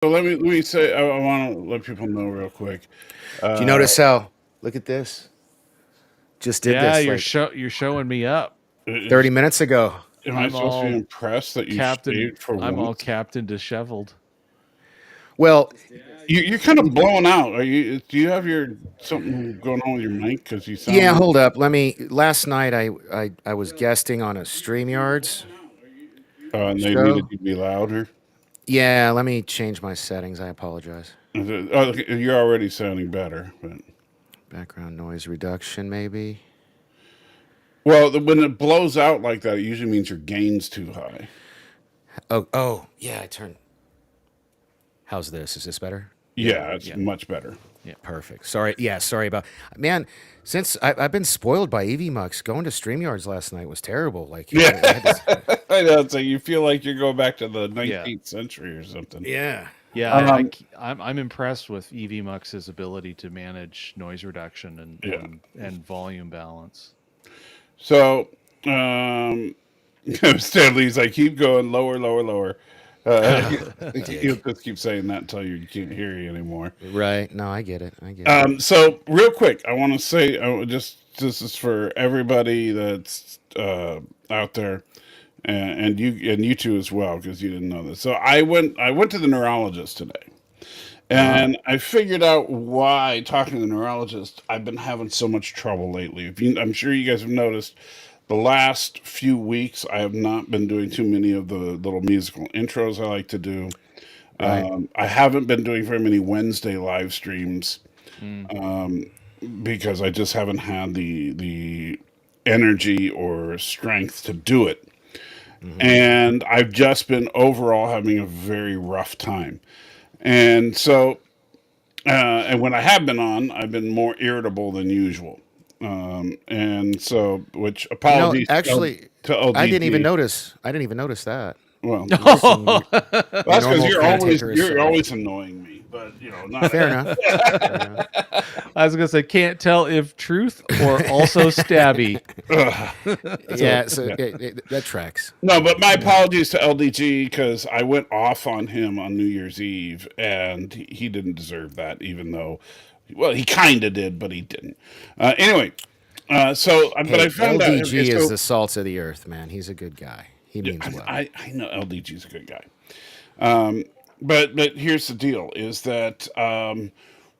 So let me say I want to let people know real quick. Do you Uh, notice how? Look at this. Just did Yeah, this like you're showing me up. 30 is, minutes ago. am I I'm supposed to be all impressed that you captain. shaved for I'm all once? captain disheveled. Well, You're kind of blown out. Are you? Do you have your something going on with your mic? Because you yeah, sound. hold up. Let me. Last night I was guesting on a StreamYards And they needed show. you to be louder. Yeah, let me change my settings. I apologize. Oh, okay, you're already sounding better, but Background noise reduction, maybe. well, when it blows out like that, it usually means your gain's too high. Oh, yeah. I turned. How's this? Is this better? Yeah. Yeah, it's Yeah, much better. yeah. Perfect. Sorry. Yeah, sorry about. Man, since I've been spoiled by Eevee Mux, going to StreamYards last night was terrible. Like, Yeah, I had to. I know. So you feel like you're going back to the Yeah. 19th century or something. Yeah. Yeah, Um, I'm impressed with EVMUX's ability to manage noise reduction yeah. and volume balance. So, um, Stanley's like, keep going lower, lower, lower. He'll Dick. just keep saying that until you can't hear you anymore. Right. No, I get it. I get it. So real quick, I want to say, just this is for everybody that's out there, and you too as well, because you didn't know this. So I went to the neurologist today, Uh-huh. and I figured out why, talking to the neurologist, I've been having so much trouble lately. I'm sure you guys have noticed, the last few weeks I have not been doing too many of the little musical intros I like to do. Right. I haven't been doing very many Wednesday live streams Mm. because I just haven't had the energy or strength to do it. Hmm. And I've just been overall having a very rough time. And so, and when I have been on, I've been more irritable than usual. And so, which You know, apologies actually, to I didn't even LDG. notice. I didn't even notice that. Well, You just seem your that's because normal cantankerous you're self. always annoying me. But not. Fair enough. Fair enough. I was gonna say can't tell if truth or also stabby. Ugh. So Yeah. So yeah. that tracks. No, but my Yeah. apologies to LDG because I went off on him on New Year's Eve, and he didn't deserve that, even though, well, he kind of did, but he didn't. Anyway, but I Hey, found out. Okay, LDG is so the salt of the earth, man. He's a good guy. He yeah, means well. I know LDG's a good guy. But here's the deal: is that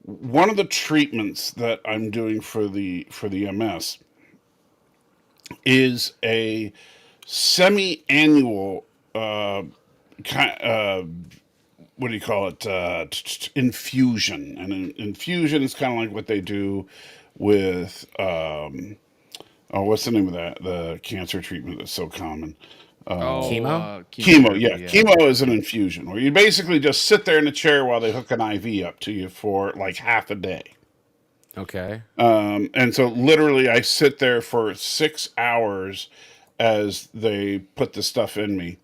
one of the treatments that I'm doing for the MS is a semi-annual kind what do you call it, infusion. And an infusion is kind of like what they do with oh, what's the name of that, the cancer treatment that's so common. Oh, Chemo. Chemo, chemotherapy. yeah, Yeah. chemo is an infusion where you basically just sit there in a chair while they hook an IV up to you for like half a day. Okay. And so literally I sit there for 6 hours as they put the stuff in me.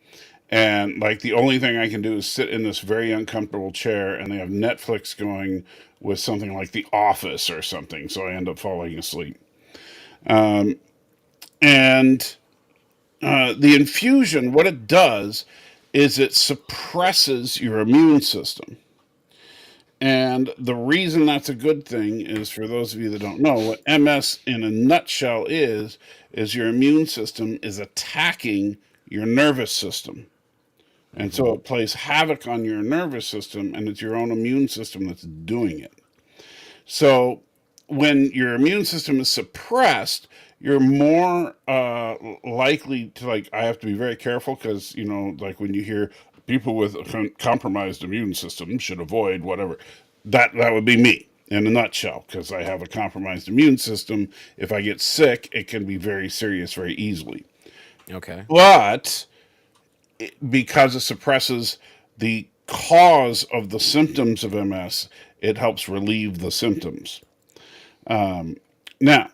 And like the only thing I can do is sit in this very uncomfortable chair, and they have Netflix going with something like The Office or something. So I end up falling asleep. And the infusion, what it does is it suppresses your immune system. And the reason that's a good thing is, for those of you that don't know, what MS in a nutshell is your immune system is attacking your nervous system. And so Hmm. it plays havoc on your nervous system, and it's your own immune system that's doing it. So when your immune system is suppressed, you're more likely to, like, I have to be very careful because, like when you hear people with a compromised immune system should avoid whatever, that would be me in a nutshell, because I have a compromised immune system. If I get sick, it can be very serious very easily. Okay. But because it suppresses the cause of the symptoms of MS, it helps relieve the symptoms. Now,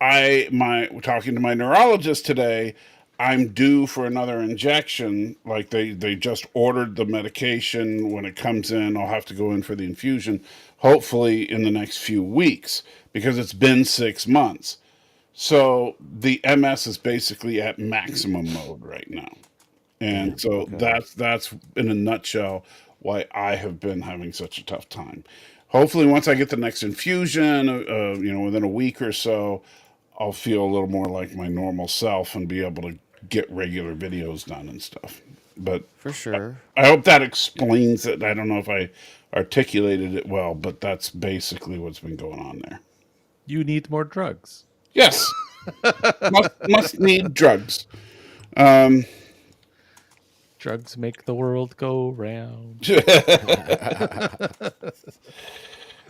my talking to my neurologist today, I'm due for another injection. Like they just ordered the medication. When it comes in, I'll have to go in for the infusion, hopefully in the next few weeks, because it's been 6 months. So the MS is basically at maximum mode right now. And so Okay. that's in a nutshell why I have been having such a tough time. Hopefully, once I get the next infusion, within a week or so, I'll feel a little more like my normal self and be able to get regular videos done and stuff. But For sure. I hope that explains it. I don't know if I articulated it well, but that's basically what's been going on there. You need more drugs. Yes, must need drugs. Drugs make the world go round.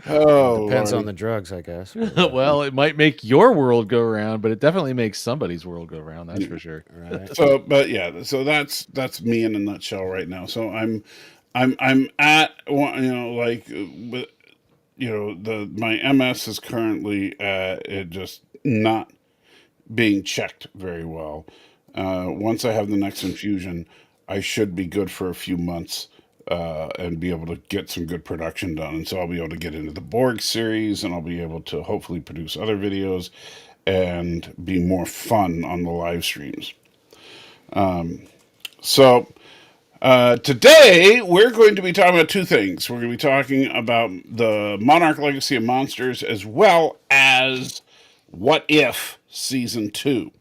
Oh, Depends Lordy. on the drugs, I guess. Well, it might make your world go round, but it definitely makes somebody's world go round. That's for sure. Right. So, but yeah, so that's me in a nutshell right now. So I'm at my MS is currently it just not being checked very well. Once I have the next infusion, I should be good for a few months and be able to get some good production done. And so I'll be able to get into the Borg series, and I'll be able to hopefully produce other videos and be more fun on the live streams. So today we're going to be talking about two things. We're going to be talking about the Monarch Legacy of Monsters as well as What If Season 2.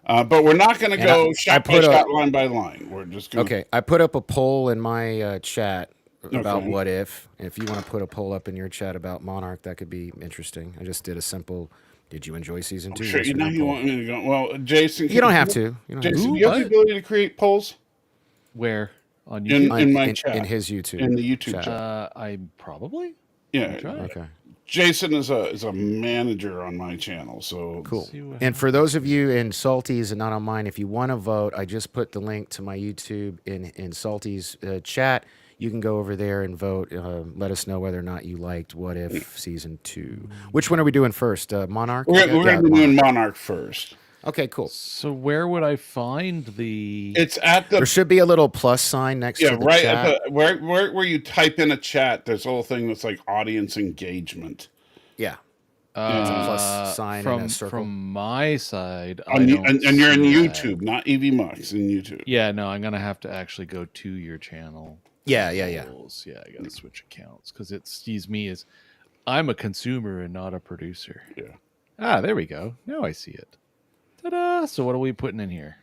But we're not going to go shot by shot, line by line. We're just going to... Okay, I put up a poll in my chat about Okay. what if. If you want to put a poll up in your chat about Monarch, that could be interesting. I just did a simple, did you enjoy season 2? Sure, Yes you or know no you poll. want me to go. Well, Jason... You don't have to. You don't have Jason, to. do you have the What? ability to create polls? Where? On YouTube? In my chat. In his YouTube. In the YouTube chat. I probably. Yeah. Try. Okay. Jason is a manager on my channel, so... Cool. see what And for those of you in Salty's and not on mine, if you want to vote, I just put the link to my YouTube in Salty's chat. You can go over there and vote. Let us know whether or not you liked What If Season 2. Which one are we doing first? Monarch? We're Yeah, going to be doing Monarch first. Okay, cool. So where would I find the? It's at the... There should be a little plus sign next to the right chat. at the... Where you type in a chat, there's a little thing that's like audience engagement. Yeah. It's a plus sign from and a circle. from my side. And you're in see that. YouTube, not EVMux, in YouTube. Yeah, no, I'm gonna have to actually go to your channel. Yeah. Yeah, I gotta switch accounts because it sees me as I'm a consumer and not a producer. Yeah. Ah, there we go. Now I see it. Ta-da! So what are we putting in here?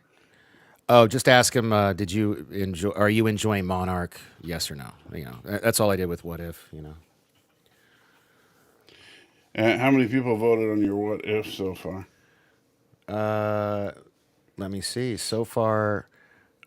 Oh, just ask him, did you enjoy, are you enjoying Monarch? Yes or no? You know, that's all I did with What If, you know. How many people voted on your What If so far? Let me see. So far,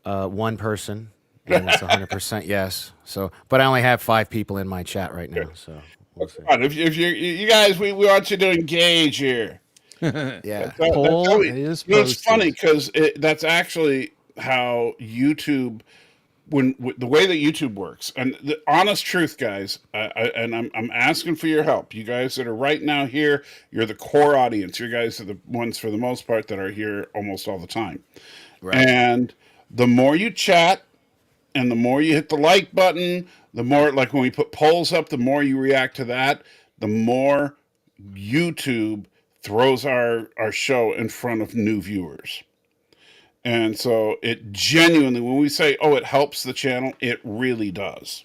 one person, and it's 100% yes. So, but I only have 5 people in my chat right now, so we'll see. Come on, if you guys, we want you to engage here. Yeah. Poll is It's posted. funny because that's actually how YouTube, the way that YouTube works, and the honest truth, guys, I'm asking for your help. You guys that are right now here, you're the core audience. You guys are the ones for the most part that are here almost all the time. Right. And the more you chat, and the more you hit the like button, the more, like when we put polls up, the more you react to that, the more YouTube throws our show in front of new viewers. And so it genuinely, when we say, oh, it helps the channel, it really does.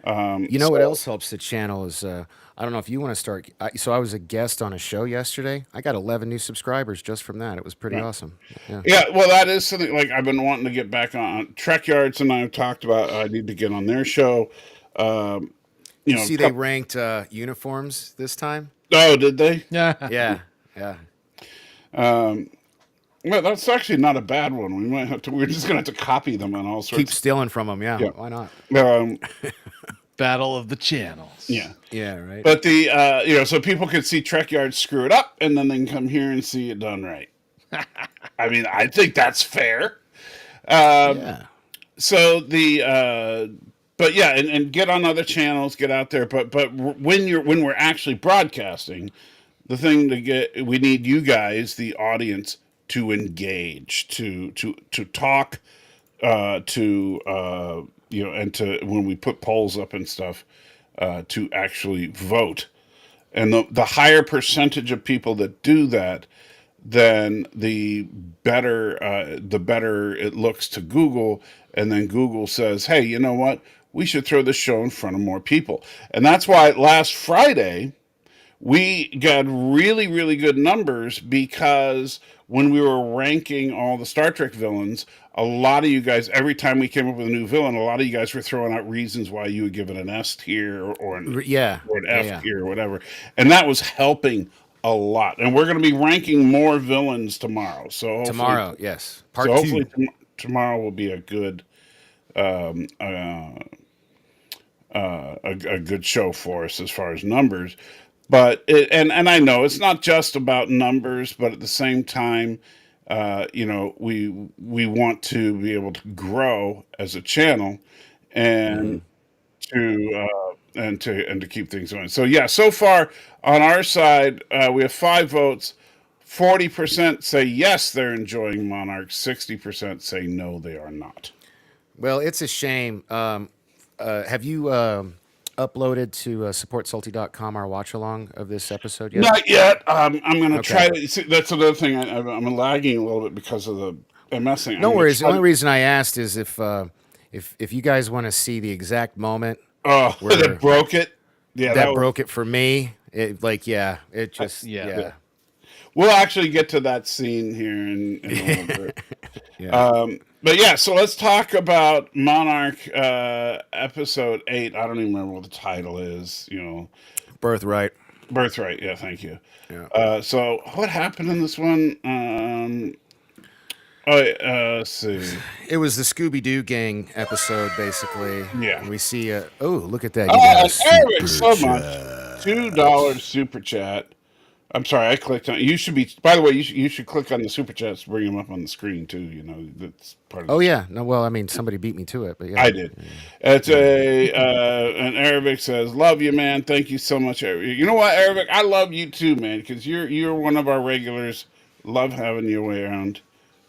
You know what else helps the channel is, I don't know if you want to start. So I was a guest on a show yesterday. I got 11 new subscribers just from that. It was pretty awesome. Yeah. Yeah, well, that is something like I've been wanting to get back on. Trek Yards and I have talked about I need to get on their show. See, they ranked uniforms this time. Oh, did they? Yeah. Yeah. Well, that's actually not a bad one. We might have to. We're just gonna have to copy them on all Keep sorts. stealing from them. Yeah. Yeah. Why not? Battle of the channels. Yeah. Yeah. Right. But the so people can see Trek Yards screw it up, and then they can come here and see it done right. I mean, I think that's fair. Yeah. So but yeah, and get on other channels, get out there. But when we're actually broadcasting, the thing we need you guys, the audience, to engage, to talk, and to when we put polls up and stuff, to actually vote. And the higher percentage of people that do that, then the better it looks to Google. And then Google says, hey, you know what? we should throw this show in front of more people. And that's why last Friday we got really, really good numbers, because when we were ranking all the Star Trek villains, a lot of you guys, every time we came up with a new villain, a lot of you guys were throwing out reasons why you would give it an S tier or an F tier or whatever. And that was helping a lot. And we're going to be ranking more villains tomorrow. So tomorrow, yes, part so 2. Hopefully tomorrow will be a good a good show for us as far as numbers. But and I know it's not just about numbers, but at the same time, we want to be able to grow as a channel, and to keep things going. So yeah, so far on our side, we have 5 votes. 40% say yes, they're enjoying Monarch. 60% say no, they are not. Well, it's a shame. Have you uploaded to supportsalty.com our watch along of this episode yet? Not yet. I'm going to try to. See, that's another thing. I'm lagging a little bit because of the MS thing. No worries. The only reason I asked is if you guys want to see the exact moment where that broke it. Yeah, that broke it for me. It just yeah. We'll actually get to that scene here in a little bit. Yeah. But yeah, so let's talk about Monarch episode 8. I don't even remember what the title is. Birthright. Birthright. Yeah, thank you. Yeah. So what happened in this one? Let's see. It was the Scooby-Doo gang episode, basically. Yeah. And we see look at that. You got a Eric, so super much. $2 super chat. I'm sorry, I clicked on. You should be. By the way, you should click on the super chats to bring them up on the screen too. That's part of. Oh yeah, no. Well, I mean, somebody beat me to it, but yeah, I did. It's and Arabic says, "Love you, man. Thank you so much, Arabic. You know what, Arabic? I love you too, man, because you're one of our regulars. Love having you around.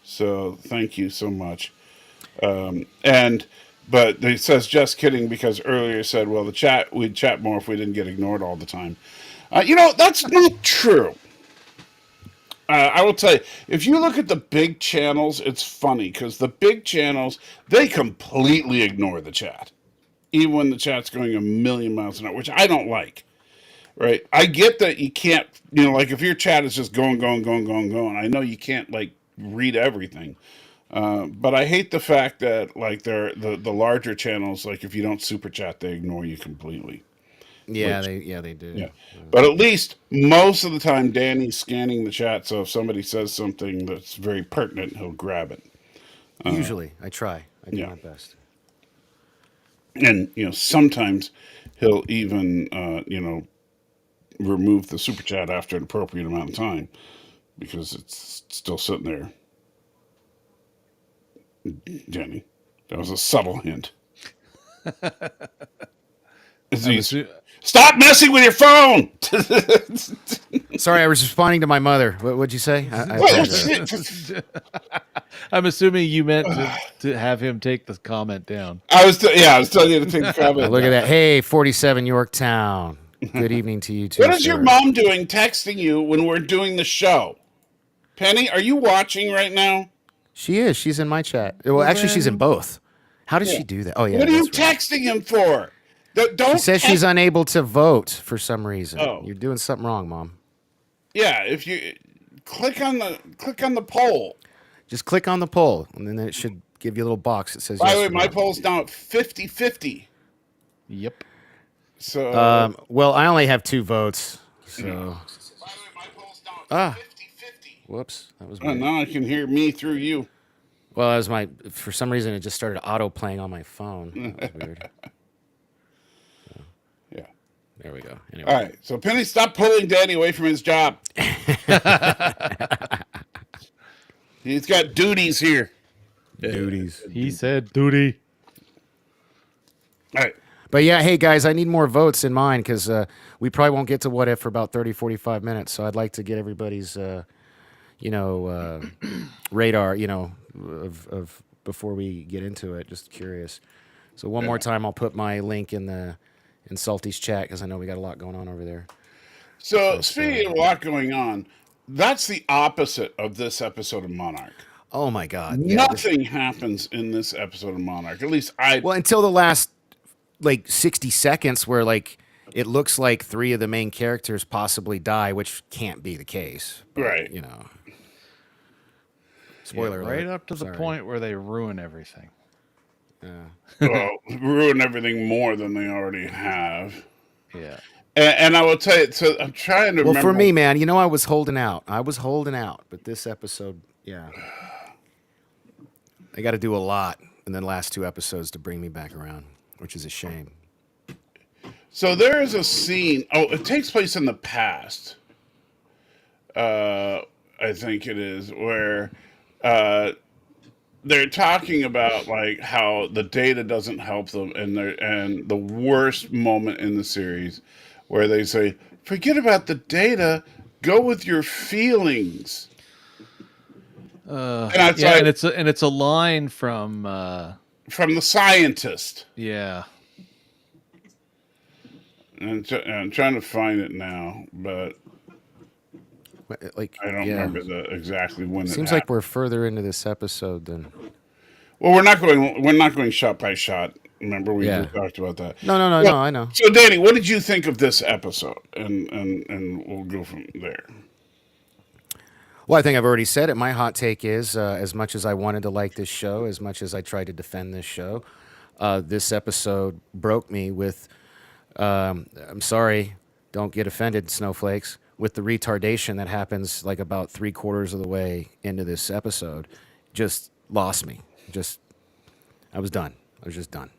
So thank you so much. But it says just kidding, because earlier said, well, we'd chat more if we didn't get ignored all the time. That's not true. I will tell you, if you look at the big channels, it's funny, because the big channels, they completely ignore the chat, even when the chat's going a million miles an hour, which I don't like. Right? I get that you can't, like if your chat is just going, I know you can't read everything. But I hate the fact that the larger channels, if you don't super chat, they ignore you completely. Yeah, they do. Yeah. But at least most of the time, Danny's scanning the chat, so if somebody says something that's very pertinent, he'll grab it. Usually, I try. I do my best. And sometimes he'll even remove the super chat after an appropriate amount of time, because it's still sitting there. Jenny, that was a subtle hint. Stop messing with your phone. Sorry, I was responding to my mother. What'd you say? I'm assuming you meant to have him take the comment down. I was telling you to take the comment. Look at that. Hey, 47 Yorktown. Good evening to you too. What is your mom doing texting you when we're doing the show? Penny, are you watching right now? She is. She's in my chat. Well, actually, she's in both. How does she do that? Oh, yeah. What are you texting him for? She says she's unable to vote for some reason. Oh. You're doing something wrong, Mom. Yeah, if you click on the poll. Just click on the poll, and then it should give you a little box that says By yes the way, or my no. poll's down at 50-50. Yep. So well, I only have 2 votes. So by the way, my poll's down at 50-50. Whoops, that was weird. Now I can hear me through you. Well, it was for some reason it just started auto playing on my phone. That was weird. Yeah. There we go. Anyway. All right. So Penny, stop pulling Danny away from his job. He's got duties here. Duties. He said duty. All right. But yeah, hey guys, I need more votes in mine, because we probably won't get to What If for about 30, 45 minutes. So I'd like to get everybody's, radar, of before we get into it. Just curious. So one more time, I'll put my link in Salty's chat, because I know we got a lot going on over there. So speaking of a lot going on, that's the opposite of this episode of Monarch. Oh my God! Nothing happens in this episode of Monarch. At least Well, until the last like 60 seconds where like it looks like 3 of the main characters possibly die, which can't be the case. But, Right. you know. Spoiler alert. Right up to the Sorry. point where they ruin everything. Well, ruin everything more than they already have. Yeah. And I will tell you, so I'm trying to Well, remember. for me, man, you know, I was holding out. But this episode, yeah. I got to do a lot in the last 2 episodes to bring me back around, which is a shame. So there is a scene. Oh, it takes place in the past. I think it is where they're talking about like how the data doesn't help them, and the worst moment in the series where they say, "Forget about the data, go with your feelings." And it's like, and it's a line from from the scientist. yeah. And I'm trying to find it now, but Like, I don't remember exactly when. Seems it like we're further into this episode than. Well, we're not going shot by shot. Remember, we Yeah. just talked about that. No, I know. So, Danny, what did you think of this episode? And we'll go from there. Well, I think I've already said it. My hot take is, as much as I wanted to like this show, as much as I tried to defend this show, this episode broke me with. I'm sorry, don't get offended, snowflakes. With the retardation that happens like about 3/4 of the way into this episode, just lost me. I was done. I was just done.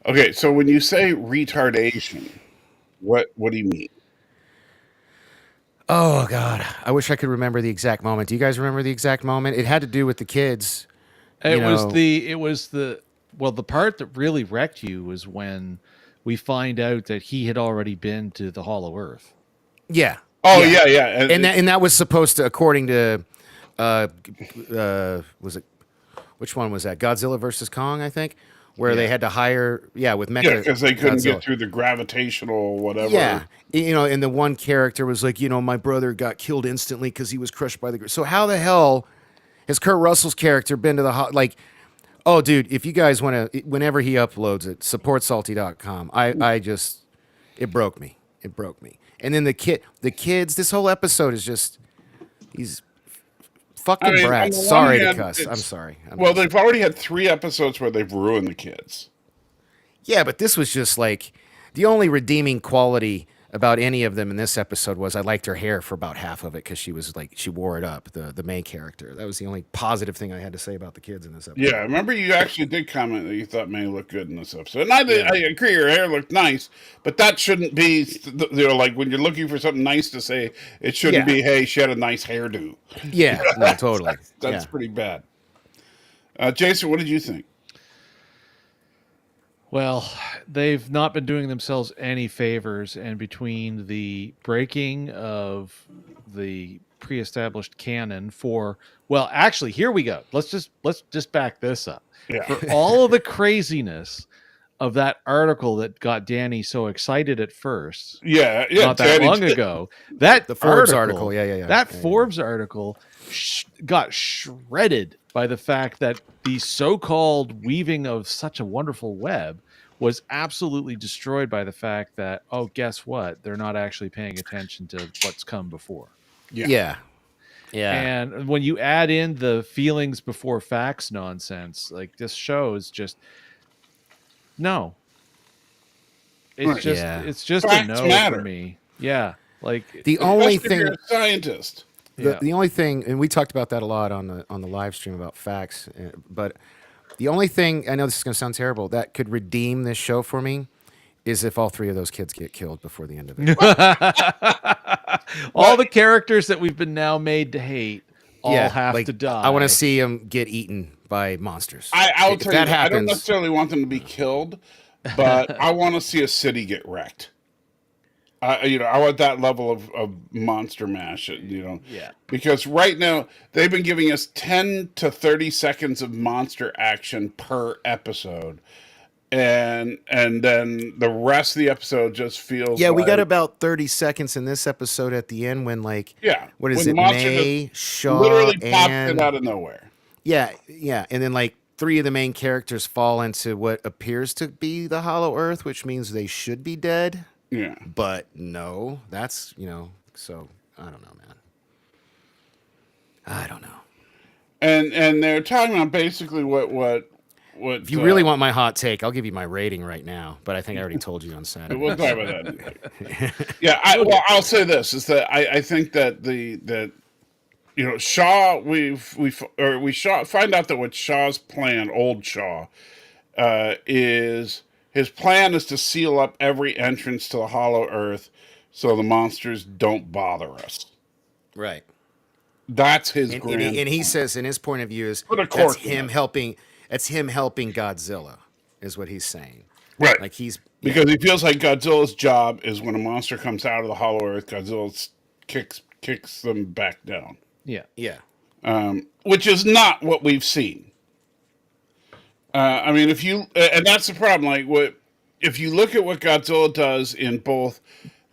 Okay, so when you say retardation, what do you mean? Oh God, I wish I could remember the exact moment. Do you guys remember the exact moment? It had to do with the kids. It was the part that really wrecked you was when we find out that he had already been to the Hollow Earth. Yeah. Oh yeah. And that was supposed to, according to, was it, which one was that? Godzilla versus Kong, I think, where they had to hire, with Mecha. because they couldn't Godzilla. get through the gravitational whatever. Yeah, you know, and the one character was like, you know, my brother got killed instantly because he was crushed by the. So how the hell has Kurt Russell's character been to the like? Oh, dude, if you guys want to, whenever he uploads it, supportsalty.com. I just, it broke me. It broke me. And then the kids. This whole episode is just these fucking brats. on the one Sorry hand, to cuss. I'm sorry. Well, they've already had 3 episodes where they've ruined the kids. Yeah, but this was just like the only redeeming quality about any of them in this episode was I liked her hair for about half of it because she was like she wore it up. The main character. That was the only positive thing I had to say about the kids in this episode. Yeah, I remember you actually did comment that you thought May looked good in this episode, and I agree. Her hair looked nice, but that shouldn't be. You know, like when you're looking for something nice to say, it shouldn't be, "Hey, she had a nice hairdo." Yeah, no, totally. That's pretty bad. Jason, what did you think? Well, they've not been doing themselves any favors, and between the breaking of the pre-established canon actually, here we go. Let's just back this up. Yeah. For all of the craziness of that article that got Danny so excited at first, not that long ago, the Forbes article, yeah. That Forbes article got shredded by the fact that the so-called weaving of such a wonderful web was absolutely destroyed by the fact that, oh, guess what? They're not actually paying attention to what's come before. Yeah. And when you add in the feelings before facts nonsense, like this show is just no. It's just Facts a no matter. for me. Yeah. Like The only Especially if thing you're a scientist. The only thing, and we talked about that a lot on the live stream about facts, but the only thing, I know this is going to sound terrible, that could redeem this show for me is if all 3 of those kids get killed before the end of it. all the characters that we've been now made to hate all have to die. I want to see them get eaten by monsters. I will If tell you, that I don't happens, necessarily want them to be killed, but I want to see a city get wrecked. I want that level of monster mash. Because right now they've been giving us 10 to 30 seconds of monster action per episode, and then the rest of the episode just feels. we got about 30 seconds in this episode at the end when what is when it? monster May, just Shaw, literally pops and it out of nowhere. yeah, and then like three of the main characters fall into what appears to be the Hollow Earth, which means they should be dead. Yeah. But no, that's, so I don't know, man. I don't know. And they're talking about basically what If you really want my hot take, I'll give you my rating right now. But I think I already told you on Saturday. we'll talk about that. Yeah, I'll say this is that I think that Shaw find out that what Shaw's plan, old Shaw, is his plan is to seal up every entrance to the Hollow Earth so the monsters don't bother us. Right. That's his And grand he says, in his point of view, is Put a that's cork in him it. helping. That's him helping Godzilla, is what he's saying. Right. Like he's Because he feels like Godzilla's job is when a monster comes out of the Hollow Earth, Godzilla kicks them back down. Yeah. yeah. Which is not what we've seen. I mean, and that's the problem. Like, if you look at what Godzilla does in both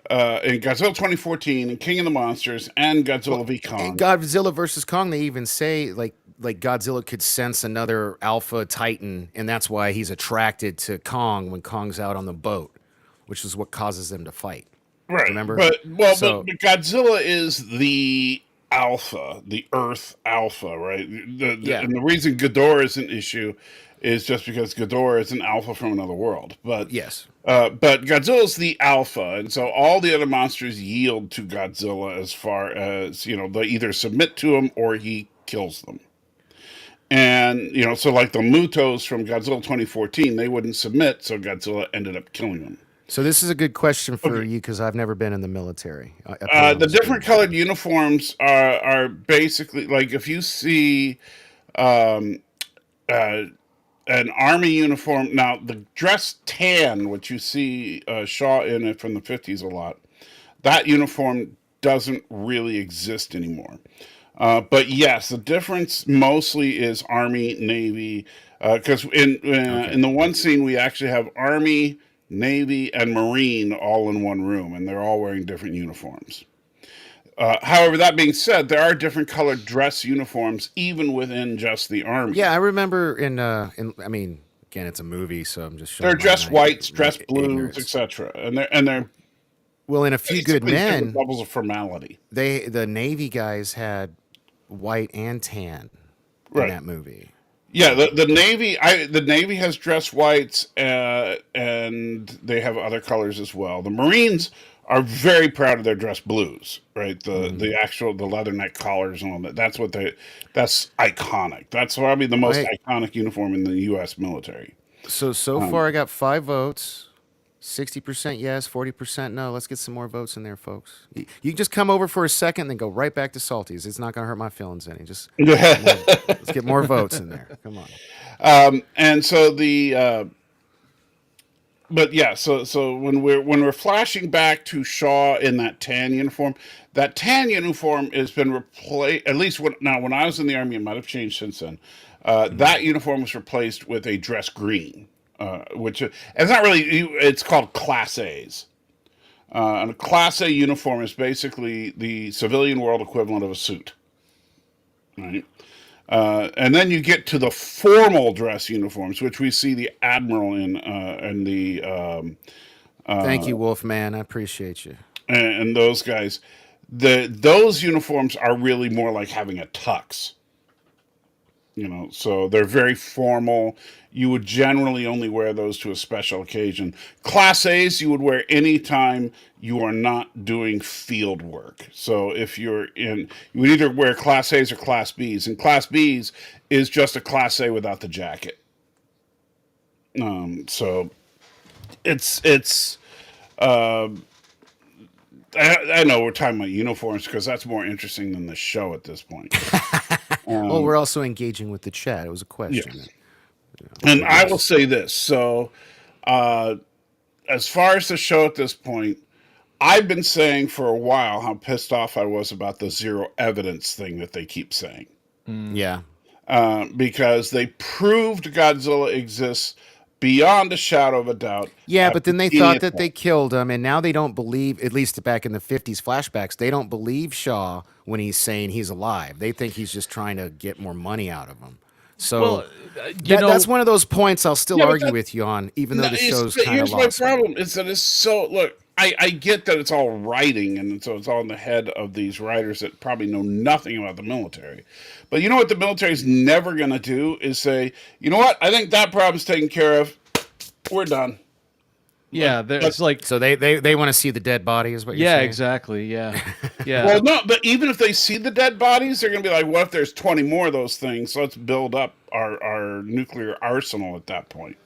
in Godzilla 2014 and King of the Monsters and Godzilla v Kong. And Godzilla versus Kong, they even say like Godzilla could sense another alpha titan, and that's why he's attracted to Kong when Kong's out on the boat, which is what causes them to fight. Right. Remember? But Godzilla is the alpha, the Earth alpha, right? Yeah. And the reason Ghidorah is an issue is just because Ghidorah is an alpha from another world. But Yes. but Godzilla's the alpha, and so all the other monsters yield to Godzilla as far as, they either submit to him or he kills them. And, so like the Mutos from Godzilla 2014, they wouldn't submit, so Godzilla ended up killing them. So this is a good question for you because I've never been in the military. The different colored uniforms are basically like if you see an army uniform. Now the dress tan, which you see Shaw in it from the 50s a lot, that uniform doesn't really exist anymore. But yes, the difference mostly is Army, Navy, because in the one scene we actually have Army, Navy, and Marine all in one room, and they're all wearing different uniforms. However, that being said, there are different colored dress uniforms even within just the Army. Yeah, I remember I mean, again, it's a movie, so I'm just showing. They're dress whites, dress blues, ignorance. etc. And they're well, in A Few Good basically different Men, levels of formality. the Navy guys had white and tan in Right. that movie. Yeah, the Navy has dress whites, and they have other colors as well. The Marines are very proud of their dress blues, right? The leather neck collars and all that. That's iconic. That's probably the most Right. iconic uniform in the U.S. military. So far, I got 5 votes. 60% yes, 40% no. Let's get some more votes in there, folks. You can just come over for a second, then go right back to Salties. It's not going to hurt my feelings any. Just let's get more votes in there. Come on. And so but yeah, so when we're flashing back to Shaw in that tan uniform has been replaced. At least when I was in the Army, it might have changed since then. That uniform was replaced with a dress green, which it's not really. It's called Class A's. And a Class A uniform is basically the civilian world equivalent of a suit, right? And then you get to the formal dress uniforms, which we see the admiral in, and the Thank you, Wolfman. I appreciate you. and those guys. Those uniforms are really more like having a tux. So they're very formal. You would generally only wear those to a special occasion. Class A's you would wear anytime you are not doing field work. So if you would either wear Class A's or Class B's. And Class B's is just a Class A without the jacket. So it's I know we're talking about uniforms because that's more interesting than the show at this point. Well, we're also engaging with the chat. It was a question. Yes. And I will say this. So, as far as the show at this point, I've been saying for a while how pissed off I was about the zero evidence thing that they keep saying. Yeah. Because they proved Godzilla exists beyond a shadow of a doubt. Yeah, at but then they beginning thought of that they killed him, and now they don't believe, at least back in the 50s flashbacks, they don't believe Shaw when he's saying he's alive. They think he's just trying to get more money out of him. So Well, you know, that's one of those points I'll still Yeah, but argue that- with you on, even though the show's but kind of here's my lost. problem: is that it's so. Look, I get that it's all writing, and so it's all in the head of these writers that probably know nothing about the military. But you know what the military's never going to do is say, you know what? I think that problem's taken care of. We're done. yeah, it's like, So they want to see the dead body, is what you're yeah, saying? exactly, yeah, yeah. Well, no, but even if they see the dead bodies, they're going to be like, what if there's 20 more of those things? So let's build up our nuclear arsenal at that point.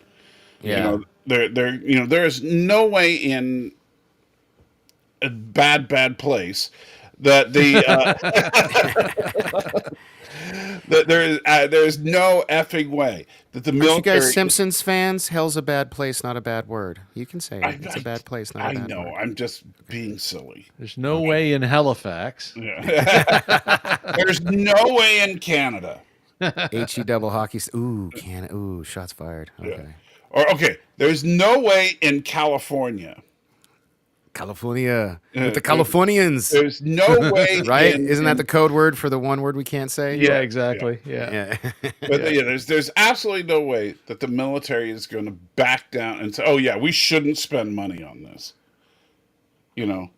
Yeah. You know, there is no way in a bad place that the that there is no effing way that the Aren't you military. guys Simpsons fans? Hell's a bad place, not a bad word. You can say it. It's a bad place, not a I bad know. word. I'm just being silly. There's no way in Halifax. Yeah. There's no way in Canada. HE double hockey. Ooh, shots fired. Okay. Yeah. Or okay, there's no way in California. California. With the there's- Californians. There's no way, Right? in- Isn't that the code word for the one word we can't say? Yeah, exactly. Yeah. Yeah. But yeah, there's absolutely no way that the military is going to back down and say, "Oh yeah, we shouldn't spend money on this." You know,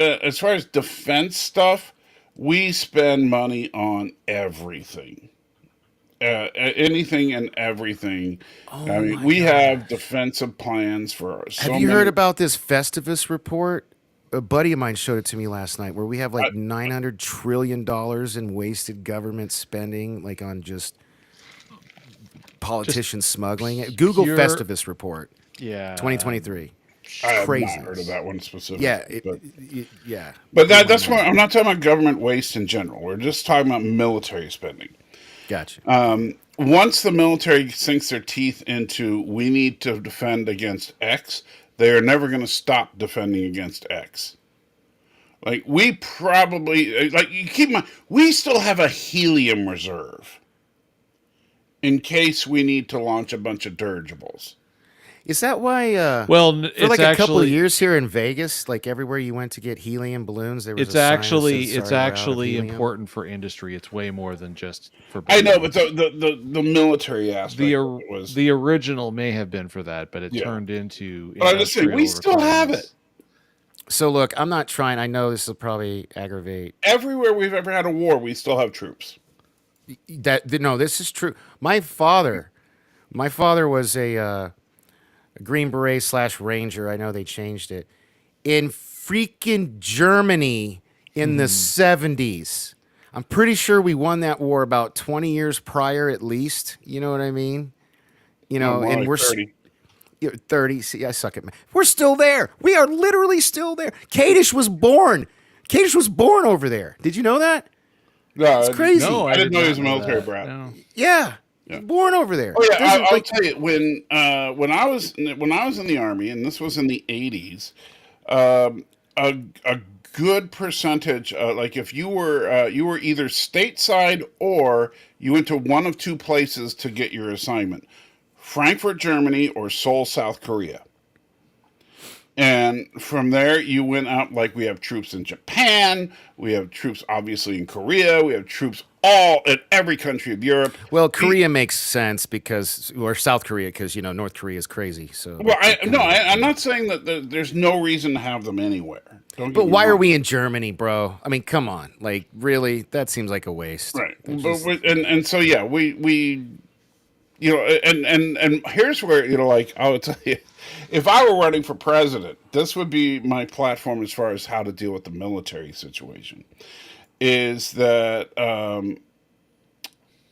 as far as defense stuff, we spend money on everything, anything and everything. I mean, we have defensive plans for so Have you many. heard about this Festivus report? A buddy of mine showed it to me last night, where we have like $900 trillion in wasted government spending, like on just politicians smuggling it. Google pure- Festivus report, Yeah. 2023. I have crazy. not heard of that one specifically. Yeah, but, yeah. but that's why I'm not talking about government waste in general. We're just talking about military spending. Gotcha. Once the military sinks their teeth into we need to defend against X, they are never going to stop defending against X. Like we probably like you keep in mind, we still have a helium reserve in case we need to launch a bunch of dirigibles. Is that why? Well, for it's like a couple of actually years here in Vegas, like everywhere you went to get helium balloons, there was it's a sign that actually said, it's "Sorry, we're out of actually helium." important for industry. It's way more than just for. I know, but the military aspect the of it was. the original may have been for that, but it Yeah. turned into. But I'm just saying, we industrial still have requirements. So look, I'm not trying. I know this will probably aggravate. Everywhere we've ever had a war, we still have troops. No, this is true. My father was a Green Beret / Ranger. I know they changed it in freaking Germany in the 70s. I'm pretty sure we won that war about 20 years prior, at least. You know what I mean? You know, More and like we're 30. 30. See, I suck at math. We're still there. We are literally still there. Kadish was born. Kadish was born over there. Did you know that? No, It's crazy. No, I didn't know he not was a military that. brat. No. Yeah. Yeah. Born over there. Oh yeah, There's I'll like- tell you when I was in the Army, and this was in the '80s, a good percentage, like if you were either stateside or you went to one of two places to get your assignment: Frankfurt, Germany, or Seoul, South Korea. And from there, you went out, like we have troops in Japan, we have troops obviously in Korea, we have troops all in every country of Europe. Well, Korea makes sense because, or South Korea, because, you know, North Korea is crazy. So, Well, I'm not saying that there's no reason to have them anywhere. Don't get but me why are wrong. we in Germany, bro? I mean, come on. Like, really? That seems like a waste. Right? That's But just- and so yeah, we you know, and here's where, you know, like I would tell you, if I were running for president, this would be my platform as far as how to deal with the military situation. Is that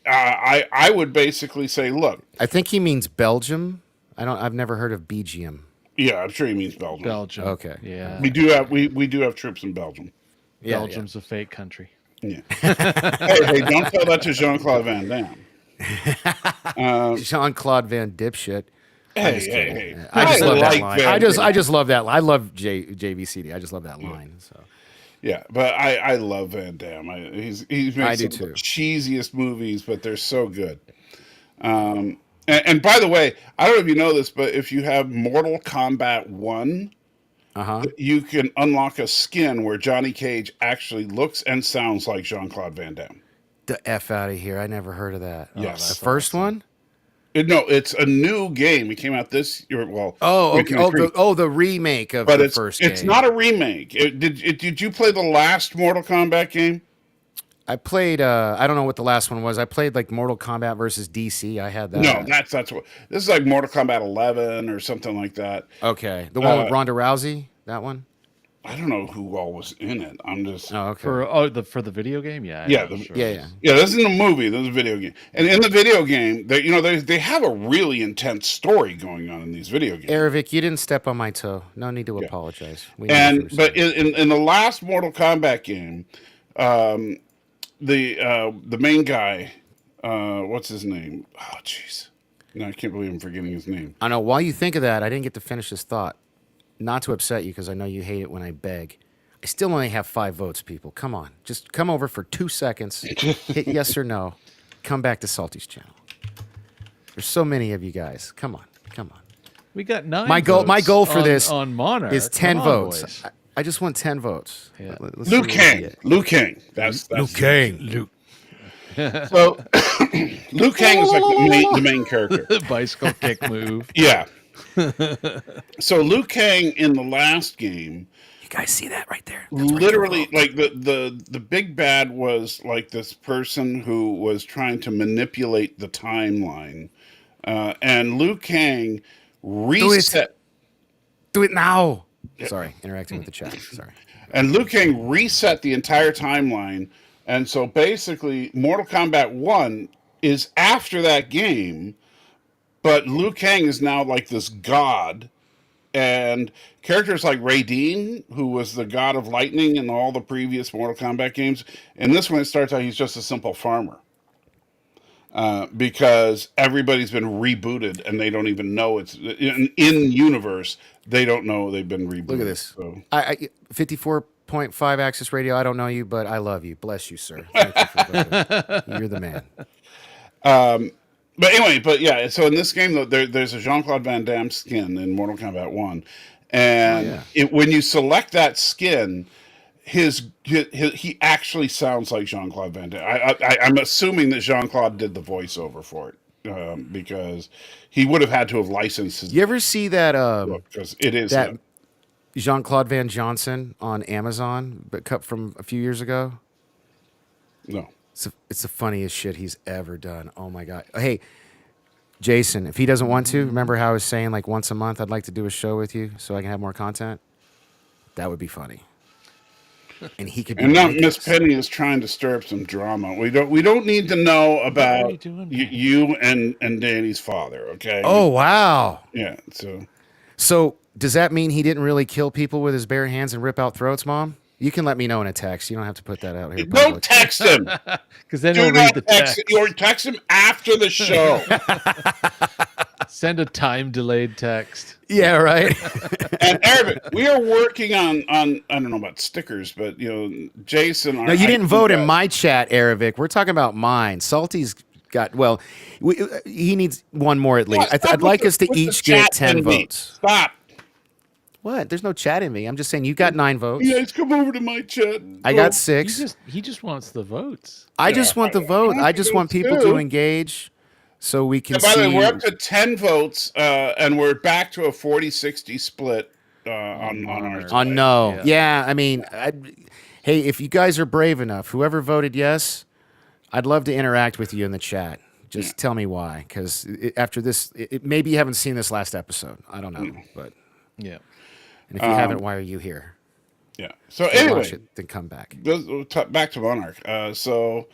I would basically say, look, I think he means Belgium. I've never heard of Belgium. yeah, I'm sure he means Belgium. Belgium. Okay. Yeah. We do have troops in Belgium. Yeah, Belgium's a fake country. Yeah. hey, don't tell that to Jean-Claude Van Damme. Jean-Claude Van Dipshit. Hey. I just love that like line. Van I Damme. just love that. I love JVCD. I just love that line. So Yeah, but I love Van Damme. He's made I some do of the too. cheesiest movies, but they're so good. And by the way, I don't know if you know this, but if you have Mortal Kombat 1, you can unlock a skin where Johnny Cage actually looks and sounds like Jean-Claude Van Damme. The F out of here. I never heard of that. Yes. The first one? No, it's a new game. It came out this year. Well, Oh, okay. 2023. The remake of But the it's first it's game. not a remake. Did you play the last Mortal Kombat game? I played. I don't know what the last one was. I played like Mortal Kombat versus DC. I had that. No, that's what this is like Mortal Kombat 11 or something like that. Okay, the one with Ronda Rousey. That one. I don't know who all was in it. I'm just Oh, okay. For the video game, yeah, Yeah, I'm sure yeah, it yeah. is. yeah. This isn't a movie. This is a video game. And in the video game, they have a really intense story going on in these video games. Aravic, you didn't step on my toe. No need to apologize. We know what you And were but saying. in the last Mortal Kombat game, the main guy, what's his name? Oh, jeez. No, I can't believe I'm forgetting his name. I know. While you think of that, I didn't get to finish this thought. Not to upset you, because I know you hate it when I beg. I still only have 5 votes, people. Come on. Just come over for 2 seconds. Hit yes or no. Come back to Salty's channel. There's so many of you guys. Come on. Come on. We got 9. My goal for this on Monarch is 10 Come on, votes. boys. I just want 10 votes. Yeah. Let's see Liu what we Kang. get. Liu Kang. That's Kang. So Liu Kang is like the main character. The bicycle kick move. Yeah. So Liu Kang in the last game, You guys see that right there? That's worth literally, your vote. like the big bad was like this person who was trying to manipulate the timeline, and Liu Kang reset. Do it now. Sorry, interacting with the chat. Sorry. And Liu Kang reset the entire timeline. And so basically, Mortal Kombat 1 is after that game, but Liu Kang is now like this god. And characters like Raiden, who was the god of lightning in all the previous Mortal Kombat games, and this one it starts out he's just a simple farmer. Because everybody's been rebooted and they don't even know it's in universe. They don't know they've been rebooted. Look at this. So. 54.5 Axis Radio. I don't know you, but I love you. Bless you, sir. Thank you for voting. You're the man. But anyway, yeah. So in this game, though, there's a Jean-Claude Van Damme skin in Mortal Kombat 1, and when you select that skin, he actually sounds like Jean-Claude Van Damme. I'm assuming that Jean-Claude did the voiceover for it, because he would have had to have licensed his. You ever see that? Because it is that Jean-Claude Van Johnson on Amazon, but cut from a few years ago. No. It's the funniest shit he's ever done. Oh my god! Hey, Jason, if he doesn't want to, remember how I was saying like once a month I'd like to do a show with you so I can have more content. That would be funny. And he could. And now Miss Penny is trying to stir up some drama. We don't need to know about you and Danny's father. Okay. Oh wow. Yeah. So does that mean he didn't really kill people with his bare hands and rip out throats, Mom? You can let me know in a text. You don't have to put that out here. Don't text him. Because then Do he'll not read the text. Or text him after the show. Send a time-delayed text. Yeah, right. And Arabic, we are working on I don't know about stickers, but Jason. No, you didn't vote in my chat, Aravic. We're talking about mine. Salty's got he needs one more at least. I'd like us to each get 10 votes. Stop. What? There's no chat in me. I'm just saying you got 9 votes. You guys come over to my chat. I got 6. He just wants the votes. I just want the vote. I just want people to engage so we can And by see. the way, we're up to 10 votes, and we're back to a 40-60 split on our side. No. Yeah, I mean, hey, if you guys are brave enough, whoever voted yes, I'd love to interact with you in the chat. Just tell me why, because after this, maybe you haven't seen this last episode. I don't know, but yeah. And if you haven't, why are you here? Yeah. So Watch anyway, it, then come back. Back to Monarch. So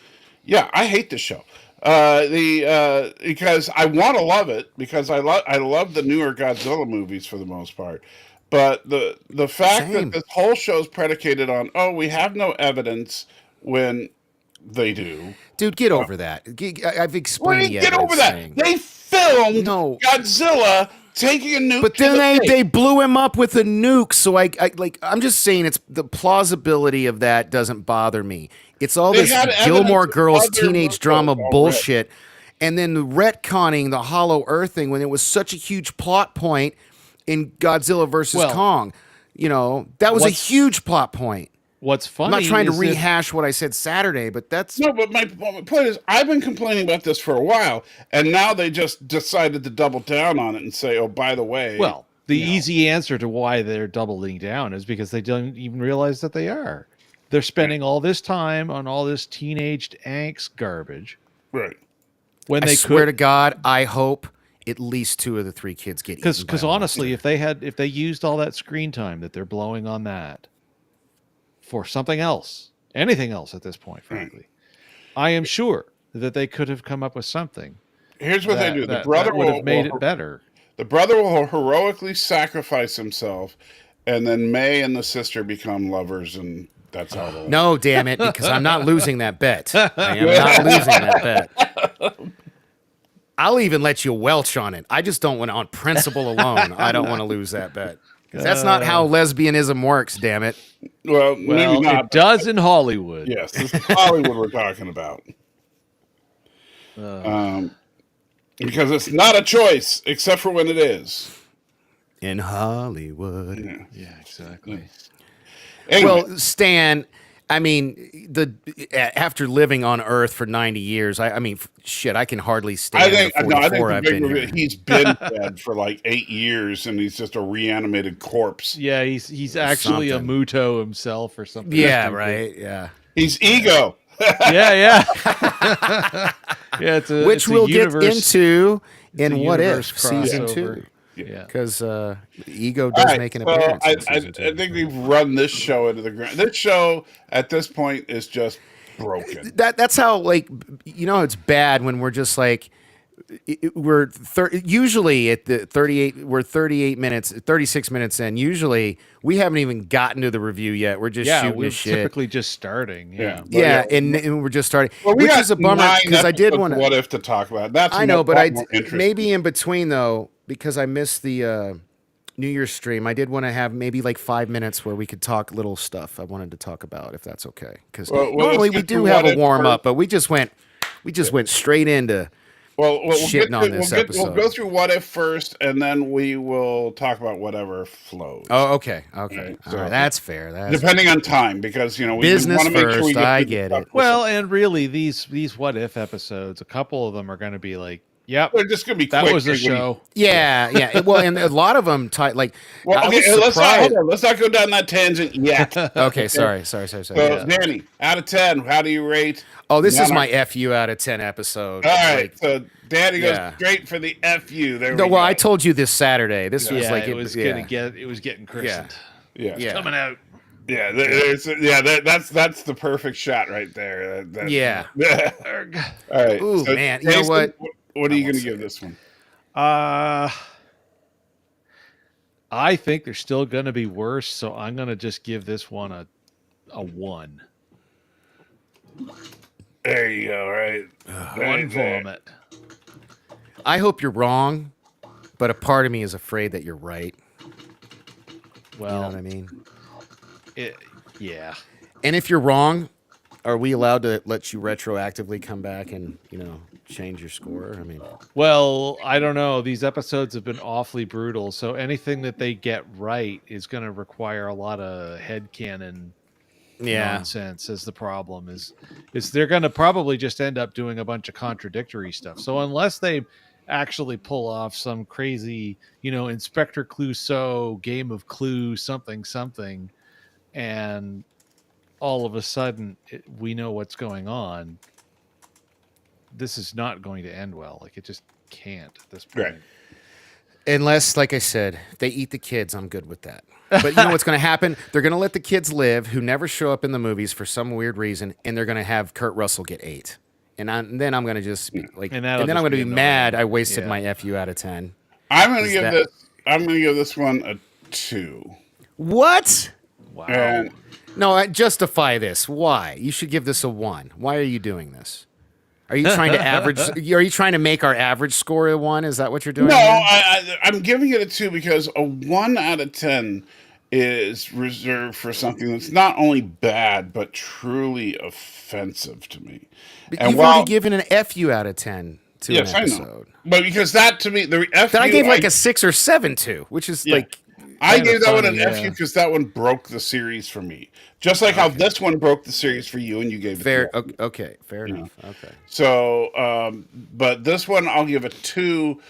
yeah, I hate this show. Because I want to love it because I love the newer Godzilla movies for the most part. But the fact that this whole show is predicated on we have no evidence when they do. Dude, get over that. I've explained Get over that. They filmed Godzilla taking a nuke. But then they blew him up with a nuke. So I'm just saying it's the plausibility of that doesn't bother me. It's all this Gilmore Girls teenage drama bullshit. And then retconning the Hollow Earth thing when it was such a huge plot point in Godzilla versus Kong. That was a huge plot point. what's funny I'm not trying to is rehash what I said Saturday, but that's No, but my point is, I've been complaining about this for a while, and now they just decided to double down on it and say, "Oh, by the way." well, the you know, easy answer to why they're doubling down is because they don't even realize that they are. They're spending all this time on all this teenaged angst garbage right. when I they swear to could. God, I hope at least 2 of the 3 kids get eaten. Because by a honestly, monster. if they used all that screen time that they're blowing on that for something else, anything else at this point, frankly, I am sure that they could have come up with something Here's what they that, do: the that, brother that would have made will it better. the brother will heroically sacrifice himself, and then May and the sister become lovers, and that's how it'll. No, damn it, because I'm not losing that bet. I am not losing that bet. I'll even let you welch on it. I just don't want to, on principle alone, I don't want to lose that bet. 'Cause that's not how lesbianism works, damn it. Well, maybe Well, not. it does in Hollywood. Yes, this is Hollywood we're talking about. Because it's not a choice, except for when it is. In Hollywood. Yeah. Yeah, exactly. Anyway, Well, Stan, I mean, after living on Earth for 90 years, I mean, shit, I can hardly stand I think the no, I think 44 the I've big been reveal, here. he's been dead for like 8 years, and he's just a reanimated corpse. Yeah, he's actually something. a Muto himself or something. Yeah, stupid. right, yeah. He's ego. Yeah, yeah. Yeah, it's a, Which it's a we'll get universe- into it's in a What universe If season crossover. 2. Yeah. Because Ego All does right, make an so appearance I in season 2. think we've run this show into the ground. This show at this point is just broken. That's how, like, you know, it's bad when we're just like, usually at the 38, we're 38 minutes, 36 minutes in. Usually we haven't even gotten to the review yet. We're just Yeah, shooting we're the shit. typically just starting. Yeah. Yeah, and we're just starting, Well, we which got is a bummer 9 because I did episodes want of to. What If to talk about. That's I know, but lot more interesting. maybe in between though, because I missed the New Year's stream, I did want to have maybe like 5 minutes where we could talk little stuff I wanted to talk about, if that's okay. Because Well, normally let's we get do to have What a If warm up, first. but we just went straight into. Well, we'll shitting get on this We'll episode. go through What If first, and then we will talk about whatever flows. Oh, okay, okay, Right, all so- right, that's fair. That's Depending on time, because we Business want to make sure we first, get I through the get stuff. it. Well, and really, these What If episodes, a couple of them are going to be like, "Yep, They're just going to be that quick. was a They're gonna- show." yeah. Well, and a lot of them like. Well, I okay, was let's not, surprised. hold on. Let's not go down that tangent yet. Okay, sorry. So, Yeah. Danny, out of 10, how do you rate? Oh, this is Monarch? my FU out of 10 episode. All right, Like, so Danny goes Yeah. straight for the FU. There no, we well, go. I told you this Saturday. This was Yeah, like it was yeah. getting christened. Yeah. Coming out. Yeah, that's the perfect shot right there. Yeah. All right. Ooh, so man, you know Jason, what? What are you I going to won't give say this one? I think they're still going to be worse, so I'm going to just give this one a 1. There you go. Right. One vomit. I hope you're wrong, but a part of me is afraid that you're right. Well, You know what I mean? Yeah. And if you're wrong, are we allowed to let you retroactively come back and, change your score? I mean, Well, I don't know. These episodes have been awfully brutal, so anything that they get right is going to require a lot of headcanon nonsense. As the problem is they're going to probably just end up doing a bunch of contradictory stuff. So unless they actually pull off some crazy, Inspector Clouseau, Game of Clue, something, and all of a sudden we know what's going on, this is not going to end well. Like, it just can't at this point. Right. Unless, like I said, they eat the kids, I'm good with that. But you know what's going to happen? They're going to let the kids live who never show up in the movies for some weird reason, and they're going to have Kurt Russell get 8. And then I'm going to just be like, And and, that'll then I'm just going to be be annoying. mad I wasted Yeah. my FU out of 10. I'm going to Is give that- this. I'm going to give this one a 2. What? Wow. And No, justify this. Why? You should give this a 1. Why are you doing this? Are you trying to average? Are you trying to make our average score a 1? Is that what you're doing? no, here? I'm giving it a 2 because a 1 out of 10 is reserved for something that's not only bad but truly offensive to me. But And you've while- already given an FU out of 10 to Yes, an I know. episode. But because that to me, the FU, That I gave like a 6 or 7 to, which is Yeah. like, I Kinda gave that one funny, an FU yeah. because that one broke the series for me. Just like how this one broke the series for you, and you gave it Fair. the F. Okay. Fair You know. enough. Okay. So, but this one I'll give a 2.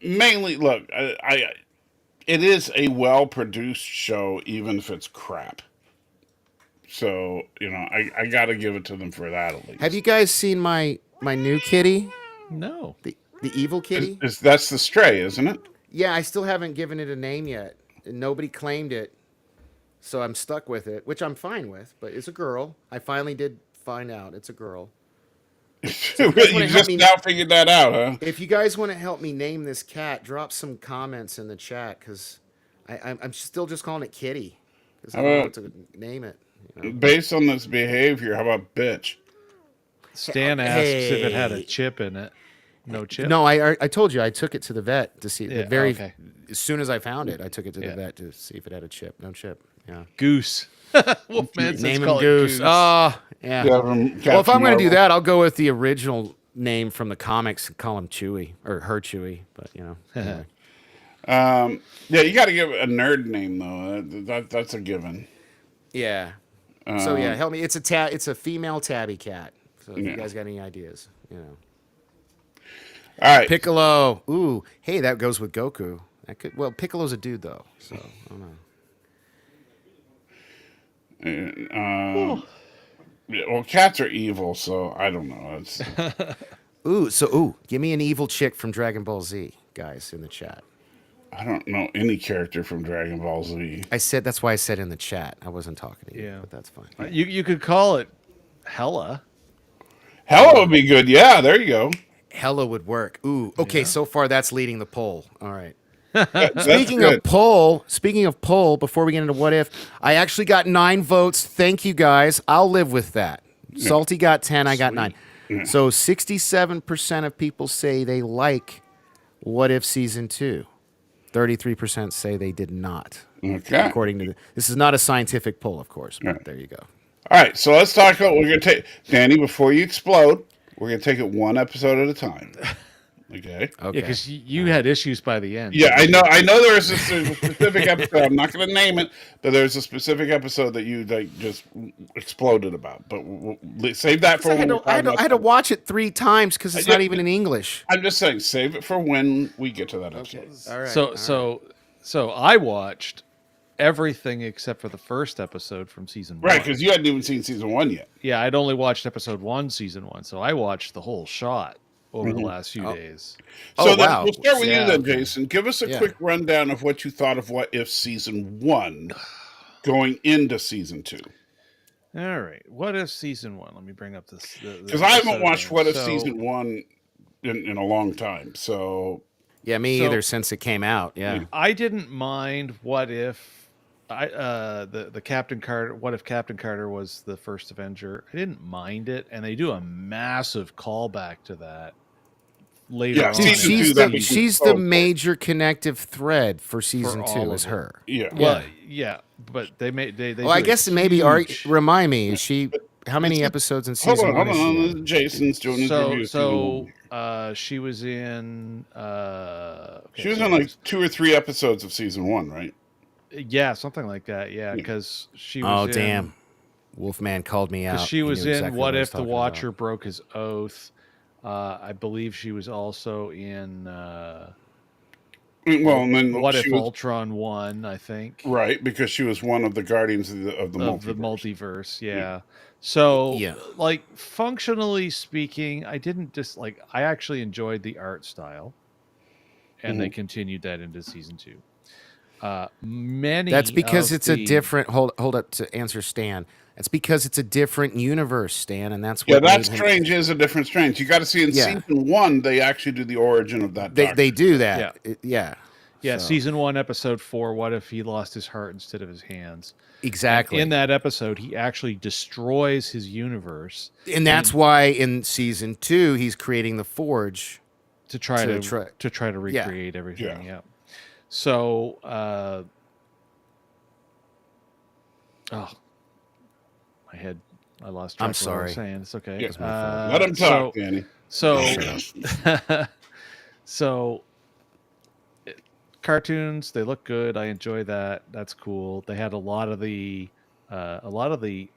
Mainly, look, it is a well produced show, even if it's crap. So I got to give it to them for that at least. Have you guys seen my new kitty, No. the evil kitty? That's the Stray, isn't it? Yeah, I still haven't given it a name yet. Nobody claimed it, so I'm stuck with it, which I'm fine with. But it's a girl. I finally did find out it's a girl. You wanna help just me- now figured that out, huh? If you guys want to help me name this cat, drop some comments in the chat because I'm still just calling it Kitty because I don't know what to name it. Based on this behavior, how about bitch? Stan asks if it had a chip in it. No chip. No, I told you I took it to the vet to see. Yeah, okay. As soon as I found it, I took it to the vet to see if it had a chip. No chip. Yeah. Goose. Wolfman says Name him call it Goose. Oh, yeah. Yeah, from Well, if Captain I'm going to do Marvel. that, I'll go with the original name from the comics and call him Chewy or her Chewy. But anyway. Yeah, you got to give it a nerd name though. That's a given. Yeah. So yeah, help me. It's a female tabby cat. So if you guys got any ideas, All right. Piccolo. Ooh, hey, that goes with Goku. Piccolo's a dude though, so I don't know. Yeah, well, cats are evil, so I don't know. It's Give me an evil chick from Dragon Ball Z, guys, in the chat. I don't know any character from Dragon Ball Z. That's why I said in the chat. I wasn't talking to you, Yeah. but that's fine. You could call it Hella. Hella would be good. Yeah, there you go. Hella would work. Ooh, okay. So far, that's leading the poll. All right. That's Speaking good. of poll, before we get into what if, I actually got 9 votes. Thank you guys. I'll live with that. Salty got 10. I got 9. Yeah. So 67% of people say they like What If Season 2. 33% say they did not. Okay. According to this is not a scientific poll, of course, but there you go. All right, so let's talk about. We're gonna take Danny before you explode. We're gonna take it one episode at a time. Okay. Yeah, because you had issues by the end. Yeah, I know. There's a specific episode. I'm not going to name it, but there's a specific episode that you just exploded about. But we'll save that for when I had to watch it 3 times because it's not even in English. I'm just saying, save it for when we get to that episode. All right. So I watched everything except for the first episode from season 1. Right, because you hadn't even seen season 1 yet. Yeah, I'd only watched episode 1, season 1. So I watched the whole shot over the last few days. So wow. we'll start with you then, okay. Jason. Give us a quick rundown of what you thought of What If season 1 going into season 2. All right. What if season 1? Let me bring up this. Because I haven't watched What If season 1 in a long time. So Yeah, me either since it came out. Yeah. I didn't mind what if the Captain Carter. What if Captain Carter was the first Avenger? I didn't mind it, and they do a massive callback to that later Yeah, on. season She's the major connective thread for season For 2 all is of her. yeah. Well, yeah, but they made they. Well, I do a guess maybe huge- remind me, is she how many episodes in season 1 is she in? Jason's doing his review. She was in. She was in like 2 or 3 episodes of season 1, right? Yeah, something like that. Yeah, because she was. Oh, damn. Wolfman called me out. She He was knew in exactly What I was If the talking Watcher about. Broke His Oath. I believe she was also in Well, and then What If she was, Ultron won, I think. right, because she was one of the guardians of the multiverse. multiverse, yeah. So, Yeah. like, functionally speaking, I didn't dislike. I actually enjoyed the art style, and they continued that into season 2. That's because of it's a the- different hold up to answer Stan. That's because it's a different universe, Stan, and that's Yeah, what that made him- Strange is a different Strange. You got to see in Yeah. season 1 they actually do the origin of that. they do that. Yeah. Yeah. Yeah, So- season 1, episode 4. What if he lost his heart instead of his hands? Exactly. In that episode, he actually destroys his universe And that's why in season 2 he's creating the forge. to try To to try- try to recreate everything. Yeah. Yeah. So, my head. I lost track I'm of what I was sorry. saying. It's okay. Yeah. Let him talk, Danny. So, so cartoons, they look good. I enjoy that. That's cool. They had a lot of the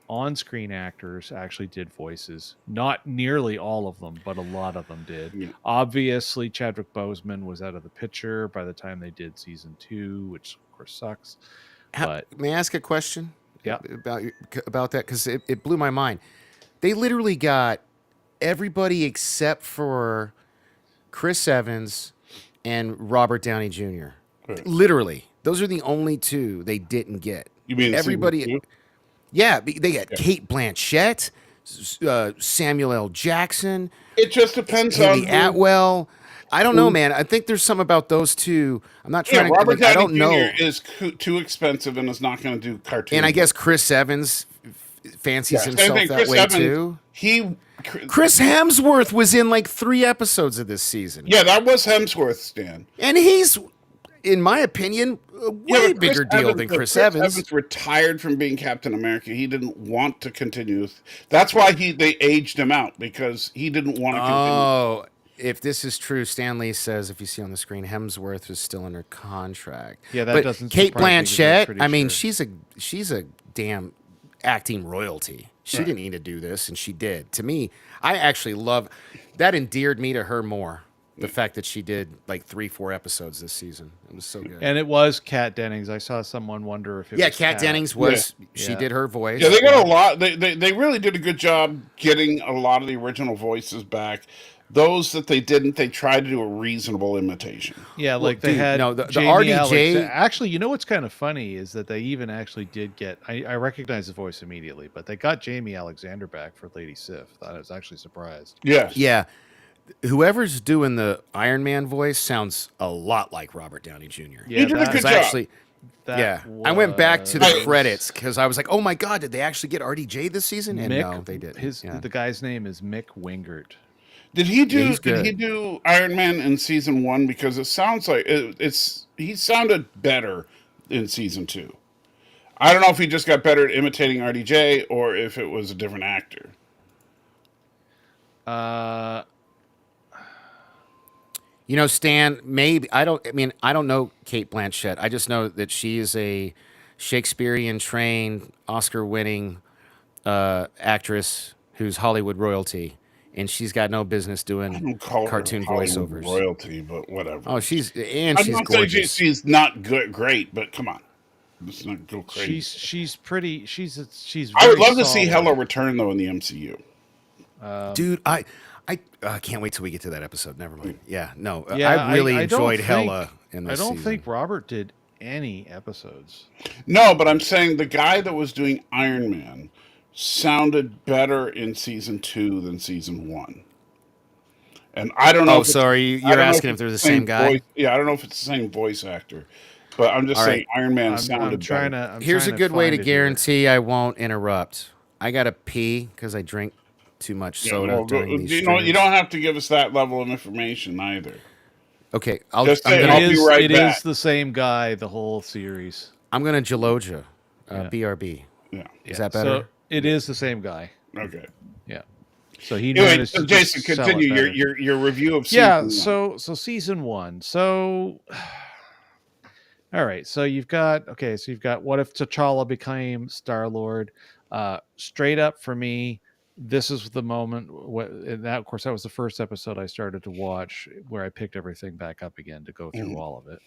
on-screen actors actually did voices. Not nearly all of them, but a lot of them did. Yeah. Obviously, Chadwick Boseman was out of the picture by the time they did season 2, which of course sucks. But May I ask a question yeah, about that? Because it blew my mind. They literally got everybody except for Chris Evans and Robert Downey Jr. Right. Literally, those are the only two they didn't get. You mean Everybody? season 2? Yeah, they got Kate Blanchett, Samuel L. Jackson, It just depends Haley on Atwell. I don't know, man. I think there's something about those two. I'm not Yeah, trying to. Robert Like, I Downey don't Jr. know. is too expensive and is not going to do cartoons. And I guess Chris Evans fancies same himself thing. that Chris way Evans, too. He, Chris Hemsworth was in like 3 episodes of this season. yeah, that was Hemsworth, Stan. And he's, in my opinion, a way but bigger deal than Chris Evans. retired from being Captain America. He didn't want to continue. That's why they aged him out, because he didn't want to continue. Oh, if this is true, Stan Lee says, if you see on the screen, Hemsworth is still under contract. Yeah, that but doesn't Kate surprise me, 'cause I'm Blanchett, pretty I mean, sure. she's a damn acting royalty. She didn't need to do this, and she did. To me, I actually love that. Endeared me to her more. The fact that she did like 3-4 episodes this season. It was so good. And it was Kat Dennings. I saw someone wonder if it was Kat Dennings was she Yeah. did her voice. Yeah, they got a lot. They really did a good job getting a lot of the original voices back. Those that they didn't, they tried to do a reasonable imitation. Yeah, like they dude, had no, the Jamie RDJ Actually, you know what's kind of funny is that they even actually did get. I recognize the voice immediately, but they got Jamie Alexander back for Lady Sif. I was actually surprised. Yes. Yeah. Whoever's doing the Iron Man voice sounds a lot like Robert Downey Jr. Yeah, He did a that- good I job. actually, that I went back to the was- credits because I was like, "Oh my god, did they actually get RDJ this season?" And no, they didn't. The guy's name is Mick Wingert. Did he do? he's Did he good. do Iron Man in season 1? Because it sounds like he sounded better in season 2. I don't know if he just got better at imitating RDJ or if it was a different actor. You know, Stan, maybe I don't know Kate Blanchett. I just know that she is a Shakespearean trained, Oscar winning actress who's Hollywood royalty, and she's got no business I don't doing call her cartoon Hollywood voiceovers. royalty, but whatever. Oh, she's I'm gorgeous. not saying she's not good, great, but come on, let's not go crazy. She's pretty. She's I would very love to see solid. Hela return though in the MCU. Dude, I can't wait till we get to that episode. Never mind. Yeah, no, Yeah, I really I don't enjoyed think- Hela in this I don't season. think Robert did any episodes. No, but I'm saying the guy that was doing Iron Man sounded better in season 2 than season 1. And I don't know. Oh, if it's- sorry, I you're don't know asking if it's they're the same guy? voice- yeah, I don't know if it's the same voice actor, but I'm just All saying right. Iron Man I'm sounded trying better. to. I'm Here's a trying to good way to find it here. guarantee I won't interrupt. I gotta pee because I drink too much Yeah, soda well, during these you streams. don't have to give us that level of information either. Okay, Just say I'm I'll gonna be right It back. is the same guy the whole series. Jaloja, Yeah. BRB. Yeah. Is that better? So it is the same guy. Okay. Yeah. So he Anyway, managed so to Jason, just sell it continue better. your review of season Yeah. 1. So season 1. So all right. So you've got what if T'Challa became Star-Lord? Straight up for me, this is the moment. And that, of course, that was the first episode I started to watch where I picked everything back up again to go through all of it.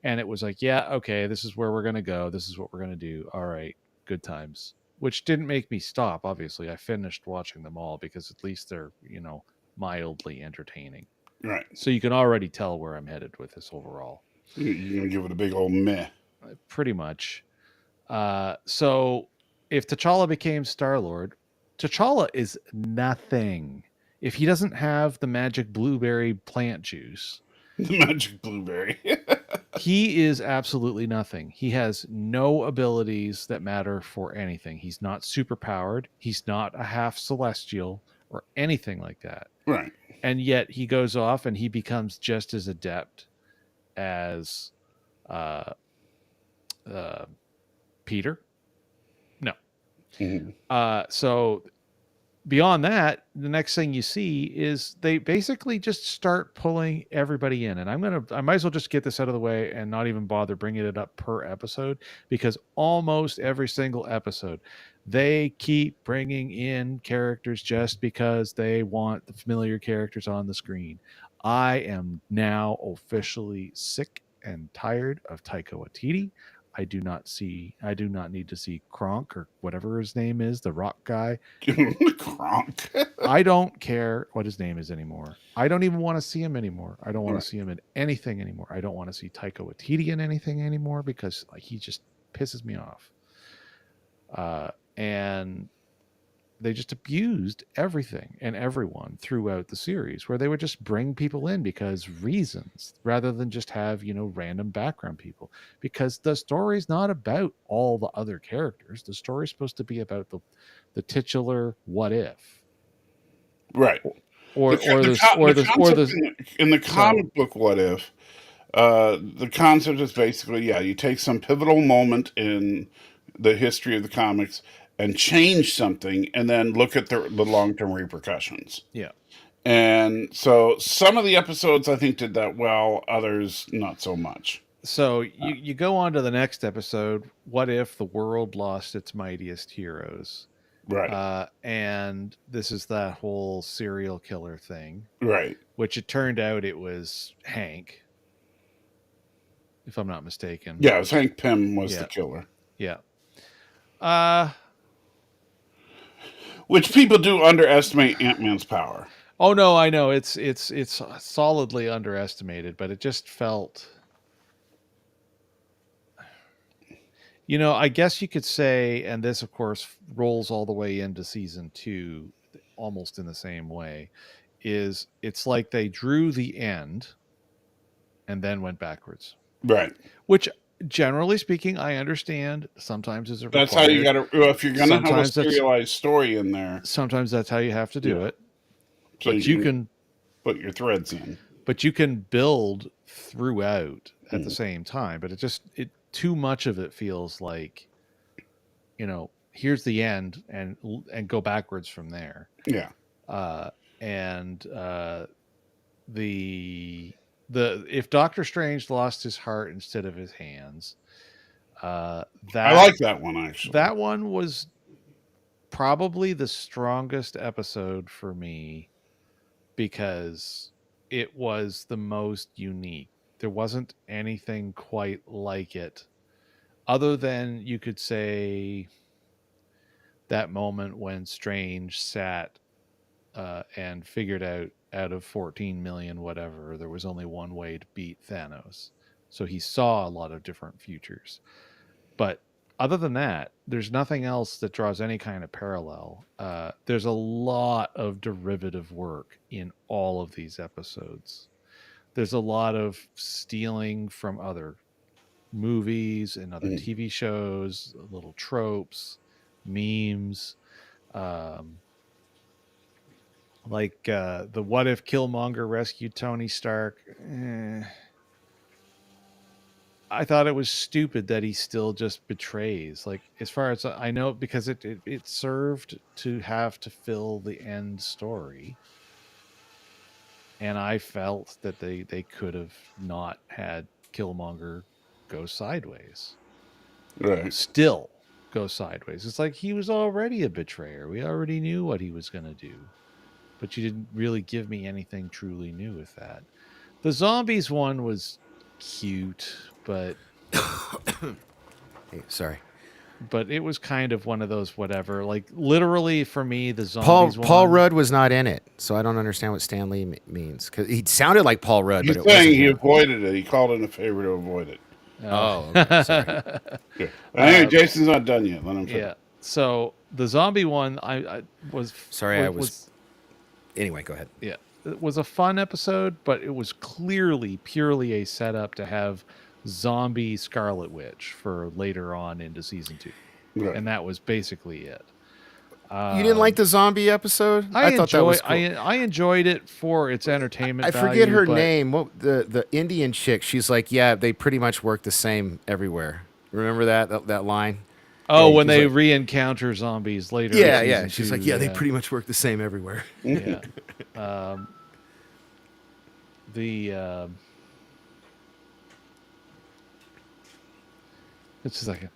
And it was like, yeah, okay, this is where we're going to go. This is what we're going to do. All right, good times. Which didn't make me stop, obviously. I finished watching them all because at least they're, mildly entertaining. Right. So you can already tell where I'm headed with this overall. You're going to give it a big old meh. Pretty much. So if T'Challa became Star-Lord, T'Challa is nothing. If he doesn't have the magic blueberry plant juice, The magic blueberry. he is absolutely nothing. He has no abilities that matter for anything. He's not super powered. He's not a half celestial or anything like that. Right. And yet he goes off and he becomes just as adept as Peter. No. Mhm. So beyond that, the next thing you see is they basically just start pulling everybody in. And I might as well just get this out of the way and not even bother bringing it up per episode, because almost every single episode, they keep bringing in characters just because they want the familiar characters on the screen. I am now officially sick and tired of Taika Waititi. I do not need to see Kronk or whatever his name is, the rock guy. Kronk. I don't care what his name is anymore. I don't even want to see him anymore. I don't want Right. to see him in anything anymore. I don't want to see Taika Waititi in anything anymore, because like he just pisses me off. And they just abused everything and everyone throughout the series, where they would just bring people in because reasons, rather than just have, random background people, because the story's not about all the other characters. The story's supposed to be about the titular what if, Right. or The concept in the comic book What If, the concept is basically, you take some pivotal moment in the history of the comics and change something, and then look at the long-term repercussions. Yeah. And so some of the episodes I think did that well, others not so much. So you go on to the next episode. What if the world lost its mightiest heroes? Right. And this is that whole serial killer thing, Right. which it turned out it was Hank, if I'm not mistaken. Yeah, it was Hank Pym was the killer. Yeah. Which people do underestimate Ant-Man's power. Oh no, I know it's solidly underestimated, but it just felt, I guess you could say, and this of course rolls all the way into season 2, almost in the same way, is it's like they drew the end and then went backwards. Right. Which, generally speaking, I understand sometimes is a required. That's how you got to, if you're going to have a serialized story in there. Sometimes that's how you have to do it. So but you can put your threads in. But you can build throughout at the same time. But it too much of it feels like, here's the end and go backwards from there. Yeah. If Doctor Strange lost his heart instead of his hands, I like that one, actually. That one was probably the strongest episode for me, because it was the most unique. There wasn't anything quite like it, other than you could say that moment when Strange sat and figured out of 14 million whatever, there was only one way to beat Thanos. So he saw a lot of different futures. But other than that, there's nothing else that draws any kind of parallel. There's a lot of derivative work in all of these episodes. There's a lot of stealing from other movies and other TV shows, little tropes, memes. Like the what if Killmonger rescued Tony Stark. I thought it was stupid that he still just betrays. Like, as far as I know, because it served to have to fill the end story. And I felt that they could have not had Killmonger go sideways. Right. Still go sideways. It's like he was already a betrayer. We already knew what he was going to do. But you didn't really give me anything truly new with that. The zombies one was cute, but hey, sorry. But it was kind of one of those whatever. Like, literally for me, the zombies one. Paul Rudd was not in it, so I don't understand what Stan Lee means, because he sounded like Paul Rudd. He's but it saying wasn't he him. avoided it. He called it a favor to avoid it. Oh, okay, sorry. Yeah. Anyway, Jason's not done yet. Let him finish. Yeah. So the zombie one, I was Sorry, I was. Anyway, go ahead. Yeah, it was a fun episode, but it was clearly purely a setup to have zombie Scarlet Witch for later on into season 2. Right. And that was basically it. You didn't like the zombie episode? I thought that was cool. I enjoyed it for its entertainment value. I forget her name. What the Indian chick? She's like, yeah, they pretty much work the same everywhere. Remember that line? Oh, Yeah, when she's they like- re-encounter zombies later. Yeah, in yeah. season She's two, like, yeah, they pretty much work the same everywhere. Yeah. The it's just like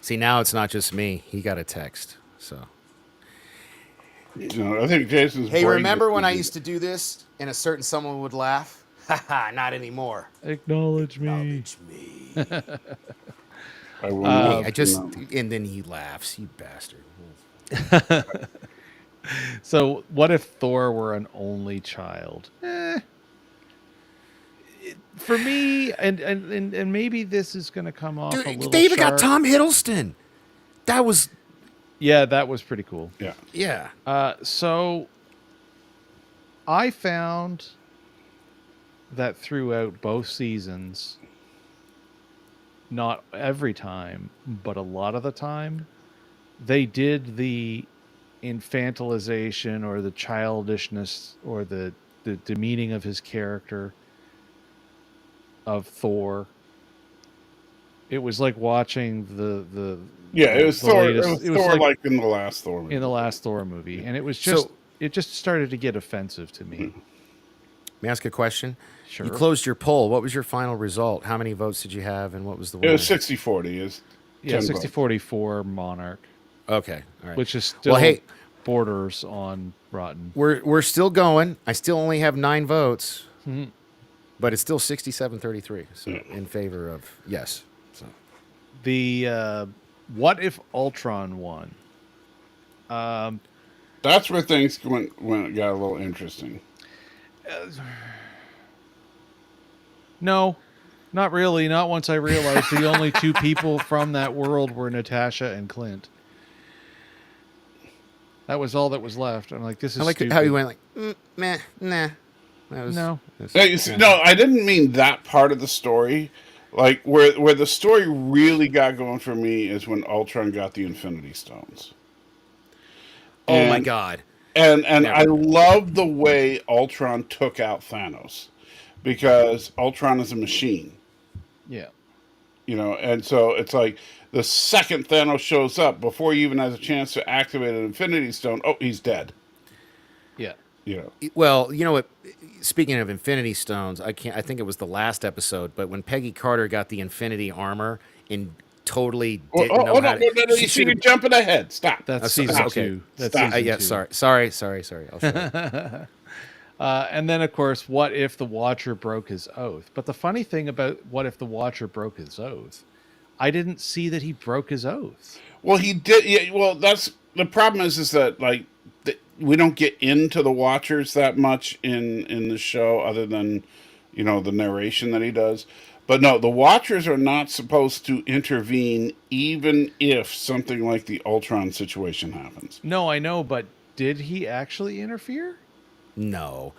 See, now it's not just me. He got a text. So. I think Jason's. Hey, brain remember when I is- used to do this and a certain someone would laugh? Haha, not anymore. acknowledge me. Acknowledge me. I will not I just know. and then he laughs, you bastard. So, what if Thor were an only child? For me, and maybe this is going to come off a Dude, little. they even got sharp. Tom Hiddleston. That was Yeah, that was pretty cool. Yeah. So I found that throughout both seasons, not every time, but a lot of the time, they did the infantilization or the childishness or the demeaning of his character of Thor. It was like watching the Yeah, it was the Thor. latest- It was Thor like in the last Thor movie. in the last Thor movie, and it was just So- it just started to get offensive to me. May I ask a question? Sure. You closed your poll. What was your final result? How many votes did you have and what was the It winner? was 60-40. Is Yeah, 10 60-44 Monarch, Okay. All right. which is still hey- borders on rotten. We're still going. I still only have 9 votes. Mhm. But it's still 67-33. So in favor of yes. So The what if Ultron won? That's where things went when it got a little interesting. No, not really. Not once I realized the only two people from that world were Natasha and Clint. That was all that was left. I'm like, this is I like stupid. how you went like meh, nah. That was, No. that's- Hey, you see, no, I didn't mean that part of the story. Like where the story really got going for me is when Ultron got the Infinity Stones. Oh my And- god. And Never. I love the way Ultron took out Thanos, because Ultron is a machine, Yeah. and so it's like the second Thanos shows up, before he even has a chance to activate an Infinity Stone, oh, he's dead. Yeah. Well, you know what? Speaking of Infinity Stones, I think it was the last episode, but when Peggy Carter got the Infinity armor and totally didn't know how to, no, you see, you're jumping ahead. Stop. That's so- season okay. 2. That's Stop. season yeah, 2. sorry. I'll shut up. And then, of course, what if the Watcher broke his oath? But the funny thing about what if the Watcher broke his oath, I didn't see that he broke his oath. Well, he did. Yeah, well, that's the problem. Is that like we don't get into the Watchers that much in the show, other than the narration that he does. But no, the Watchers are not supposed to intervene, even if something like the Ultron situation happens. No, I know, but did he actually interfere? No.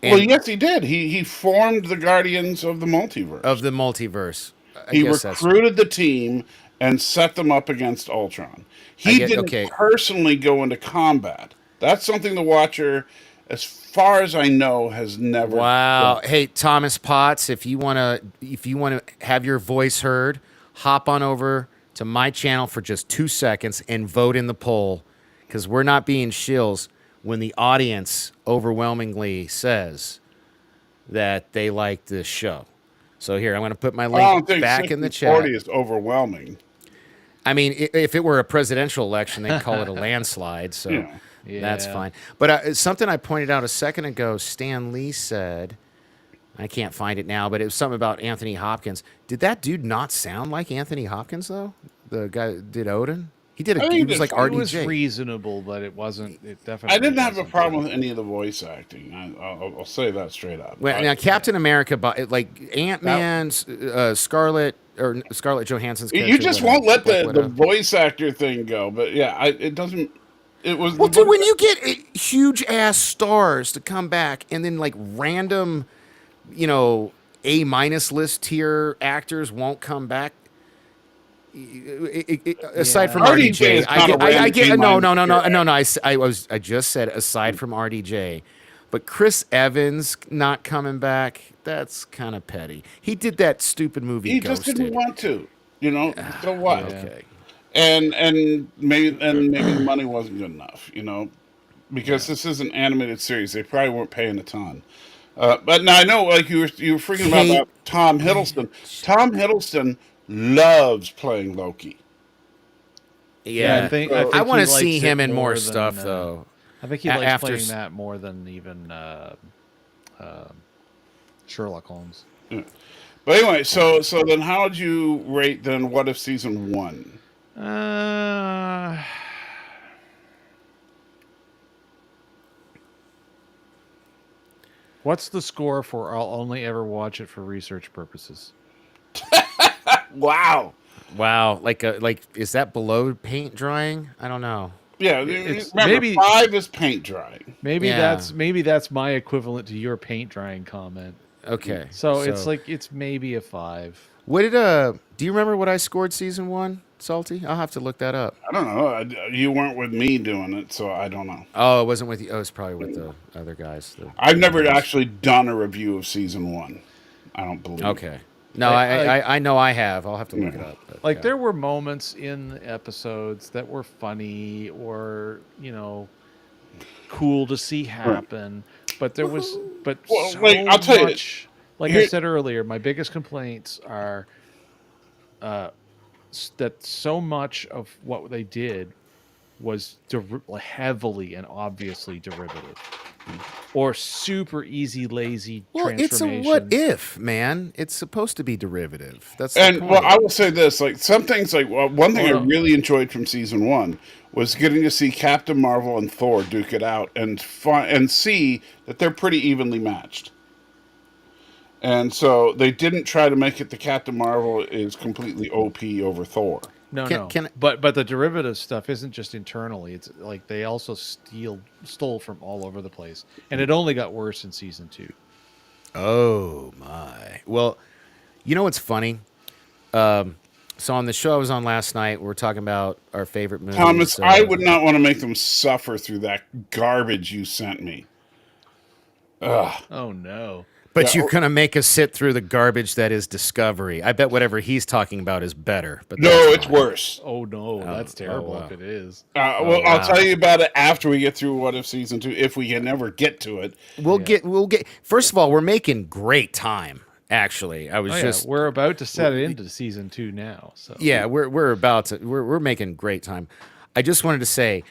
Well, And yes, he did. He formed the Guardians of the Multiverse. of the multiverse. I He guess that's recruited the team and set them up against Ultron. He didn't personally go into combat. That's something the Watcher, as far as I know, has never Wow. done. Hey, Thomas Potts, if you wanna have your voice heard, hop on over to my channel for just 2 seconds and vote in the poll, because we're not being shills when the audience overwhelmingly says that they like this show. So here, I'm going to put my I don't link think back in the 60-40 chat. is overwhelming. I mean, if it were a presidential election, they'd call it a landslide. So that's Yeah. fine. But something I pointed out a second ago, Stan Lee said, I can't find it now, but it was something about Anthony Hopkins. Did that dude not sound like Anthony Hopkins, though? The guy that did Odin? He did. I think He he was did like fine. It was RDJ. reasonable, but it wasn't. It definitely. I didn't have a wasn't problem good. with any of the voice acting. I'll say that straight up. Well, now Captain America, like Ant-Man's, Scarlett Johansson's character. You just whatever, won't let Black the Widow. voice actor thing go. But yeah, it doesn't. It was Well, dude, when you get huge ass stars to come back, and then like random, A- list tier actors won't come back. Aside from RDJ RDJ, is not a I get random no. I just said aside from RDJ, but Chris Evans not coming back. That's kind of petty. He did that stupid movie. he just Ghosted. didn't want to. You know, so what? Yeah. Okay. And maybe the money wasn't good enough. You know, because Yeah. this is an animated series. They probably weren't paying a ton. But now I know, like you were freaking about Kate, that Tom Hiddleston. Tom Hiddleston loves playing Loki. Yeah, I yeah. And think I so, I think want he to see likes it him in more more than. stuff though. I think he A- likes after playing s- that more than even Sherlock Holmes. yeah. But anyway, so then how would you rate then What If season one? Uh, what's the score for? I'll only ever watch it for research purposes. Wow. Wow, like is that below paint drying? I don't know. Yeah, It's remember maybe 5 is paint drying. Yeah. maybe that's my equivalent to your paint drying comment. Okay. So it's like it's maybe a 5. What did do you remember what I scored season 1, Salty? I'll have to look that up. I don't know. You weren't with me doing it, so I don't know. Oh, it wasn't with you. Oh, it's probably with the other guys. I've never guys. actually done a review of season 1. I don't believe. Okay. No, Like- I know I have. I'll have to look it Yeah. up. But, Like yeah. there were moments in the episodes that were funny or, cool to see happen, but there was Well, so like, I'll tell you, much like I here- said earlier, my biggest complaints are that so much of what they did was heavily and obviously derivative or super easy lazy Well, it's a transformation. what if, man. It's supposed to be derivative. That's the And point. well, I will say this: like some things, like one thing I Hold on. really enjoyed from season 1 was getting to see Captain Marvel and Thor duke it out and see that they're pretty evenly matched. And so they didn't try to make it the Captain Marvel is completely OP over Thor. No, Can- but the derivative stuff isn't just internally. It's like they also stole from all over the place, and it only got worse in season 2. Oh my. Well, you know what's funny? So on the show I was on last night, we were talking about our favorite movies. Thomas, I would not want to make them suffer through that garbage you sent me. Oh no! But Yeah, you're gonna make us sit through the garbage that is Discovery. I bet whatever he's talking about is better. But No, that's it's fine. worse. Oh no! That's terrible wow. if it is. Well, wow. I'll tell you about it after we get through What If season 2, if we can ever get to it. We'll get. First of all, we're making great time. Actually, I was Oh, yeah, just we're about to set it into season 2 now. So yeah, we're about to we're making great time. I just wanted to say,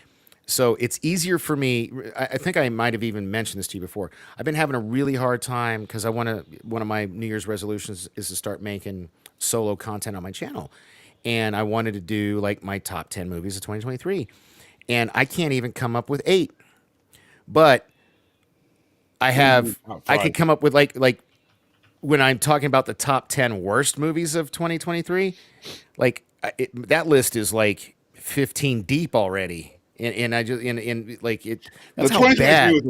so it's easier for me. I think I might have even mentioned this to you before. I've been having a really hard time because one of my New Year's resolutions is to start making solo content on my channel, and I wanted to do like my top 10 movies of 2023, and I can't even come up with 8, but I have I could come up with like. When I'm talking about the top 10 worst movies of 2023, like that list is like 15 deep already. And I just, like it, that's The how 2023 bad was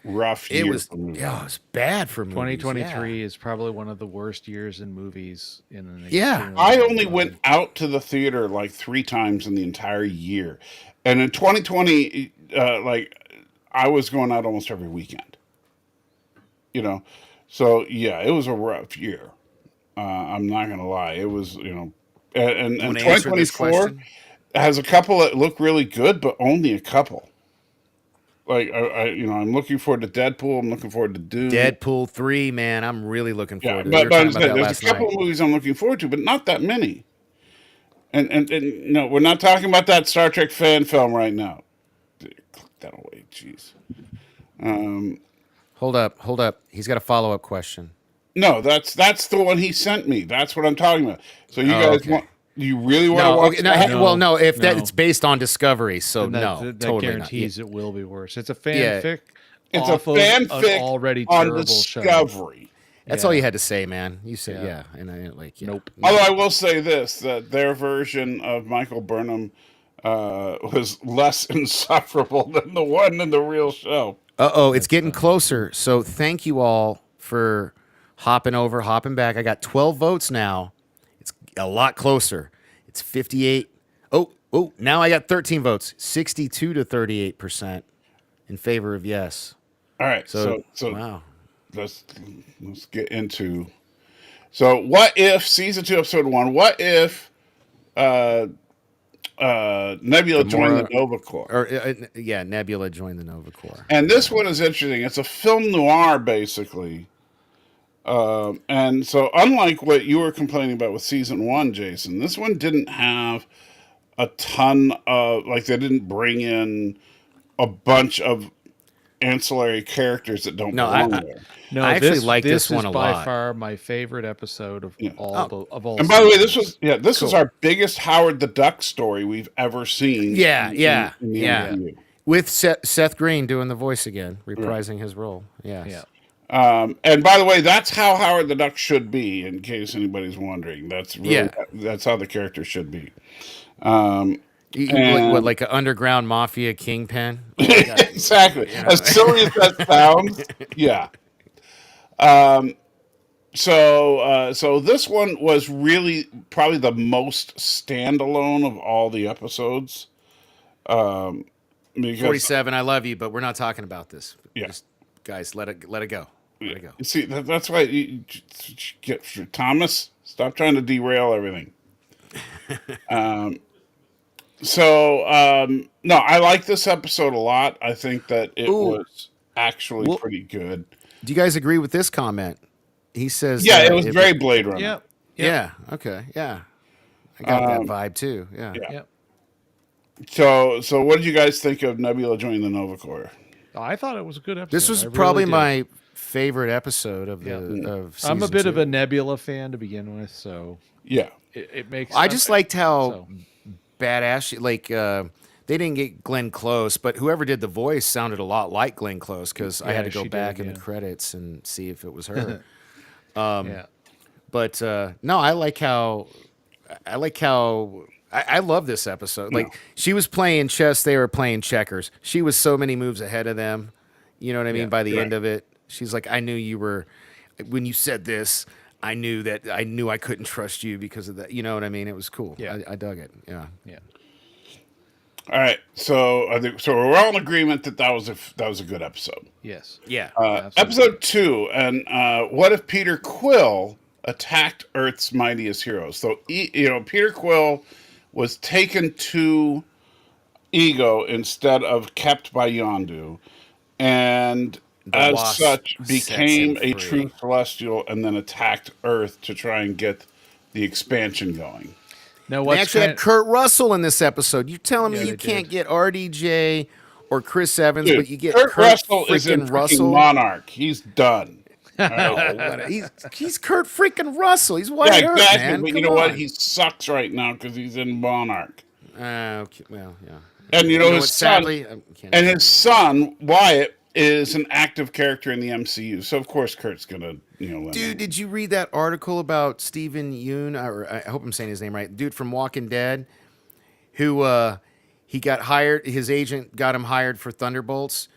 a rough year. it was. for movies. Yeah, it was bad for movies. 2023 is probably one of the worst years in movies in an Yeah. extremely I long only time. went out to the theater like 3 times in the entire year. And in 2020, like I was going out almost every weekend. You know, so yeah, it was a rough year. I'm not gonna lie, it was and wanna answer this 2024 question? has a couple that look really good, but only a couple. Like I'm looking forward to Deadpool. I'm looking forward to Doom. Deadpool 3, man, I'm really looking Yeah, forward to it. but, We were but I'm talking about saying that there's last a couple night. of movies I'm looking forward to, but not that many. And no, we're not talking about that Star Trek fan film right now. Click that away, jeez. Hold up. He's got a follow-up question. No, that's the one he sent me. That's what I'm talking about. So you Oh, guys okay. want? Do you really want to No, watch okay, no, that? No, well, no. If that no. it's based on Discovery, so And that, no, that totally guarantees not. it will be worse. It's a Yeah. fanfic. It's a off of fanfic an already on terrible show. Discovery. That's Yeah. all you had to say, man. You said Yeah. yeah, and I like yeah. Nope. Although I will say this: that their version of Michael Burnham was less insufferable than the one in the real show. Uh-oh, it's getting closer. So thank you all for hopping back. I got 12 votes now. It's a lot closer. It's 58. Oh, now I got 13 votes. 62 to 38% in favor of yes. All right, So, so wow. let's get into. So, what if season 2, episode 1? What if Nebula joined the Gamora- Nova Corps. Or yeah, Nebula joined the Nova Corps. And this one is interesting. It's a film noir, basically. And so, unlike what you were complaining about with season 1, Jason, this one didn't have a ton of, like, they didn't bring in a bunch of ancillary characters that don't No, belong I- there. No, I actually like this one is a by lot. far my favorite episode of all. And by the way, seasons. this was Cool. our biggest Howard the Duck story we've ever seen. Yeah, in the yeah. MCU. With Seth Green doing the voice again, reprising his role. Yes. Yeah. And by the way, that's how Howard the Duck should be. In case anybody's wondering, that's really, that's how the character should be. What, like an underground mafia kingpin? Exactly. As silly as that sounds, yeah. So this one was really probably the most standalone of all the episodes. Because 47, I love you, but we're not talking about this. Yeah. Just, guys, let it go. Let it go. you see, that's why you get Thomas. Stop trying to derail everything. No, I like this episode a lot. I think that it was actually pretty good. Do you guys agree with this comment? He says, Yeah, it was very Blade Runner. Yep. Yeah. Okay. Yeah. I got that vibe too. Yeah. Yep. So what did you guys think of Nebula joining the Nova Corps? Oh, I thought it was a good episode. This was I really probably did. my favorite episode of the Yeah. of I'm a season bit of 2. a Nebula fan to begin with, so Yeah. it makes. I just liked how so. badass she, they didn't get Glenn Close, but whoever did the voice sounded a lot like Glenn Close because I had to Yeah, go she back did, in the yeah. credits and see if it was her. Yeah. But no, I love this episode. Like she was playing chess, they were playing checkers. She was so many moves ahead of them. You know what I mean? Yeah, By the right. end of it, she's like, I knew you were. When you said this, I knew I couldn't trust you because of that. You know what I mean? It was cool. Yeah. I dug it. Yeah. Yeah. All right. So I think we're all in agreement that was a good episode. Yes. Yeah. Absolutely. Episode 2, and what if Peter Quill attacked Earth's mightiest heroes? So Peter Quill was taken to Ego instead of kept by Yondu, and The as Wasp such sets became him a free. true Celestial, and then attacked Earth to try and get the expansion going. Now, They what's actually had Kurt Russell in this episode. You're telling me Yeah, you they can't did. get RDJ or Chris Evans, Dude, but you get Kurt Russell is in freaking freaking Russell? Monarch. He's done. He's Kurt freaking Russell. He's White Yeah, Earth, exactly. man. But you Come know what? on. He sucks right now because he's in Monarch. Okay, well, yeah. And you know, You know his what, son, sadly, I can't and say his son Wyatt is an active character in the MCU. So of course Kurt's gonna, lend Dude, him. did you read that article about Steven Yeun? Or I hope I'm saying his name right. Dude from Walking Dead, who he got hired. His agent got him hired for Thunderbolts,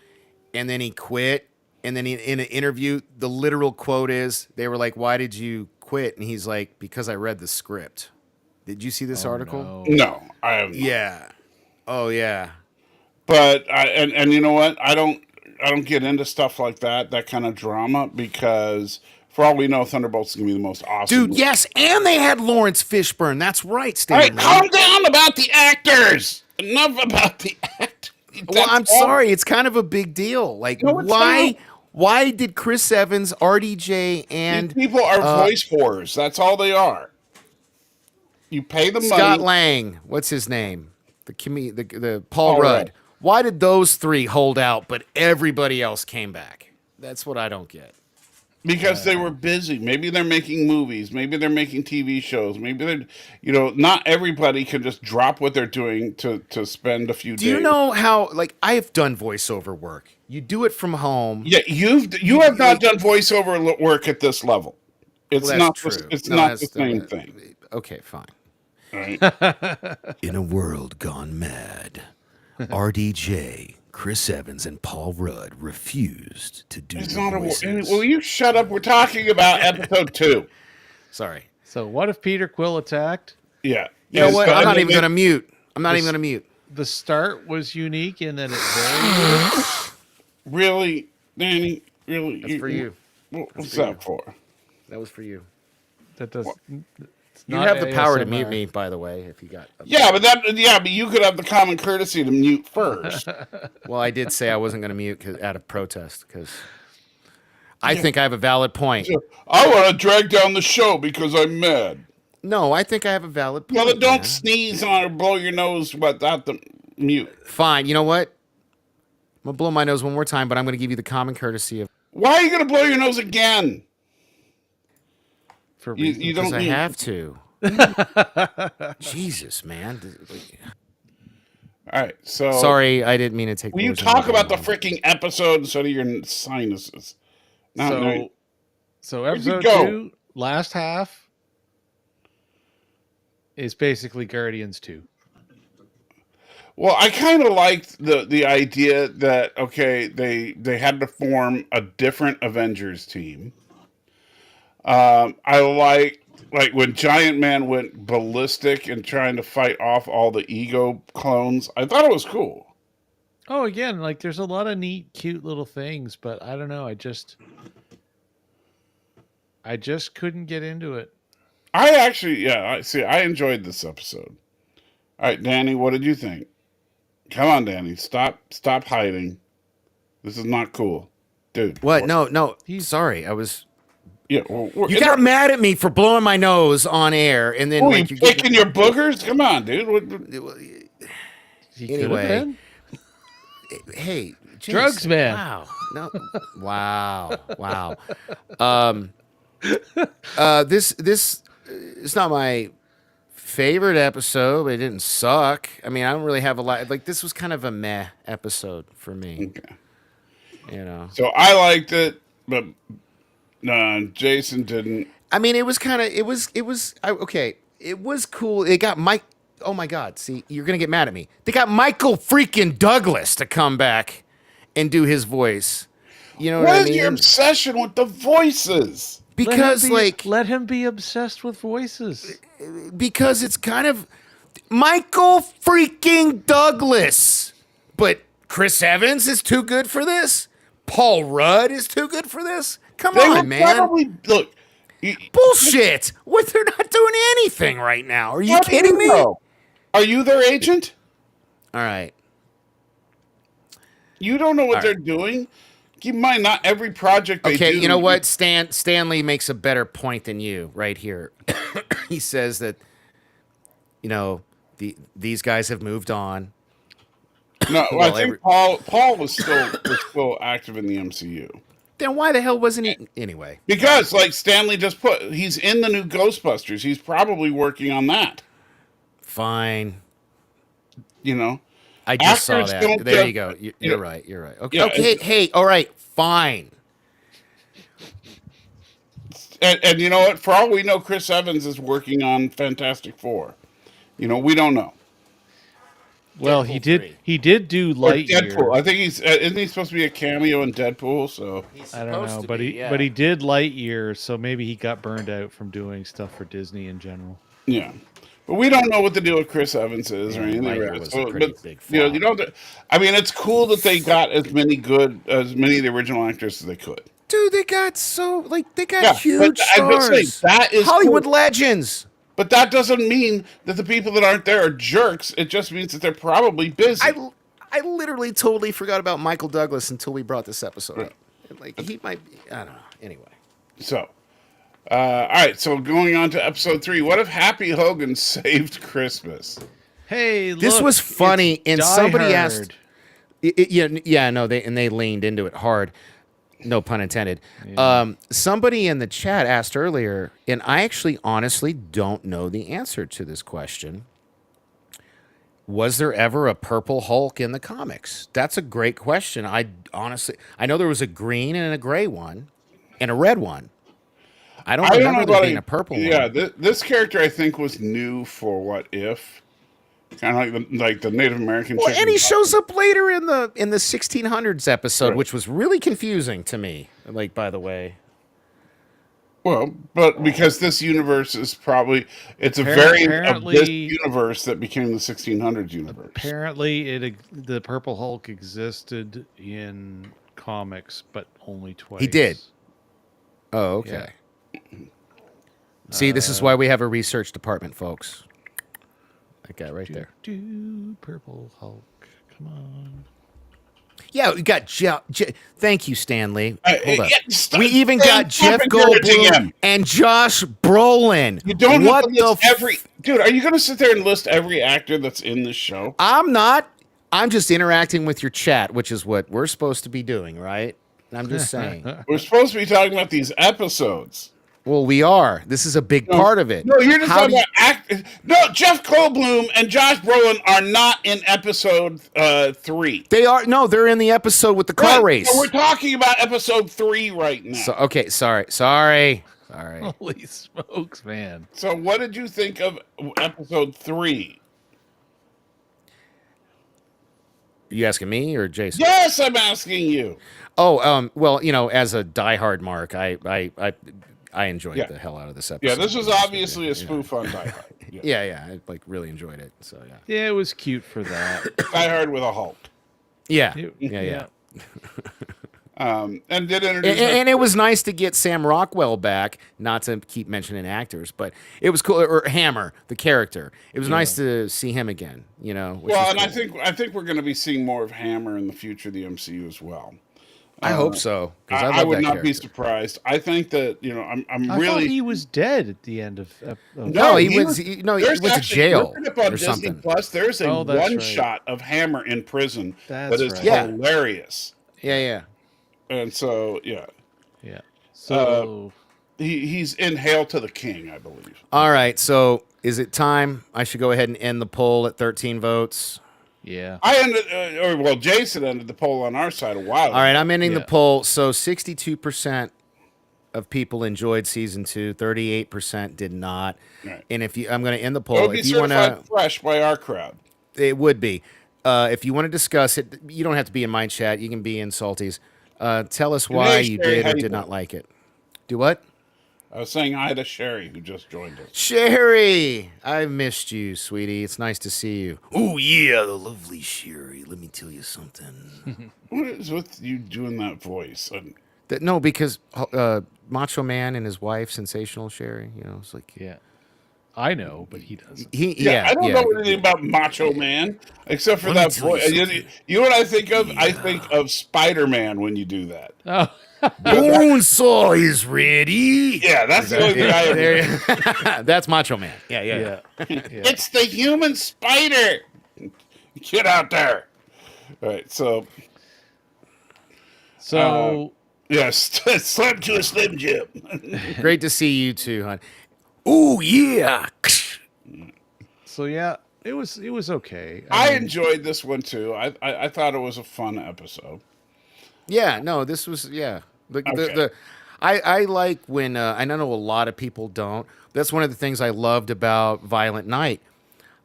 and then he quit. And then in an interview, the literal quote is, "They were like, 'Why did you quit?' And he's like, 'Because I read the script.'" Did you see this article? No. No, I have not. Yeah. Oh yeah. But and you know what? I don't get into stuff like that kind of drama, because for all we know, Thunderbolts is gonna be the most awesome. Dude, movie. yes, and they had Lawrence Fishburne. That's right, All right, Steve. calm down about the actors. Enough about the actors. Well, I'm sorry. It's kind of a big deal. Like, No, it's why? not. Why did Chris Evans, RDJ, and These people are voice whores. That's all they are. You pay the Scott money. Lang? What's his name? The Paul Paul Rudd. Rudd. Why did those three hold out, but everybody else came back? That's what I don't get. Because they were busy. Maybe they're making movies. Maybe they're making TV shows. Maybe they're, not everybody can just drop what they're doing to spend a few days. Do you know how? Like, I have done voiceover work. You do it from home. Yeah, you have not done voiceover work at this level. It's Well, not. that's true. It's No, not the that's- same thing. Okay, fine. All right. In a world gone mad, RDJ, Chris Evans, and Paul Rudd refused to do It's the not a. voices. Will you shut up? We're talking about episode 2. Sorry. So what if Peter Quill attacked? Yeah. You know And what? so- I'm not and even they- going to mute. I'm not even going to mute. The start was unique in that it varied. Really, Danny. Really. That's for you. What's that for? That was for you. That does. You not have the power to ASMR. mute me, by the way, if you got. But you could have the common courtesy to mute first. Well, I did say I wasn't going to mute out of protest because I think I have a valid point. I want to drag down the show because I'm mad. No, I think I have a valid point. Well, then don't man. sneeze on or blow your nose without the mute. Fine. You know what? I'm going to blow my nose one more time, but I'm going to give you the common courtesy of. Why are you going to blow your nose again? For You reasons. don't Because I need- have to. Jesus, man. All right, so Sorry, I didn't mean to take. Will you words talk out of about the your mouth. freaking episode instead of your sinuses? No. So Where'd you episode go? 2, last half, is basically Guardians 2. Well, I kind of liked the idea that they had to form a different Avengers team. I like when Giant Man went ballistic and trying to fight off all the ego clones. I thought it was cool. Oh, again, like there's a lot of neat, cute little things, but I don't know. I just couldn't get into it. I actually, I enjoyed this episode. All right, Danny, what did you think? Come on, Danny, stop hiding. This is not cool, dude. What? No. Sorry, I was. Yeah, well, You got mad at me for blowing my nose on air, and then you like you're picking your boogers? Come on, dude. He could have Anyway. been. Hey, Jason, Drugs, man. Wow. No. Wow. This is not my favorite episode, but it didn't suck. I mean, I don't really have a lot. Like, this was kind of a meh episode for me. Okay. You know. So I liked it, but Jason didn't. I mean, it was kind of. Okay. It was cool. It got Mike. Oh my God! See, you're gonna get mad at me. They got Michael freaking Douglas to come back and do his voice. You know what I What mean? is your obsession with the voices? Because let him be obsessed with voices. because it's kind of Michael freaking Douglas. But Chris Evans is too good for this. Paul Rudd is too good for this. Come They on, would man. probably look. Bullshit. What? They're not doing anything right now. Are you How do kidding me? know? Are you their agent? All right. You don't know what All they're right. doing. Keep in mind, not every project they do. Okay, you know what? Stanley makes a better point than you right here. He says that, these guys have moved on. No, Well, I think Paul was still active in the MCU. Then why the hell wasn't he? Anyway. Because, like Stanley just put, he's in the new Ghostbusters. He's probably working on that. Fine. You know, I just saw Actors that. don't There get- you go. You're yeah. right. You're right. Okay. Yeah, Okay. Hey. All right. Fine. and you know what? For all we know, Chris Evans is working on Fantastic Four. You know, we don't know. Well, Deadpool 3. he did do Or Lightyear. Deadpool. I think isn't he supposed to be a cameo in Deadpool? So I don't know, but he did Lightyear, so maybe he got burned out from doing stuff for Disney in general. yeah. But we don't know what the deal with Chris Evans is or anything. Lightyear Like was that. a pretty big you flop. don't. I mean, it's cool that they got as many of the original actors as they could. Dude, they got Yeah, huge but I'm just saying, stars. that is Hollywood cool. legends. But that doesn't mean that the people that aren't there are jerks. It just means that they're probably busy. I literally totally forgot about Michael Douglas until we brought this episode up. Like he might be, I don't know. Anyway. So, all right. So going on to episode 3. What if Happy Hogan saved Christmas? Hey, This look, was funny, it's and Die somebody Hard. asked. No, they leaned into it hard. No pun intended. Somebody in the chat asked earlier, and I actually honestly don't know the answer to this question. Was there ever a purple Hulk in the comics? That's a great question. I know there was a green and a gray one, and a red one. I don't remember there being a purple one. Yeah, this character I think was new for What If. Kind of like the Native American. Well, chick and he in- shows up later in the 1600s episode, Right. which was really confusing to me. Like, by the way, Well, but because this universe is probably it's a Apparently- variant of this universe that became the 1600s universe. Apparently, the Purple Hulk existed in comics, but only twice. He did. Oh, okay. See, this is why we have a research department, folks. That guy right there. Purple Hulk. Come on. Yeah, we got thank you, Stanley. Hold up. Stop, We even Stan, got stop Jeff encouraging Goldblum him. and Josh Brolin. You don't what have to list the every dude. Are you going to sit there and list every actor that's in this show? I'm not. I'm just interacting with your chat, which is what we're supposed to be doing, right? I'm just saying. We're supposed to be talking about these episodes. Well, we are. This is a big part of it. No, you're just How talking do about actors. No, Jeff Goldblum and Josh Brolin are not in episode 3. They are. No, they're in the episode with the car Right, race. so we're talking about episode 3 right now. So, okay, sorry. Holy smokes, man. So what did you think of episode 3? You asking me or Jason? Yes, I'm asking you. Oh, well, you know, as a diehard Mark, I enjoyed Yeah. the hell out of this episode. Yeah, this was obviously a spoof on Die Hard. Yeah, I like really enjoyed it. So yeah. Yeah, it was cute for that. Die Hard with a Hulk. Yeah. Yeah. And did introduce And it was nice to get Sam Rockwell back, not to keep mentioning actors, but it was cool. Or Hammer, the character. It was nice to see him again, you know. Which well, was and cool. I think we're going to be seeing more of Hammer in the future of the MCU as well. I hope so. 'Cause I love would that not be character. surprised. I think that I'm I really thought he was dead at the end of. No, he he went to there's jail actually- looking up on or Disney something. Plus, there's a Oh, that's one right. shot of Hammer in prison That's that is right. Yeah. hilarious. Yeah. And so yeah, Yeah. So he's in Hail to the King, I believe. All right, so is it time? I should go ahead and end the poll at 13 votes. yeah. I ended, Jason ended the poll on our side a while ago. All right, I'm ending the Yeah. poll. So 62% of people enjoyed season 2, 38% did not. Right. And I'm going to end the It poll. would be If you want certified to, fresh by our crowd. it would be. If you want to discuss it, you don't have to be in my chat. You can be in Salty's. Tell us why Hey, you Sherry, did how or you did doing? not like it. Do what? I was saying hi to Sherry, who just joined us. Sherry, I've missed you, sweetie. It's nice to see you. Oh yeah, the lovely Sherry. Let me tell you something. What is with you doing that voice? And No, because Macho Man and his wife, Sensational Sherry. You know, it's like Yeah. I know, but he doesn't. I don't know anything about Macho Man except for Let me that tell you voice. You, something. you know what I think of? I think of Spider-Man when you do that. Oh, Bonesaw is ready. Yeah, that's the only thing I ever. That's Macho Man. Yeah. yeah. It's the human spider. Get out there. All right, so So yes, slam to a Slim Jim. Great to see you too, hon. Oh yeah. so yeah, it was okay. I mean, enjoyed this one too. I thought it was a fun episode. Yeah, no, this was Okay. I like when I know a lot of people don't. That's one of the things I loved about Violent Night.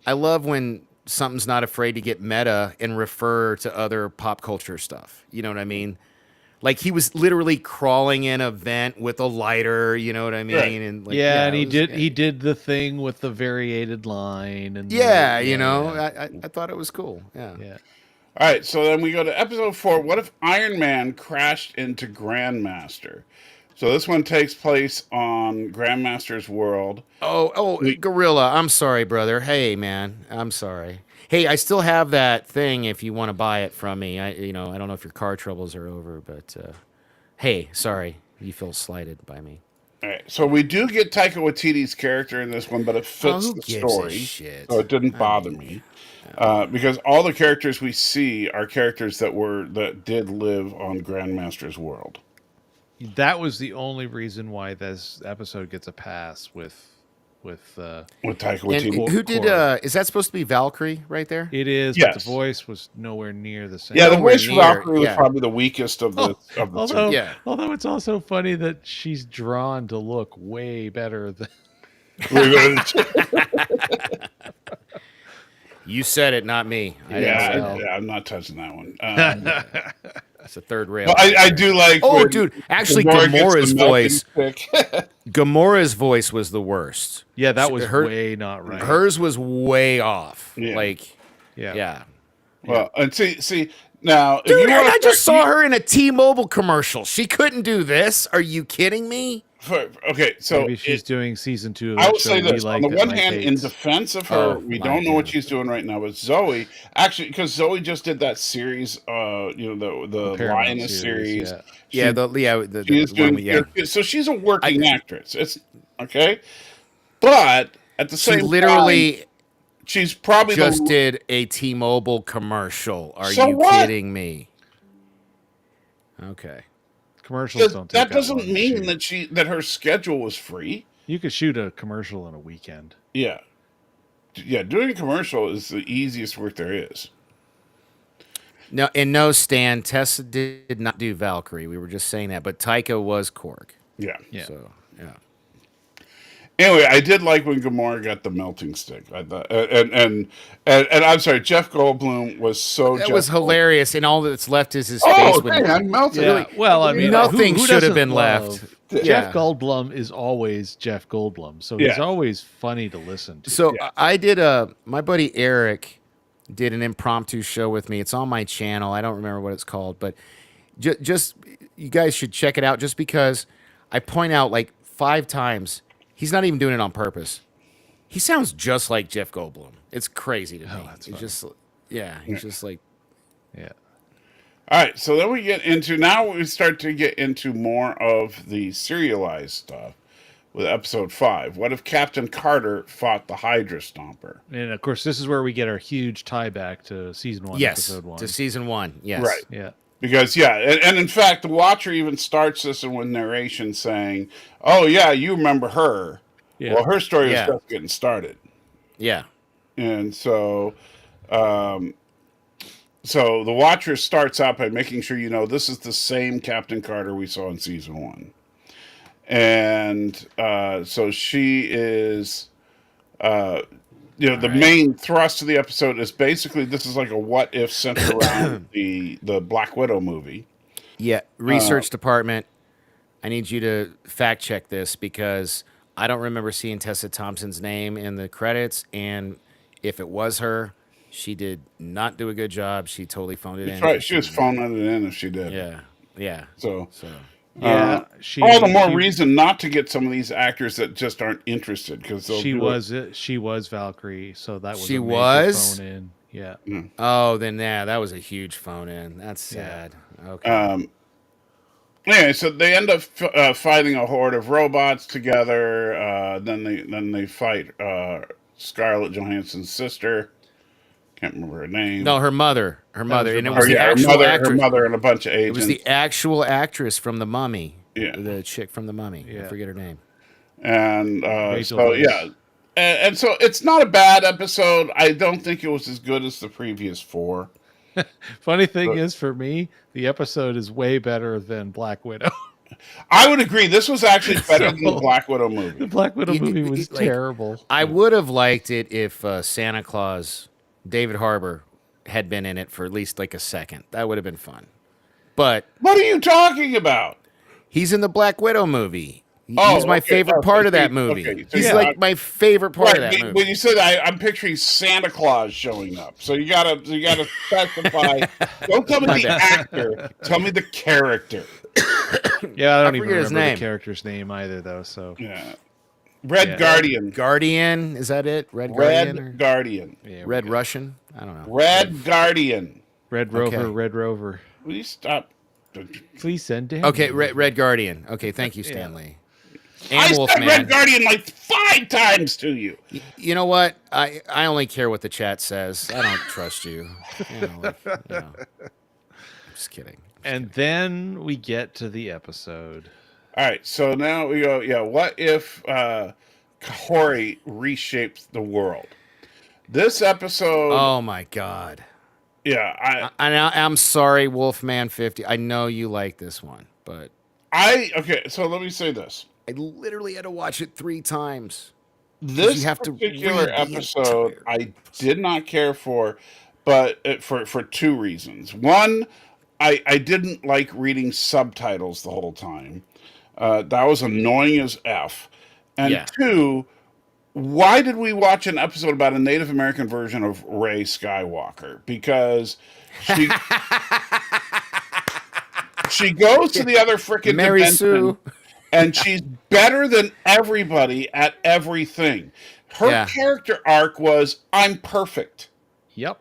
I love when something's not afraid to get meta and refer to other pop culture stuff. You know what I mean? Like he was literally crawling in a vent with a lighter. You know what I mean? Right. And like, and it was- he did the thing with the variated line and Yeah, the- you know, I thought it was cool. Yeah. yeah. All right, so then we go to episode 4. What if Iron Man crashed into Grandmaster? So this one takes place on Grandmaster's world. Oh, Gorilla. I'm sorry, brother. Hey, man. I'm sorry. Hey, I still have that thing if you want to buy it from me. I don't know if your car troubles are over, but hey, sorry. You feel slighted by me. All right, so we do get Taika Waititi's character in this one, but it fits who the gives a story, shit? so it didn't bother me. Because all the characters we see are characters that did live on Grandmaster's world. That was the only reason why this episode gets a pass with With Taika Waititi. And who did? Cora. Is that supposed to be Valkyrie right there? it is, Yes. but the voice was nowhere near the same. Yeah, the nowhere voice for near, Valkyrie was yeah. probably the weakest of the although, two. Yeah. although it's also funny that she's drawn to look way better than You said it, not me. I didn't say it. yeah, I'm not touching that one. That's a third rail. But I do like. Oh, when dude, actually, Gamora gets Gamora's the melting voice. stick. Gamora's voice was the worst. Yeah, that was Her- way not right. Hers was way off. Yeah. Like, yeah. yeah. Well, and see now, if Dude, you and wanna I just start- saw her in a T-Mobile commercial. She couldn't do this. Are you kidding me? Okay, so Maybe she's doing season 2 of I that will show say we this. On like the that one Mike hand, in hates. defense of her, Oh, we my don't know what God. she's doing right now. But Zoe, actually, because Zoe just did that series, the Paramount Lioness series. yeah. Yeah, She is the one doing. with, yeah. So she's a working actress. It's okay, but at the She same time, literally she's probably just the. did a T-Mobile commercial. Are So you what? kidding me? Okay. Commercials don't take That doesn't long to mean shoot. that her schedule was free. You could shoot a commercial in a weekend. Yeah, yeah. Doing a commercial is the easiest work there is. No, and no, Stan, Tessa did not do Valkyrie. We were just saying that, but Taika was Korg. Yeah. Yeah. So, yeah. Anyway, I did like when Gamora got the melting stick. I thought, and I'm sorry, Jeff Goldblum was so. That Jeff was Goldblum. hilarious, and all that's left is his Oh, face. When hey, I'm melting. Yeah. Well, I mean, Nothing who should have doesn't been love- left. Jeff Yeah. Goldblum is always Jeff Goldblum, so he's Yeah. always funny to listen to. So Yeah. I did my buddy Eric did an impromptu show with me. It's on my channel. I don't remember what it's called, but just you guys should check it out. Just because I point out like 5 times, he's not even doing it on purpose. He sounds just like Jeff Goldblum. It's crazy to me. that's He's funny. just he's just like Yeah. All right, so then we start to get into more of the serialized stuff with episode 5. What if Captain Carter fought the Hydra Stomper? And of course, this is where we get our huge tie back to season 1, yes episode 1. to season 1. Yes. Right. Yeah. Because and in fact, the Watcher even starts this with narration saying, "Oh yeah, you remember her? Yeah. Well, her story Yeah. was just getting started." Yeah. And so, so the Watcher starts out by making sure you know this is the same Captain Carter we saw in season 1, and so she is, the main thrust of the episode is basically this is like a what if centered around the Black Widow movie. Yeah, research department. I need you to fact check this because I don't remember seeing Tessa Thompson's name in the credits, and if it was her, she did not do a good job. She totally phoned it That's in. right. She was phoning it in if she did. Yeah, yeah. So Yeah. all the more reason not to get some of these actors that just aren't interested because she was Valkyrie, so that was She a major was? phone in. Yeah. Oh, then that was a huge phone in. That's sad. Okay. Anyway, so they end up fighting a horde of robots together. Then they fight Scarlett Johansson's sister. Can't remember her name. No, her mother, and it was Her, the yeah, actual her actress. mother, and a bunch of It agents. was the actual actress from The Mummy. Yeah. The chick from The Mummy. I Yeah. forget her name. And Rachel so Weisz. yeah, and so it's not a bad episode. I don't think it was as good as the previous 4. Funny thing is, for me, the episode is way better than Black Widow. I would agree. This was actually better than the So- Black Widow The movie. Black Widow You- movie was like, terrible. I would have liked it if Santa Claus, David Harbour, had been in it for at least like a second. That would have been fun. But What are you talking about? he's in the Black Widow movie. Oh, He's my okay, favorite okay, part of that okay, movie. okay, so He's yeah. like my favorite part of that Right, movie. when you said I'm picturing Santa Claus showing up. So you gotta specify. Don't tell me the actor. Tell me the character. Yeah, I don't even forget his remember name. the character's name either, though. So Yeah, Red Yeah. Guardian. Guardian, is that it? Red Guardian? Or Red Guardian. yeah, Red Russian? I don't know. Red Guardian. Red Rover, Okay. Red Rover. Will you stop? Please send him. Okay, Red Guardian. Okay, thank you, Stanley. I And said Wolfman. Red Guardian like 5 times to you. You know what? I only care what the chat says. I don't trust you. I'm just kidding. And then we get to the episode. All right, so now we go. Yeah, what if Kahori reshapes the world? This episode. Oh my God. Yeah, I'm sorry, Wolfman 50. I know you like this one, but okay. So let me say this. I literally had to watch it 3 times. This you have to particular read the episode entire I did not care for, but for 2 reasons. One, I didn't like reading subtitles the whole time. That was annoying as F. And Yeah. 2, why did we watch an episode about a Native American version of Rey Skywalker? Because she goes to the other freaking Mary dimension. Sue. and she's better than everybody at everything. Her Yeah. character arc was, I'm perfect. Yep.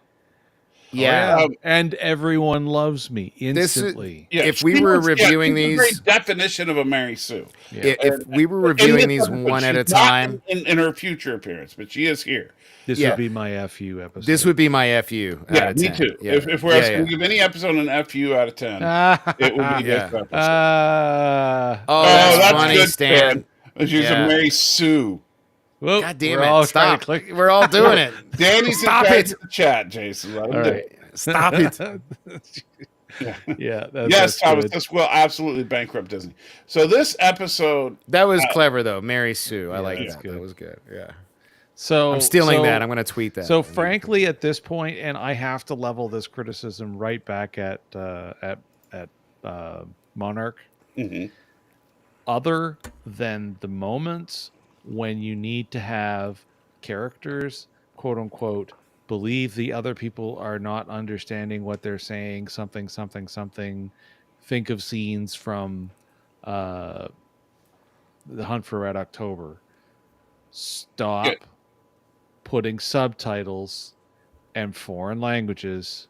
Yeah. And everyone loves me instantly. Yeah, If we she were was- reviewing she's the very these, definition of a Mary Sue. Yeah. if we were In reviewing this these episode, one at a she's not time, in her future appearance, but she is here. This Yeah. would be my FU episode. this would be my FU. Yeah, out of me 10. too. Yeah. If we're Yeah, going to give any episode an FU out of 10, it would be Yeah. this episode. Oh, that's funny, good, Stan. She's Yeah. a Mary Sue. Whoop, God damn we're it! all trying Stop. to click. We're all doing it. Danny's Stop in it. the chat, Jason. Let him All do right. it. Stop it. Yeah. Yes, That's Thomas, good. this will absolutely bankrupt Disney. So this episode, That was clever though, Mary Sue. I like that's that. good. That was good. Yeah. So I'm stealing so- that. I'm going to tweet that. So frankly, at this point, and I have to level this criticism right back at Monarch. mhm. Other than the moments when you need to have characters, quote unquote, believe the other people are not understanding what they're saying, something, something, something. Think of scenes from The Hunt for Red October. Stop Yeah. putting subtitles and foreign languages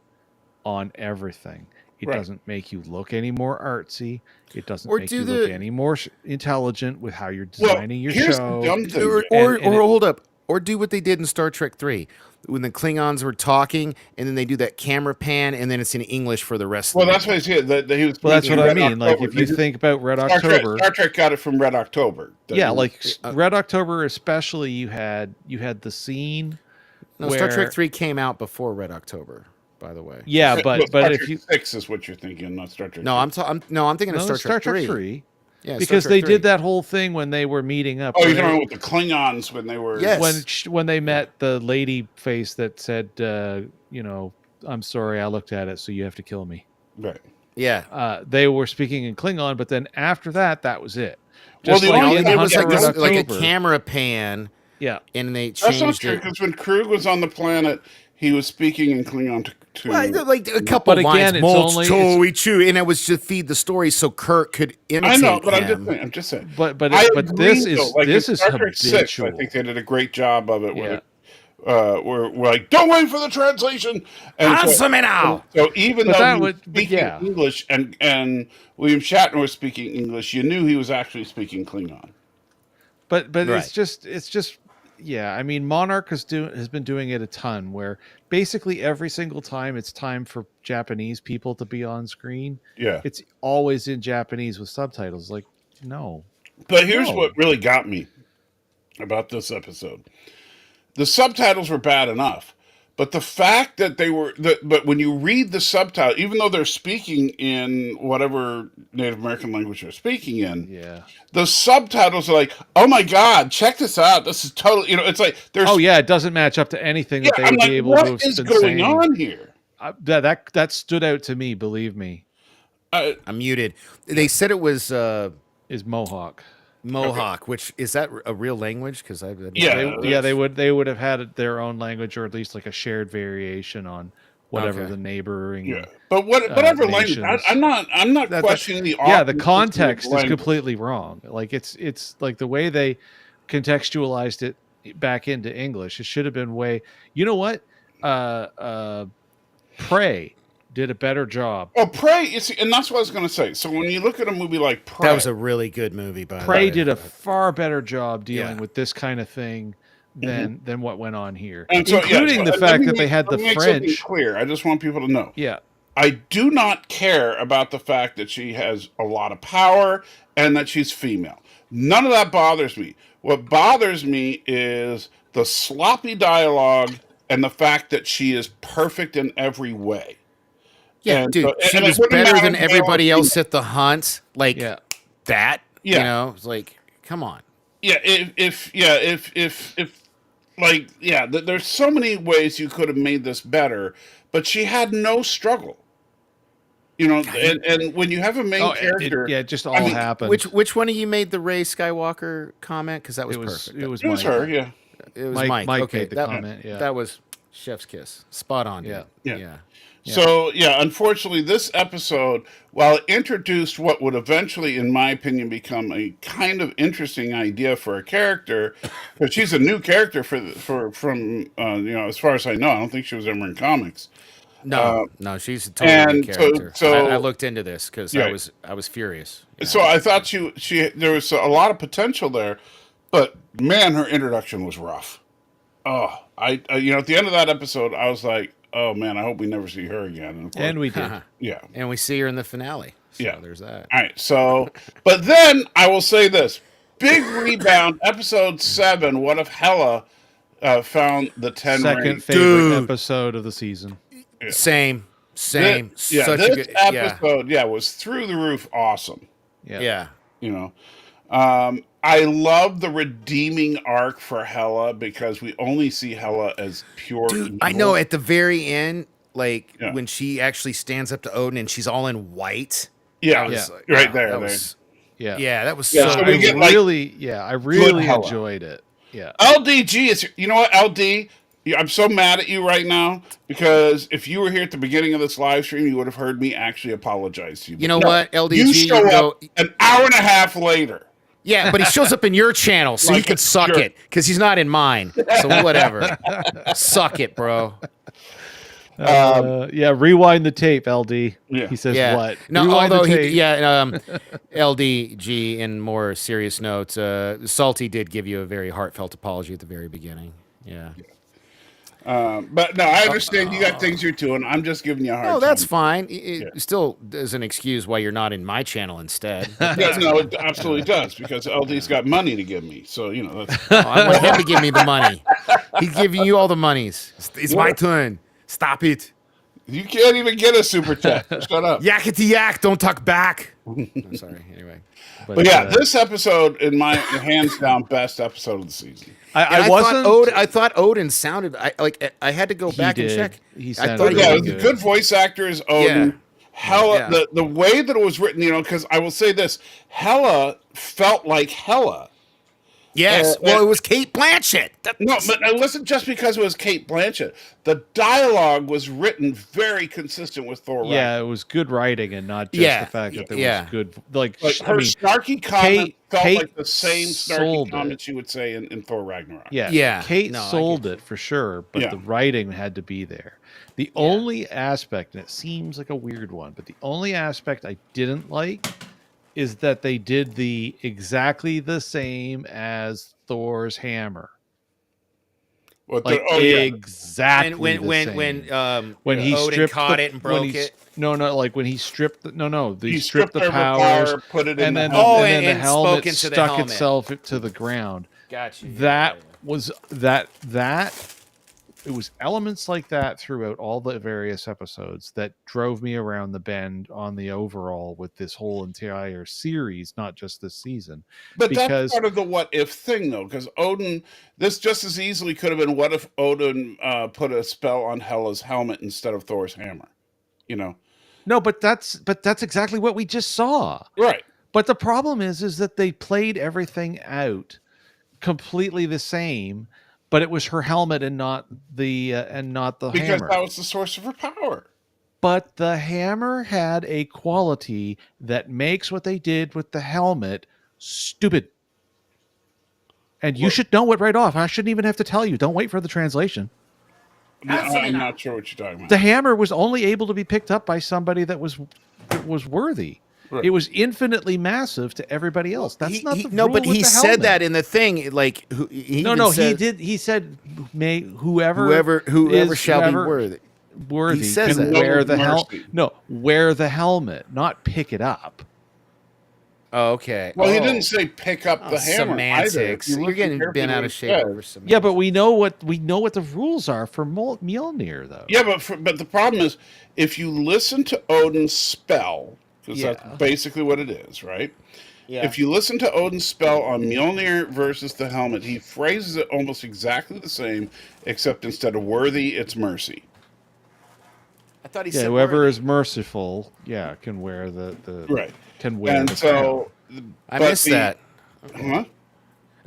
on everything. It Right. doesn't make you look any more artsy. It doesn't Or make do you look the- any more intelligent with how you're Well, designing your here's show. the dumb thing. Or and it- hold up. Or do what they did in Star Trek 3 when the Klingons were talking and then they do that camera pan and then it's in English for the rest Well, of that's what he said. That he was. Well, that's speaking what I Red mean. Like, October. if you think about Red Star Trek, October, Star Trek got it from Red October. yeah, like Red October, especially, you had the scene. No, Star where- Trek 3 came out before Red October, by the way. Yeah, but Star if Trek you 6 is what you're thinking, not Star Trek. No, 6. I'm thinking of no, Star Trek 3. Yeah, because Star they Trek 3. did that whole thing when they were meeting up. Oh, when you're they- talking about with the Klingons when they were. Yes. when they met the lady face that said, I'm sorry, I looked at it, so you have to kill me. Right. Yeah. They were speaking in Klingon, but then after that, that was it. Well, the like only in thing it Hunt was for like, Red this, like a October. camera pan Yeah. and they That's not changed true it. because when Krug was on the planet, he was speaking in Klingon to Well, like a couple But again, lines, it's "Molts only- Toey Chew," and it was to feed the story so Kirk could imitate I know, but him. I'm just saying. But I but agree, this though. is Like this in is Star Trek 6, I habitual. think they did a great job of it. Yeah. We're like, don't wait for the translation. And Answer me now. So even But though that he was would- speaking yeah. English and William Shatner was speaking English, you knew he was actually speaking Klingon. But Right. it's just yeah. I mean, Monarch has been doing it a ton. Where basically every single time it's time for Japanese people to be on screen, Yeah. it's always in Japanese with subtitles. Like, no, But here's No. what really got me about this episode. The subtitles were bad enough, but the fact that but when you read the subtitle, even though they're speaking in whatever Native American language they're speaking in, yeah. the subtitles are like, oh my God, check this out. This is totally, it's like, there's, Oh yeah, it doesn't match up to anything that they I'm would like, be able what to have is been going saying. on here? That stood out to me. Believe me, I'm muted. They said it was is Mohawk. Mohawk, which is that a real language? Because Yeah. They would have had their own language, or at least like a shared variation on whatever Okay. the neighboring. Yeah. But whatever language, nations. I'm not That- questioning the Yeah, the authenticity of context is language. completely wrong. Like it's like the way they contextualized it back into English. It should have been way. You know what? Prey did a better job. Oh, Prey, and that's what I was going to say. So when you look at a movie like Prey, that was a really good movie. By the Prey way. did a far better job dealing Yeah. with this kind of thing than what went on here, and so, including the let fact me that they make- had the let me make something French. clear. I just want people to know. Yeah, I do not care about the fact that she has a lot of power and that she's female. None of that bothers me. What bothers me is the sloppy dialogue and the fact that she is perfect in every way. Yeah, And dude, so- she and it was wouldn't better matter than if they everybody all- else at the hunt. Like yeah. that. Yeah. You know, it's like, come on. Yeah, if there's so many ways you could have made this better, but she had no struggle. And when you have a main character, it just all I mean, happened. Which one of you made the Ray Skywalker comment? Because that was perfect. it was it was Mike. her, yeah. It was Mike Mike. Okay, made the comment, yeah. that was Chef's kiss. Spot on, dude. Yeah. Yeah. So, yeah, unfortunately, this episode, while it introduced what would eventually, in my opinion, become a kind of interesting idea for a character, but she's a new character from as far as I know, I don't think she was ever in comics. No, no, she's a totally new And character. so I looked into this because Yeah. I was furious. Yeah. So I thought she there was a lot of potential there, but man, her introduction was rough. Oh, I at the end of that episode, I was like, oh man, I hope we never see her again. And, of course, And we did. yeah. And we see her in the finale. So Yeah. there's that. All right, so, but then I will say this: big rebound, episode 7. What if Hela found the 10 Second ring? favorite Dude. episode of the season. Same. This, Such this a good episode, was through the roof awesome. Yeah. Yeah. I love the redeeming arc for Hela because we only see Hela as pure. Dude, evil. I know at the very end, like Yeah. when she actually stands up to Odin and she's all in white. Yeah, I was Yeah. like, right wow, there. that there. was- Yeah. yeah, that was Yeah, so. so we I get, like, really Hela. enjoyed it. Yeah. LDG is. You know what, LD? I'm so mad at you right now because if you were here at the beginning of this live stream, you would have heard me actually apologize to you. You But know no, what, LDG, You you show can up go- an hour and a half later. Yeah, but he shows up in your channel, so Like you can a suck jerk. it because he's not in mine. So whatever, suck it, bro. Rewind the tape, LD. Yeah. He says Yeah. what? No, Rewind although the tape. LDG. In more serious notes, Salty did give you a very heartfelt apology at the very beginning. Yeah. But no, I understand you got things you're doing. I'm just giving you a hard time. Oh, that's fine. It still doesn't excuse why you're not in my channel instead. Yeah, no, it absolutely does because LD's got money to give me. So, that's. I want him to give me the money. He's giving you all the monies. It's my turn. Stop it. You can't even get a super chat. Shut up. Yakety yak. Don't talk back. I'm sorry. Anyway. But yeah, this episode, in my hands down, best episode of the season. I wasn't. I thought Odin sounded. I had to go back and did. check. He I sounded thought really Yeah, he it was a good. good voice actor is Odin. Yeah. Hela, Yeah. the way that it was written, because I will say this, Hela felt like Hela. Yes. Well, it was Kate Blanchett. No, but it wasn't just because it was Kate Blanchett. The dialogue was written very consistent with Thor. Yeah, it was good writing and not just Yeah. the fact that there Yeah. was good. Like, Like her snarky comment Kate- felt Kate like the same sold snarky it. comments you would say in Thor Ragnarok. Yeah, Yeah. Kate No, I sold it for sure, but Yeah. the writing had to be there. The only aspect, and it seems like a weird one, but the only aspect I didn't like is that they did the exactly the same as Thor's hammer. What Like exactly And when the same. when he Odin stripped caught the- it and when broke he s- it. No, like when he stripped he He stripped the her powers, power, put it in and the then helmet. Oh, and then the and helmet spoke into the stuck helmet. itself to the ground. Got you. That was that it was elements like that throughout all the various episodes that drove me around the bend on the overall with this whole entire series, not just this season. But because- that's part of the what if thing, though, because Odin, this just as easily could have been what if Odin put a spell on Hela's helmet instead of Thor's hammer, No, but that's exactly what we just saw. Right. But the problem is that they played everything out completely the same, but it was her helmet and not the Because hammer. that was the source of her power. But the hammer had a quality that makes what they did with the helmet stupid. And you should know it right off. I shouldn't even have to tell you. Don't wait for the translation. I'm not sure what you're talking about. The hammer was only able to be picked up by somebody that was worthy. Right. It was infinitely massive to everybody else. That's not the no, rule but with he the said helmet. that in the thing. Like he No, even no, said, he did. He said, "May whoever whoever is shall whoever be worthy." worthy He says can that. wear the Mercy. wear the helmet, not pick it up." Oh, okay. Well, he Oh. didn't say pick up the hammer. Semantics. Either. If you You're listen getting carefully bent to out what of he shape said. over semantics. Yeah, but we know what the rules are for Mjolnir, though. Yeah, but the problem is, if you listen to Odin's spell, because Yeah. that's basically what it is, right? Yeah. If you listen to Odin's spell on Mjolnir versus the helmet, he phrases it almost exactly the same, except instead of worthy, it's mercy. I thought he Yeah, said whoever worthy. is merciful, can wear the Right. can wear And the so, I but missed that. Huh?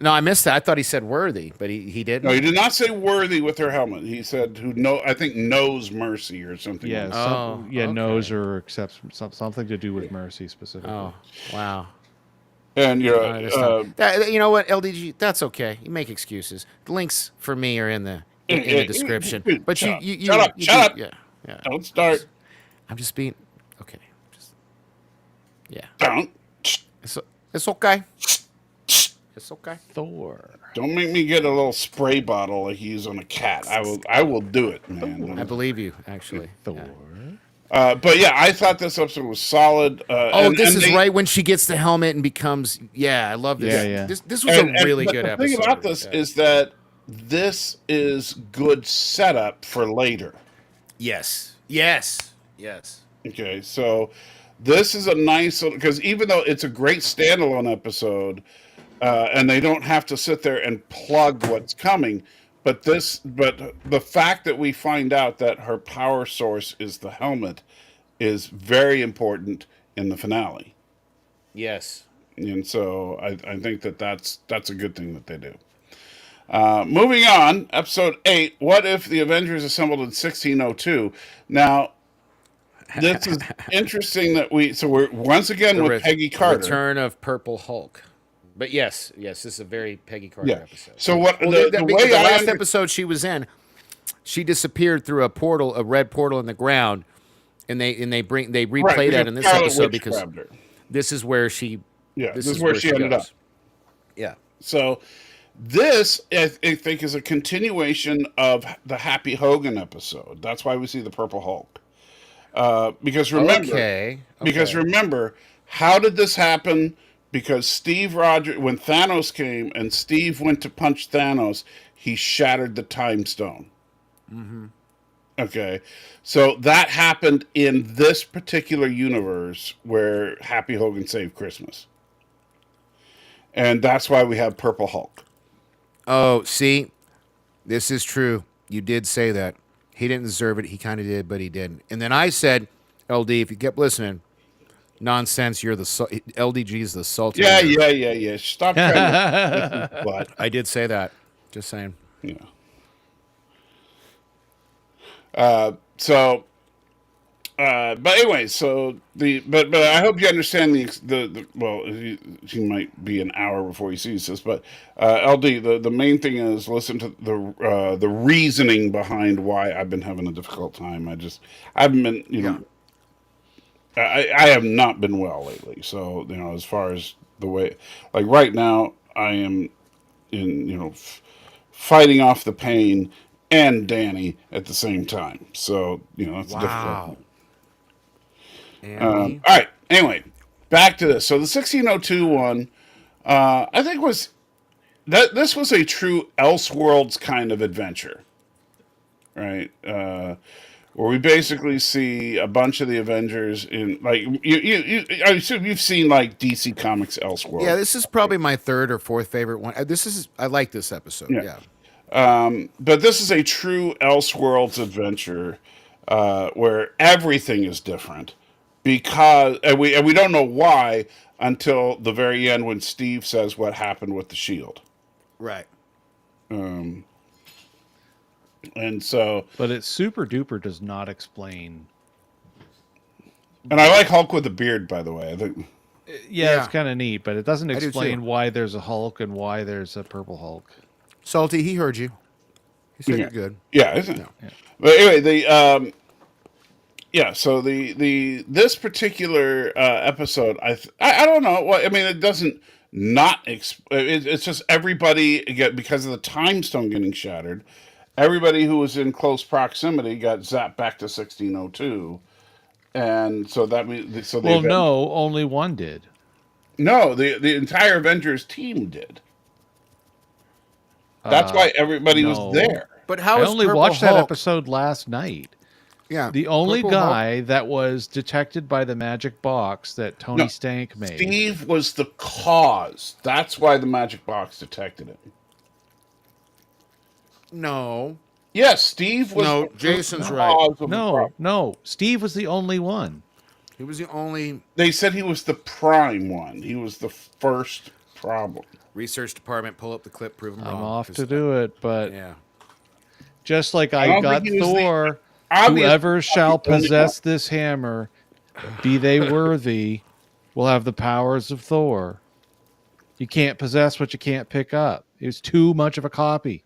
No, I missed that. I thought he said worthy, but he didn't. No, he did not say worthy with her helmet. He said I think knows mercy or something. Yeah, like Oh, knows okay. or accepts something to do with mercy specifically. Oh, wow. that. And You know what, LDG? That's okay. You make excuses. The links for me are in the description. But shut you up, you shut do- up. Yeah. Don't start. I'm just being okay. Just yeah. Don't. It's okay. It's okay. Thor. Don't make me get a little spray bottle like you use on a cat. I will do it, I man. believe you, actually. Thor. Yeah. But yeah, I thought this episode was solid. Oh, this is right when she gets the helmet and becomes. Yeah, I love this. Yeah, yeah. This was a really but good the episode. thing about this Yeah. is that this is good setup for later. Yes. Okay, so this is a nice because even though it's a great standalone episode, and they don't have to sit there and plug what's coming, but the fact that we find out that her power source is the helmet is very important in the finale, Yes. and so I think that's a good thing that they do. Moving on, episode 8. What if the Avengers assembled in 1602? Now, this is interesting that we're once again with Peggy Carter. Return of Purple Hulk. But yes, this is a very Peggy Carter episode. So what Well, the because way the I last episode she was in, she disappeared through a red portal in the ground, and they replay that in this episode because this is where she this is where she ended up. Yeah. So this I think is a continuation of the Happy Hogan episode. That's why we see the Purple Hulk. Because remember, how did this happen? Because Steve Rogers, when Thanos came and Steve went to punch Thanos, he shattered the time stone. Mm-hmm. Okay, so that happened in this particular universe where Happy Hogan saved Christmas, and that's why we have Purple Hulk. Oh, see, this is true. You did say that. He didn't deserve it. He kind of did, but he didn't. And then I said, LD, if you kept listening, nonsense. You're the LDG is the salty. Yeah. Stop trying to. But I did say that. Just saying. yeah. But anyway, but I hope you understand the well, he might be an hour before he sees this, but LD, the main thing is listen to the reasoning behind why I've been having a difficult time. I haven't been, I have not been well lately. So, as far as the way, like right now, I am in, fighting off the pain and Danny at the same time. So, it's difficult. All right. Anyway, back to this. So the 1602 one, I think this was a true Elseworlds kind of adventure, right? Where we basically see a bunch of the Avengers in like I assume you've seen like DC Comics Elseworlds. Yeah, this is probably my third or fourth favorite one. I like this episode. Yeah. But this is a true Elseworlds adventure where everything is different because we don't know why until the very end when Steve says what happened with the shield. Right. And so, but it super duper does not explain. And I like Hulk with a beard, by the way. I think. Yeah, it's kind of neat, but it doesn't do explain too. why there's a Hulk and why there's a Purple Hulk. Salty, he heard you. He said you're good. Yeah, isn't it? Yeah. But anyway, so this particular episode, I don't know. Well, I mean, it doesn't not. It's just everybody because of the time stone getting shattered. Everybody who was in close proximity got zapped back to 1602, and so that means no, only one did. No, the entire Avengers team did. That's why everybody was there. But how I is only Purple watched Hulk? that episode last night. Yeah, the only Purple guy Hulk. that was detected by the magic box that Tony Stank made. Steve was the cause. That's why the magic box detected it. No. Yes, Steve was. No, Jason's right. No. Steve was the only one. He was the only. They said he was the prime one. He was the first problem. Research department, pull up the clip, prove them I'm wrong. off 'cause to do it, but Yeah. just like I I don't got think he was the Thor, obvious- whoever shall the only possess this hammer, be they worthy, will have the powers of Thor. You can't possess what you can't pick up. It was too much of a copy.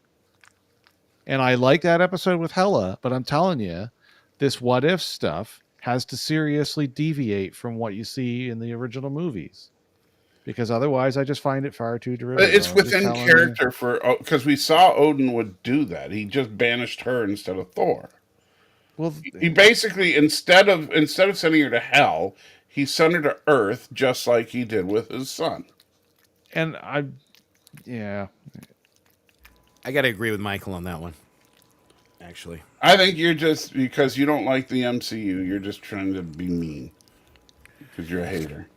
And I like that episode with Hela, but I'm telling you, this what if stuff has to seriously deviate from what you see in the original movies. Because otherwise, I just find it far too derivative. It's I'm just within telling you. character for because we saw Odin would do that. He just banished her instead of Thor. Well, He basically instead of sending her to hell, he sent her to Earth just like he did with his son. and yeah, I got to agree with Michael on that one. Actually, I think you're just because you don't like the MCU. You're just trying to be mean because you're a hater.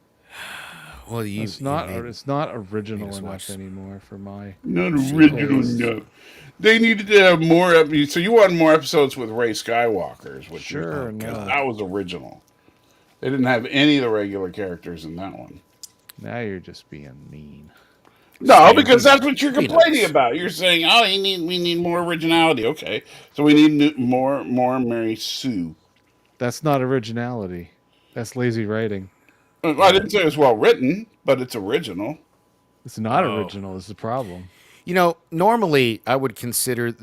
well, it's not original us enough watch- anymore for my. Not original enough. They needed to have more. So you want more episodes with Rey Skywalker's, which Sure, no. that was original. They didn't have any of the regular characters in that one. Now you're just being mean. No, because that's what you're Be complaining nice. about. You're saying, "Oh, we need more originality." Okay, so we need more Mary Sue. That's not originality. That's lazy writing. I didn't say it was well written, but it's original. It's not original. Is the problem. Normally I would consider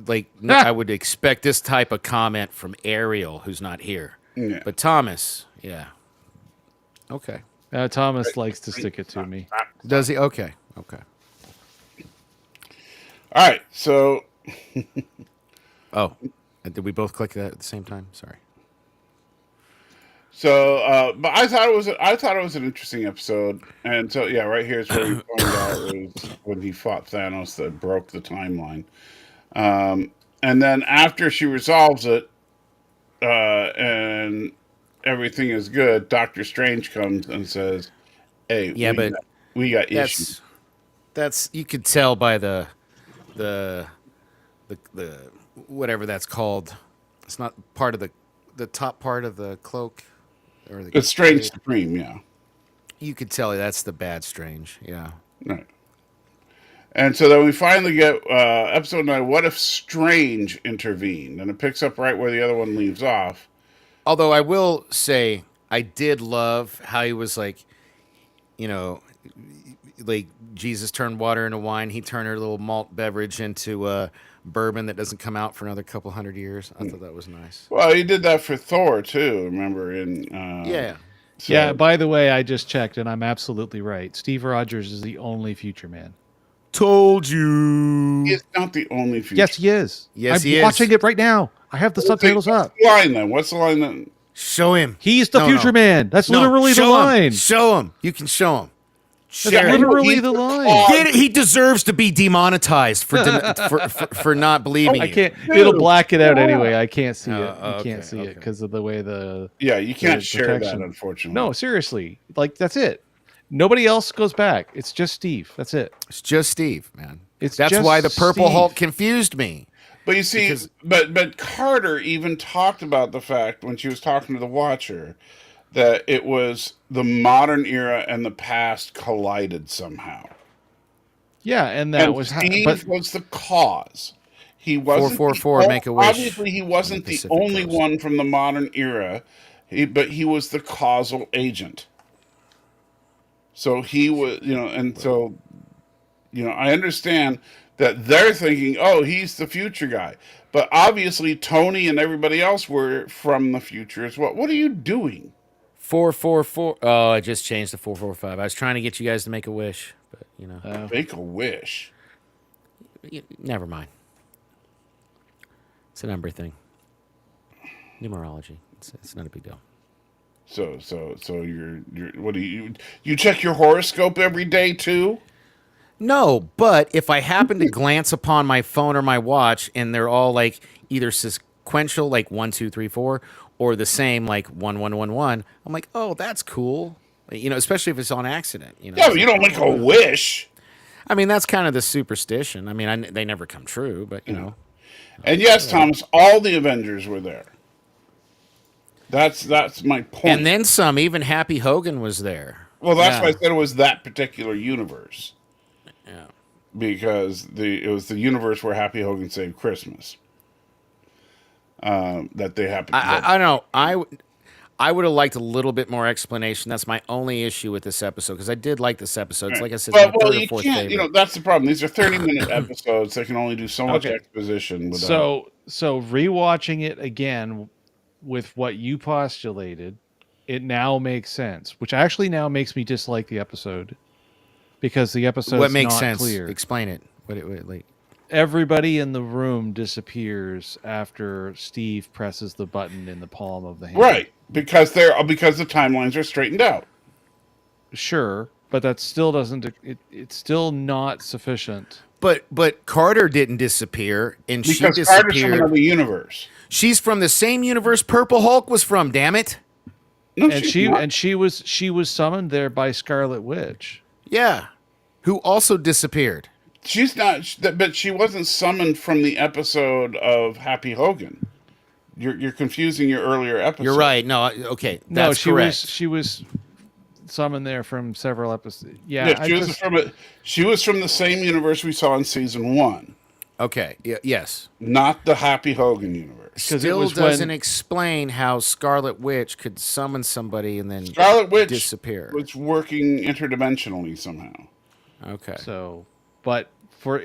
I would expect this type of comment from Ariel, who's not here. Yeah. But Thomas, yeah. Okay. Thomas likes to stick it to me. Does he? Okay. Okay. All right, so Oh, did we both click that at the same time? Sorry. but I thought it was an interesting episode, and so yeah, right here is where we find out it was when he fought Thanos that broke the timeline, and then after she resolves it, and everything is good, Doctor Strange comes and says, "Hey, Yeah, but we got issues." That's you could tell by the whatever that's called. It's not part of the top part of the cloak or the It's Strange Supreme, yeah. You could tell that's the bad Strange. Yeah. Right. And so then we finally get episode 9, What If Strange Intervened? And it picks up right where the other one leaves off. Although I will say I did love how he was like Jesus turned water into wine. He turned her little malt beverage into bourbon that doesn't come out for another couple hundred years. I thought that was nice. Well, he did that for Thor, too, remember? Yeah. So, Yeah, by the way, I just checked and I'm absolutely right. Steve Rogers is the only future man. Told you. He's not the only future. Yes, he is. Yes, I'm he is. watching it right now. I have the subtitles up. What's the line, then? What's the line, then? Show him. He's the No, future no. man. That's No, literally the show him. line. Show him. You can show him. That's Share it. literally He's the the line. cause. Get it? He deserves to be demonetized for not believing I you. can't. It'll black it out anyway. I can't see it. You okay, can't see it because of the way the. Yeah, you can't share protection. that, unfortunately. No, seriously. Like that's it. Nobody else goes back. It's just Steve. That's it. It's just Steve, man. It's That's just why the Purple Steve. Hulk confused me. But you see, but Carter even talked about the fact when she was talking to the Watcher that it was the modern era and the past collided somehow. Yeah, and that And was. Steve was the cause. He wasn't 444, make a wish. Obviously, he wasn't the Pacific only Coast. one from the modern era, but he was the causal agent. So he was, and so, I understand that they're thinking, oh, he's the future guy. But obviously, Tony and everybody else were from the future as well. What are you doing? 444. Oh, I just changed to 445. I was trying to get you guys to make a wish, but Make a wish. never mind. It's a number thing. Numerology. It's not a big deal. So you're what do you check your horoscope every day too? No, but if I happen to glance upon my phone or my watch and they're all like either sequential, like 1, 2, 3, 4, or the same, like 1, 1, 1, 1, I'm like, oh, that's cool. Especially if it's on accident. Yeah, but you don't make a wish. I mean, that's kind of the superstition. I mean, they never come true, but And yes, Thomas, all the Avengers were there. That's my point. And then some. Even Happy Hogan was there. Well, that's Yeah. why I said it was that particular universe. Yeah. because it was the universe where Happy Hogan saved Christmas. That they happened. I don't know. I would have liked a little bit more explanation. That's my only issue with this episode because I did like this episode. It's like I said, it's my third or you fourth can't. favorite. That's the problem. These are 30-minute episodes. They can only do so much Okay. exposition. Without... So rewatching it again with what you postulated, it now makes sense, which actually now makes me dislike the episode because the episode's What makes not sense? clear. Explain it. Like Everybody in the room disappears after Steve presses the button in the palm of the hand. Right, because the timelines are straightened out. Sure, but that still doesn't. It's still not sufficient. But Carter didn't disappear, and she Because Carter's from disappeared. another universe. She's from the same universe Purple Hulk was from. Damn it! No, And she's not. she was summoned there by Scarlet Witch. Yeah, who also disappeared. She's not, but she wasn't summoned from the episode of Happy Hogan. You're confusing your earlier episode. You're right. No, okay, No, that's she correct. she was summoned there from several episodes. Yeah, Yeah, she was from the same universe we saw in season 1, Okay, yes. not the Happy Hogan universe. 'Cause it Still was doesn't when- explain how Scarlet Witch could summon somebody and then Scarlet Witch disappear. was working interdimensionally somehow. Okay. So, but for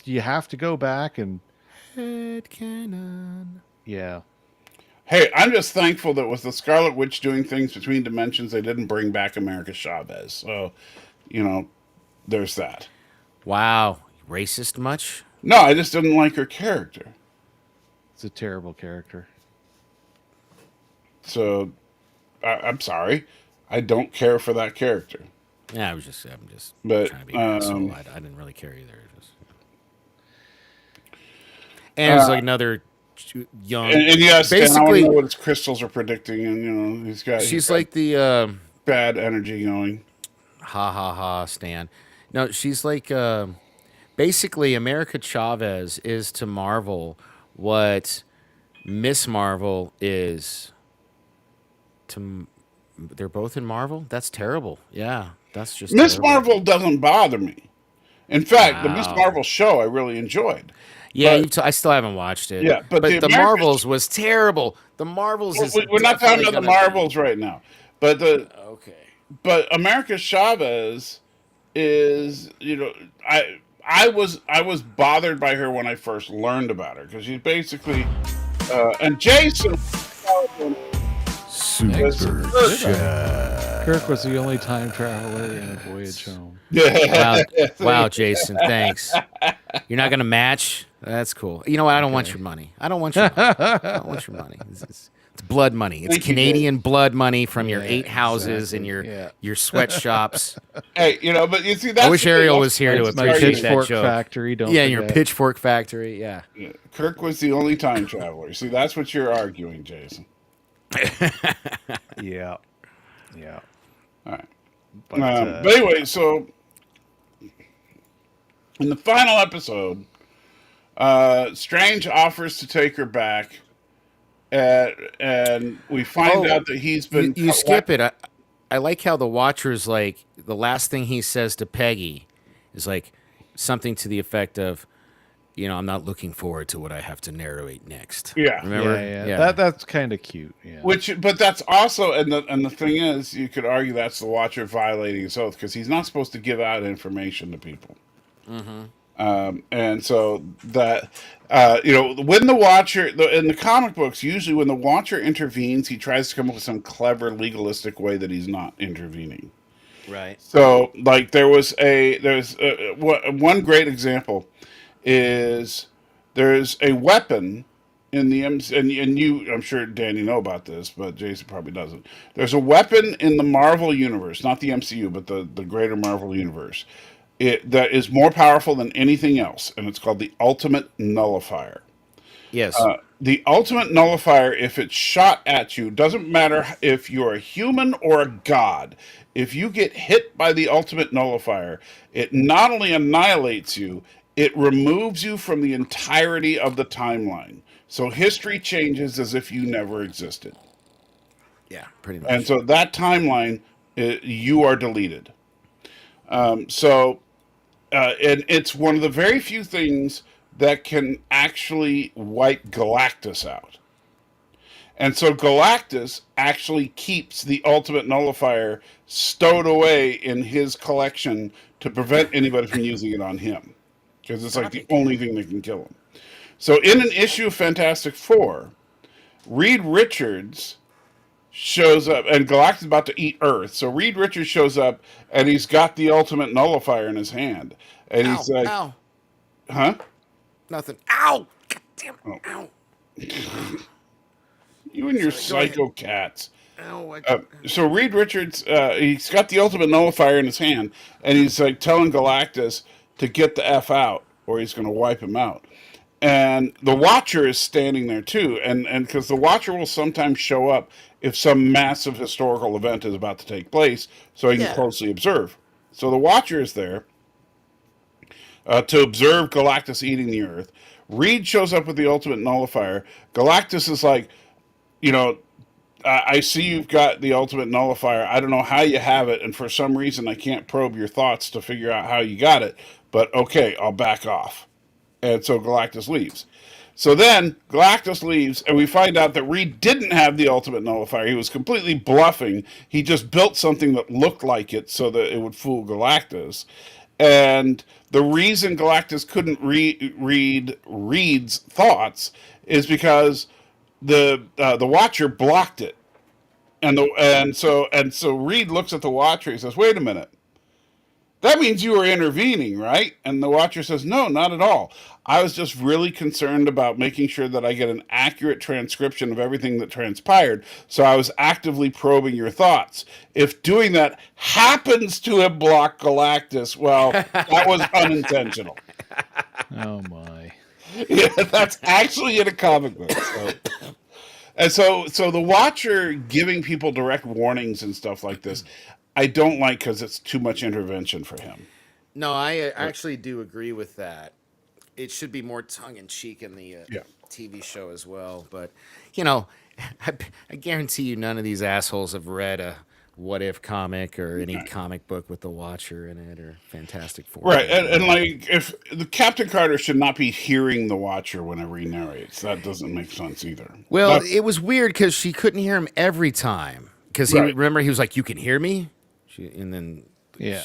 you have to go back and Headcanon. yeah. Hey, I'm just thankful that with the Scarlet Witch doing things between dimensions, they didn't bring back America Chavez. So, there's that. Wow, racist much? No, I just didn't like her character. It's a terrible character. So, I'm sorry. I don't care for that character. Yeah, I'm just But, trying to be an asshole. I didn't really care either. And it's like another young. And yes, Dan, I want basically, to know what his crystals are predicting. And, he's got like the bad energy going. ha ha ha Stan. No, she's like basically America Chavez is to Marvel what Miss Marvel is to. They're both in Marvel. That's terrible. Yeah, that's just Miss terrible. Marvel doesn't bother me. In fact, the Miss Wow. Marvel show I really enjoyed. Yeah, But- I still haven't watched it. Yeah, but the the America's- Marvels was terrible. The Marvels is. We're not talking definitely about the gonna be- Marvels right now, but Okay. but America Chavez is I was bothered by her when I first learned about her because she's basically and Jason. Super Kirk was the only time traveler in a voyage home. Wow, Jason, thanks. You're not gonna match. That's cool. You know what? I don't want your money. I don't want your money. I don't want your money. It's blood money. It's Thank you, Canadian blood money from your Yeah, 8 houses exactly. and your Yeah. your sweatshops. Hey, but you see that's I wish the thing Ariel also- was here to It's my appreciate that pitchfork joke. factory. Don't Yeah, your forget. pitchfork factory. Yeah. Kirk was the only time traveler. See, that's what you're arguing, Jason. Yeah, yeah. All right. But, But anyway, so in the final episode, Strange offers to take her back, and we find out that he's been. You skip it. I like how the Watcher's like the last thing he says to Peggy is like something to the effect of, I'm not looking forward to what I have to narrate next. Yeah. Remember? yeah. That's kind of cute. Yeah. But that's also, and the thing is, you could argue that's the Watcher violating his oath because he's not supposed to give out information to people. And so that, when the Watcher, in the comic books, usually when the Watcher intervenes, he tries to come up with some clever legalistic way that he's not intervening. Right. So, like, there's one great example is there's a weapon in the and you, I'm sure Dan, you know about this, but Jason probably doesn't. There's a weapon in the Marvel universe, not the MCU, but the greater Marvel universe, that is more powerful than anything else, and it's called the Ultimate Nullifier. Yes. The Ultimate Nullifier, if it's shot at you, doesn't matter if you're a human or a god. If you get hit by the Ultimate Nullifier, it not only annihilates you, it removes you from the entirety of the timeline. So history changes as if you never existed. yeah, pretty much. And so that timeline, you are deleted. So and it's one of the very few things that can actually wipe Galactus out. And so Galactus actually keeps the ultimate nullifier stowed away in his collection to prevent anybody from using it on him. Because it's like the only thing that can kill him. So in an issue of Fantastic Four, Reed Richards shows up, and Galactus is about to eat Earth. So Reed Richards shows up, and he's got the ultimate nullifier in his hand. And he's like, ow. huh? Nothing. Ow! God damn it. Ow. You and your Sorry, psycho cats. Ow. So Reed Richards, he's got the ultimate nullifier in his hand, and he's like telling Galactus to get the F out, or he's going to wipe him out. And the Watcher is standing there too, and because the Watcher will sometimes show up if some massive historical event is about to take place, so he can closely observe. So the Watcher is there to observe Galactus eating the Earth. Reed shows up with the ultimate nullifier. Galactus is like, I see you've got the ultimate nullifier. I don't know how you have it, and for some reason I can't probe your thoughts to figure out how you got it, but okay, I'll back off. And so Galactus leaves. So then Galactus leaves, and we find out that Reed didn't have the ultimate nullifier. He was completely bluffing. He just built something that looked like it so that it would fool Galactus. And the reason Galactus couldn't read Reed's thoughts is because the Watcher blocked it. And so Reed looks at the Watcher. He says, "Wait a minute. That means you were intervening, right?" And the Watcher says, "No, not at all. I was just really concerned about making sure that I get an accurate transcription of everything that transpired. So I was actively probing your thoughts. If doing that happens to have blocked Galactus, well, that was unintentional." Oh my. Yeah, that's actually in a comic book. So the Watcher giving people direct warnings and stuff like this, I don't like because it's too much intervention for him. No, I actually do agree with that. It should be more tongue-in-cheek in the TV show as well. But, I guarantee you none of these assholes have read a what-if comic or any comic book with the Watcher in it or Fantastic Four. Right, and like, if the Captain Carter should not be hearing the Watcher whenever he narrates. That doesn't make sense either. Well, it was weird because she couldn't hear him every time. Because remember, he was like, "You can hear me?" And then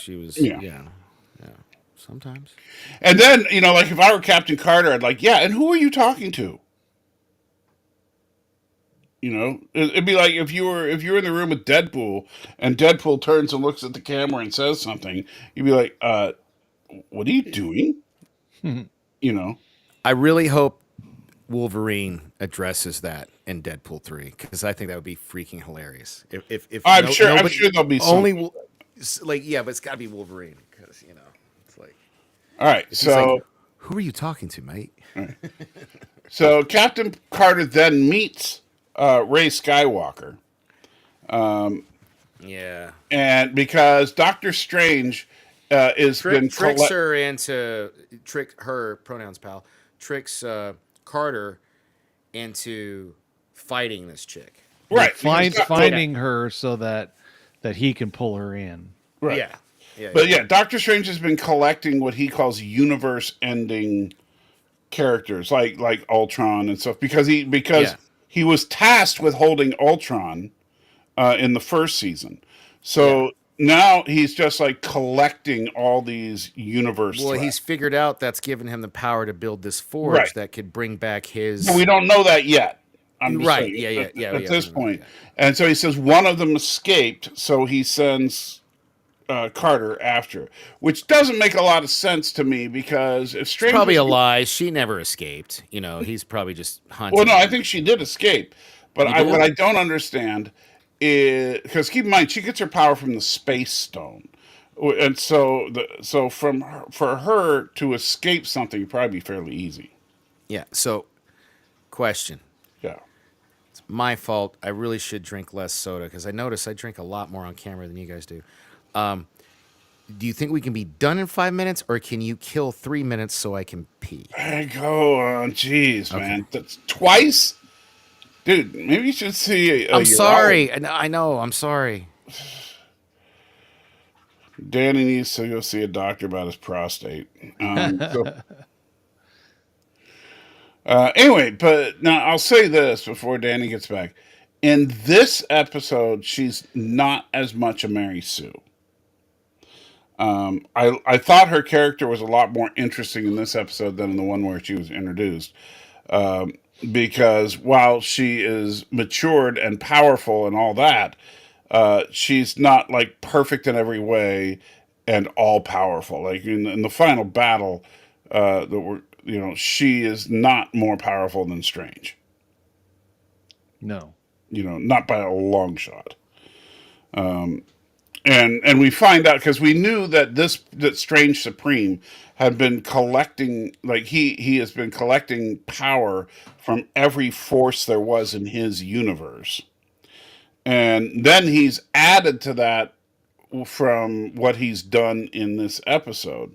she was, sometimes. And then, like if I were Captain Carter, I'd like, and who are you talking to? It'd be like if you were in the room with Deadpool and Deadpool turns and looks at the camera and says something, you'd be like, what are you doing? I really hope Wolverine addresses that in Deadpool 3 because I think that would be freaking hilarious. If I'm sure there'll be some. But it's got to be Wolverine because it's like. All right, so like, who are you talking to, mate? Right. So Captain Carter then meets Ray Skywalker. And because Doctor Strange tricks her into pronouns, pal. Tricks Carter into fighting this chick. Right, finding her so that he can pull her in. Right. Yeah. Doctor Strange has been collecting what he calls universe-ending characters, like Ultron and stuff, because he was tasked with holding Ultron in the first season. So now he's just like collecting all these universe. Well, he's figured out that's given him the power to build this forge that could bring back his. But we don't know that yet. I'm just right. saying, at this point. And so he says one of them escaped, so he sends Carter after, which doesn't make a lot of sense to me because if Strange, it's probably a lie. She never escaped. He's probably just hunting. Well, no, I think she did escape, but what I don't understand is because keep in mind she gets her power from the Space Stone, and so for her to escape something would probably be fairly easy. Yeah. So, question. Yeah. It's my fault. I really should drink less soda because I notice I drink a lot more on camera than you guys do. Do you think we can be done in 5 minutes, or can you kill 3 minutes so I can pee? Go on, jeez, man, that's twice, dude. Maybe you should see. I'm sorry. I know. I'm sorry. Danny needs to go see a doctor about his prostate. Anyway, but now I'll say this before Danny gets back. In this episode, she's not as much a Mary Sue. I thought her character was a lot more interesting in this episode than in the one where she was introduced. Because while she is matured and powerful and all that, she's not like perfect in every way and all powerful. Like in the final battle, she is not more powerful than Strange. No. Not by a long shot. And we find out because we knew that Strange Supreme had been collecting, like he has been collecting power from every force there was in his universe, and then he's added to that from what he's done in this episode.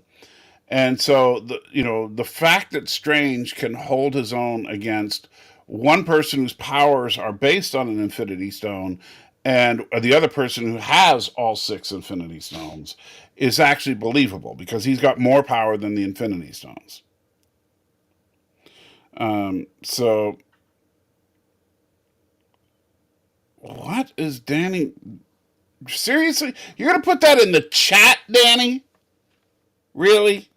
And so the fact that Strange can hold his own against one person whose powers are based on an Infinity Stone and the other person who has all 6 Infinity Stones is actually believable because he's got more power than the Infinity Stones. So what is Danny? Seriously? You're going to put that in the chat, Danny? Really?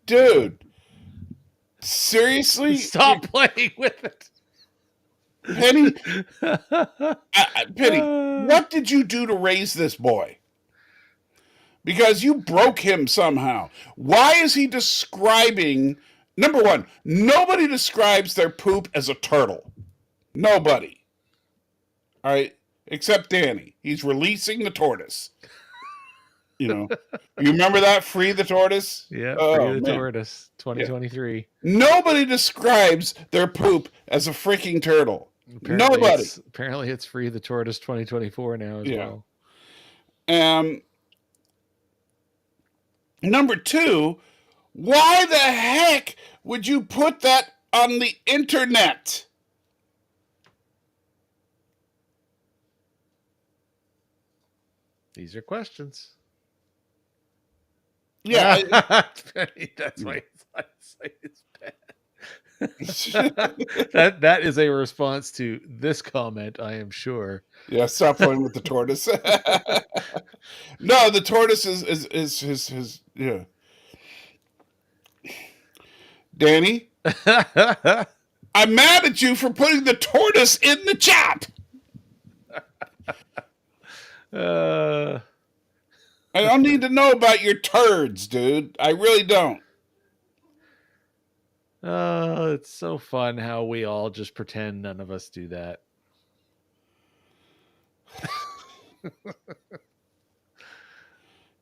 Dude. Seriously? Stop playing with it. Penny, Penny, what did you do to raise this boy? Because you broke him somehow. Why is he describing... Number one, nobody describes their poop as a turtle. Nobody. All right? Except Danny. He's releasing the tortoise. You remember that? Free the tortoise? Yeah, Free the Tortoise, 2023. Yeah. Nobody describes their poop as a freaking turtle. Nobody. Apparently it's Free the Tortoise 2024 now as well. Number two, why the heck would you put that on the internet? These are questions. Yeah. That's why his eyesight is bad. that is a response to this comment, I am sure. Yeah, stop playing with the tortoise. No, the tortoise is his yeah. Danny, I'm mad at you for putting the tortoise in the chat. I don't need to know about your turds, dude. I really don't. It's so fun how we all just pretend none of us do that.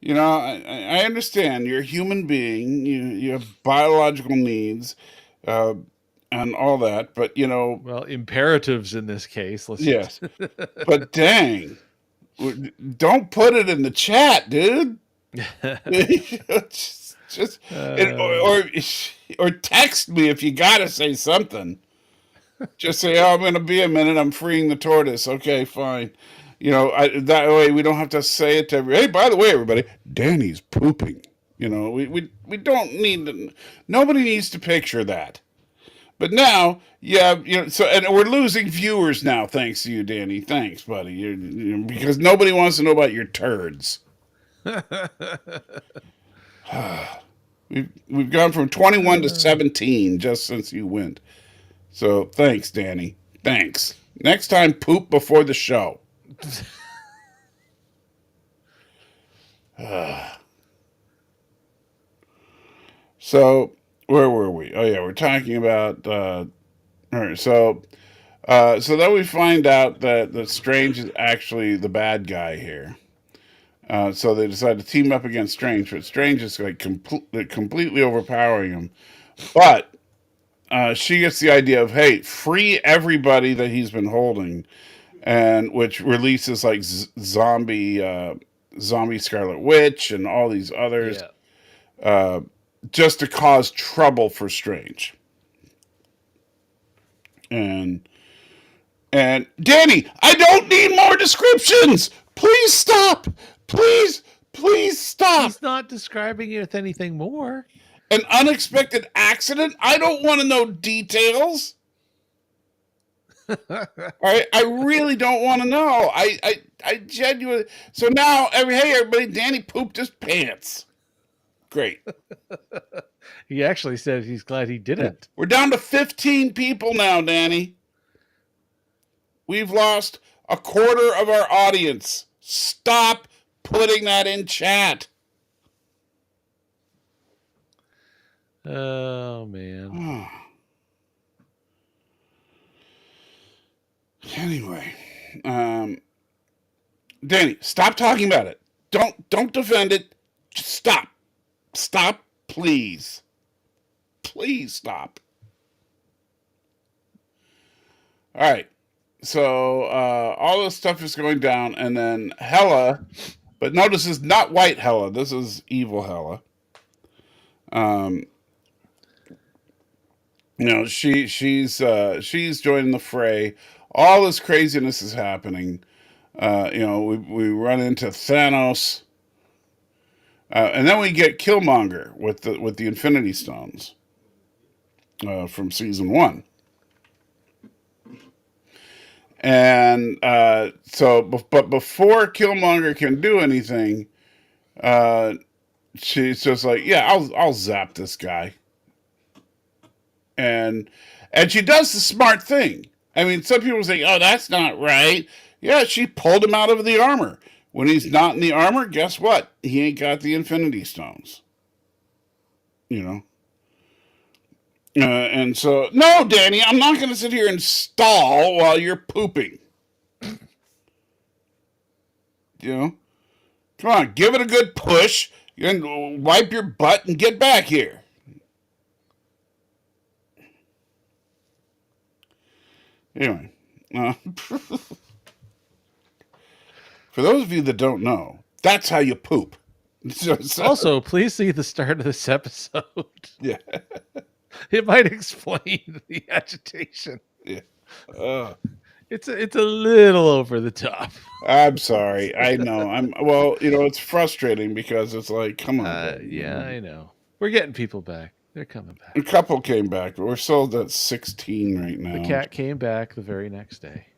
I understand. You're a human being. You have biological needs and all that. But, Well, imperatives in this case. Yes. But dang. Don't put it in the chat, dude. Or text me if you gotta say something. Just say, "Oh, I'm gonna be a minute. I'm freeing the tortoise." Okay, fine. That way we don't have to say it to everybody. Hey, by the way, everybody, Danny's pooping. We don't need to. Nobody needs to picture that. But now, and we're losing viewers now, thanks to you, Danny. Thanks, buddy. Because nobody wants to know about your turds. We've gone from 21 to 17 just since you went. So thanks, Danny. Thanks. Next time, poop before the show. So where were we? Oh yeah, we're talking about. All right, so then we find out that Strange is actually the bad guy here. So they decide to team up against Strange, but Strange is like completely overpowering him. But she gets the idea of, hey, free everybody that he's been holding, and which releases like zombie Scarlet Witch and all these others, just to cause trouble for Strange. And And Danny, I don't need more descriptions. Please stop. Please stop. He's not describing it with anything more. An unexpected accident? I don't want to know details. All right, I really don't want to know. I genuinely. So now, hey everybody, Danny pooped his pants. Great. He actually said he's glad he didn't. We're down to 15 people now, Danny. We've lost a quarter of our audience. Stop putting that in chat. Oh man. Anyway, Danny, stop talking about it. Don't defend it. Just stop, please. Please stop. All right. So all this stuff is going down, and then Hela, but no, this is not white Hela. This is evil Hela. She's joining the fray. All this craziness is happening. We run into Thanos, and then we get Killmonger with the Infinity Stones from season 1. And but before Killmonger can do anything, she's just like, yeah, I'll zap this guy. And she does the smart thing. I mean, some people say, oh, that's not right. Yeah, she pulled him out of the armor. When he's not in the armor, guess what? He ain't got the Infinity Stones. And so, no, Danny, I'm not going to sit here and stall while you're pooping. Come on, give it a good push. You can wipe your butt and get back here. Anyway, for those of you that don't know, that's how you poop. Also, please see the start of this episode. Yeah. It might explain the agitation. Yeah. It's a little over the top. I'm sorry. I know. It's frustrating because it's like, come on. Yeah, I know. We're getting people back. They're coming back. A couple came back, but we're still at 16 right now. The cat came back the very next day.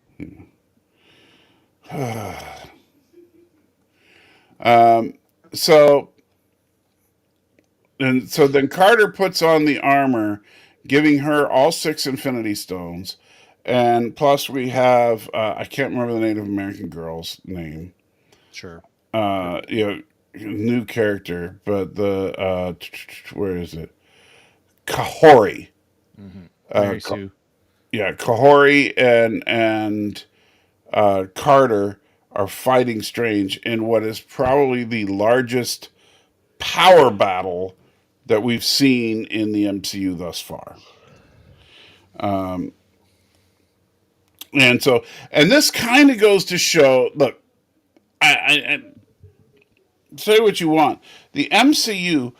So then Carter puts on the armor, giving her all 6 Infinity Stones. And plus we have, I can't remember the Native American girl's name. Sure. New character, but where is it? Kahori. Mary Sue. Kahori and Carter are fighting Strange in what is probably the largest power battle that we've seen in the MCU thus far. And this kind of goes to show, look, I say what you want. The MCU,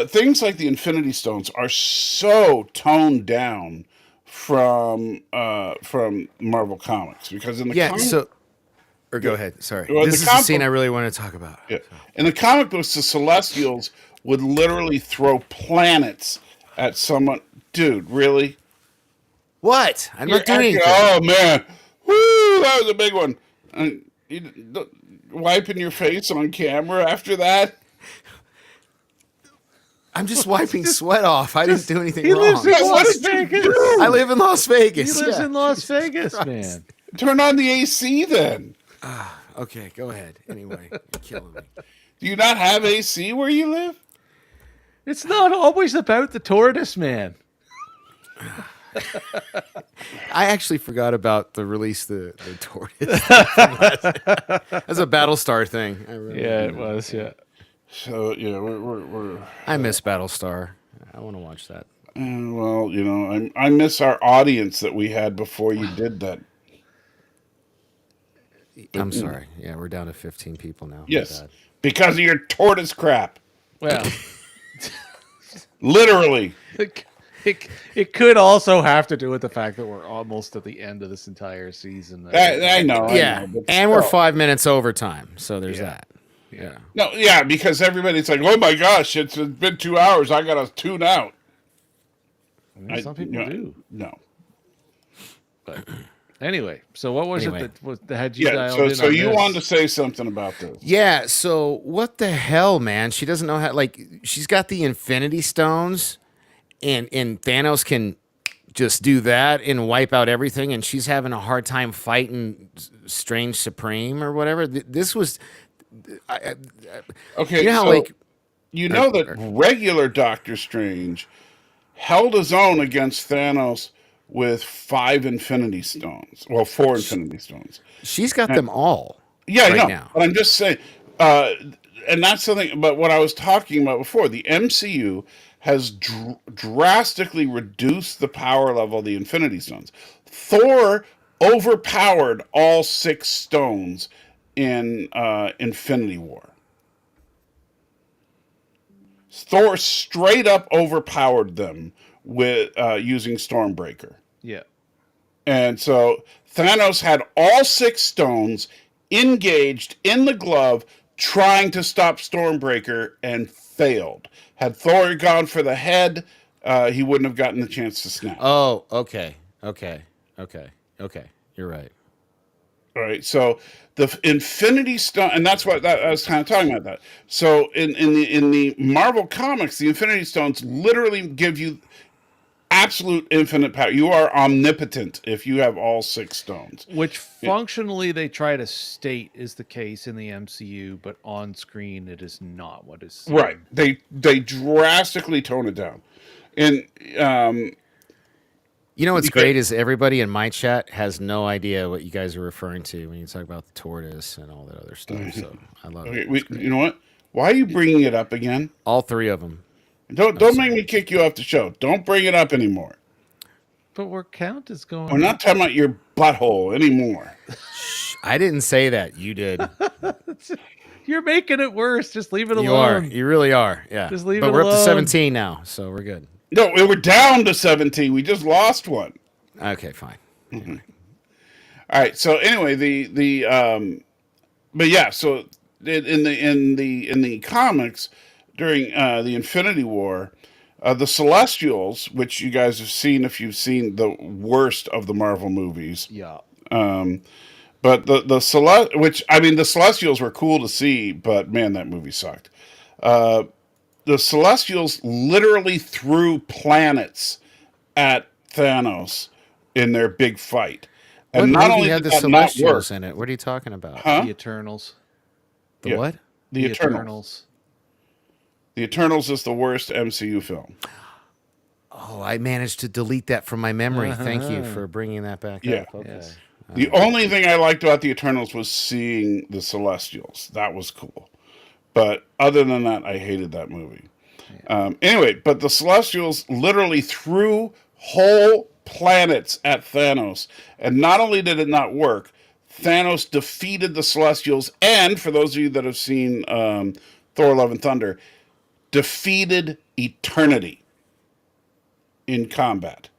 things like the Infinity Stones are so toned down from Marvel Comics, because in the go ahead. Sorry, well, this is the scene I really want to talk about. Yeah. In the comic books, the Celestials would literally throw planets at someone. Dude, really? What? I'm not doing anything. Oh man, woo! That was a big one. And wiping your face on camera after that. I'm just wiping sweat off. I didn't do anything He wrong. lives in Las Vegas. I live in Las Vegas. He lives in Las Vegas, man. Turn on the AC then. Okay, go ahead. Anyway, you're killing me. Do you not have AC where you live? It's not always about the tortoise, man. I actually forgot about the release the tortoise. That's a Battlestar thing. It was. Yeah. So we're I miss Battlestar. I want to watch that. Well, I miss our audience that we had before you did that. I'm sorry. Yeah, we're down to 15 people now. Yes, because of your tortoise crap. Well, Literally. It could also have to do with the fact that we're almost at the end of this entire season. I know. Yeah, but and we're still. 5 minutes overtime, so there's that. Yeah. No, yeah, because everybody's like, oh my gosh, it's been 2 hours. I got to tune out. Some people do. No. But anyway, so what was Anyway. it that had you Yeah, dialed in so on you this? wanted to say something about this. Yeah, so what the hell, man? She doesn't know how, like, she's got the Infinity Stones, and Thanos can just do that and wipe out everything, and she's having a hard time fighting Strange Supreme or whatever. This was... Okay, You know how, so like... you know that regular Doctor Strange held his own against Thanos with 5 Infinity Stones. Well, 4 Infinity Stones. She's got them all. Yeah, I right know. now. But I'm just saying, and that's something. But what I was talking about before, the MCU has drastically reduced the power level of the Infinity Stones. Thor overpowered all 6 stones in Infinity War. Thor straight up overpowered them with using Stormbreaker. Yeah. And so Thanos had all 6 stones engaged in the glove trying to stop Stormbreaker and failed. Had Thor gone for the head, he wouldn't have gotten the chance to snap. Oh, okay. You're right. All right, so the Infinity Stone, and that's what I was kind of talking about that. So in the Marvel comics, the Infinity Stones literally give you absolute infinite power. You are omnipotent if you have all 6 stones. Which functionally they try to state is the case in the MCU, but on screen it is not what is seen. Right. They drastically tone it down. And You know what's great is everybody in my chat has no idea what you guys are referring to when you talk about the tortoise and all that other stuff. So I love okay, it. you know what? Why are you bringing it up again? All 3 of them. Don't make me kick you off the show. Don't bring it up anymore. But where count is going. We're not talking about your butthole anymore. I didn't say that. You did. You're making it worse. Just leave it You are. alone. You really are. Yeah. Just leave but it we're up to alone. 17 now, so we're good. No, we were down to 17. We just lost one. Okay, fine. All right. So anyway, but yeah. So in the comics during the Infinity War, the Celestials, which you guys have seen if you've seen the worst of the Marvel movies. Yeah. But the Celestials were cool to see, but man, that movie sucked. The Celestials literally threw planets at Thanos in their big fight. And What not movie only had did the that not work, Celestials in it? What are you talking about? huh? The Eternals. The Yeah. what? The Eternals. The Eternals is the worst MCU film. Oh, I managed to delete that from my memory. Thank you for bringing that back Yeah. up. Okay. Yes. The only thing I liked about the Eternals was seeing the Celestials. That was cool. But other than that, I hated that movie. Anyway, but the Celestials literally threw whole planets at Thanos. And not only did it not work, Thanos defeated the Celestials. And for those of you that have seen Thor Love and Thunder, defeated Eternity in combat.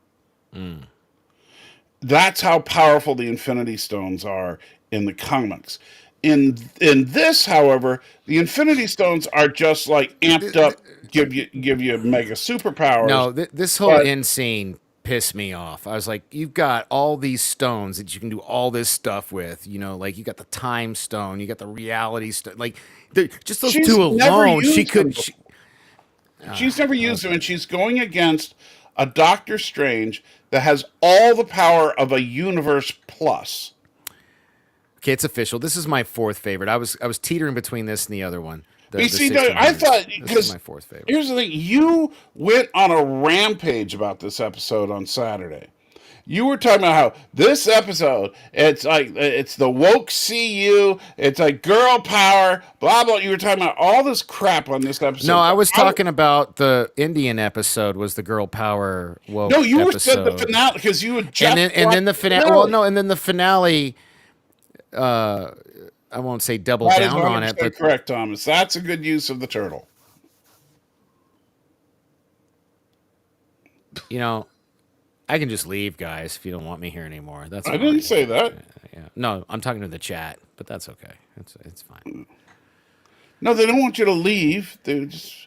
That's how powerful the Infinity Stones are in the comics. In this, however, the Infinity Stones are just like amped up, give you mega superpowers. No, this whole but- end scene pissed me off. I was like, you've got all these stones that you can do all this stuff with. You know, like you got the time stone, you got the reality stone. Like, just those She's 2 never alone, she used them could. before. She's never used them, and she's going against a Doctor Strange that has all the power of a universe plus. Okay, it's official. This is my 4th favorite. I was teetering between this and the other one. The You see, Doug, I 1600s. thought This because is my 4th favorite. here's the thing: you went on a rampage about this episode on Saturday. You were talking about how this episode, it's like it's the woke CU, it's like girl power, blah blah. You were talking about all this crap on this episode. No, I was talking about the Indian episode. Was the girl power woke? No, you were episode. said the finale because you had just and then the finale. Well, no, and then the finale. I won't say double That is down on it, 100% but correct, Thomas. That's a good use of the turtle. You know, I can just leave, guys, if you don't want me here anymore. That's I fine. didn't say that. Yeah. No, I'm talking to the chat, but that's okay. It's fine. No, they don't want you to leave. They just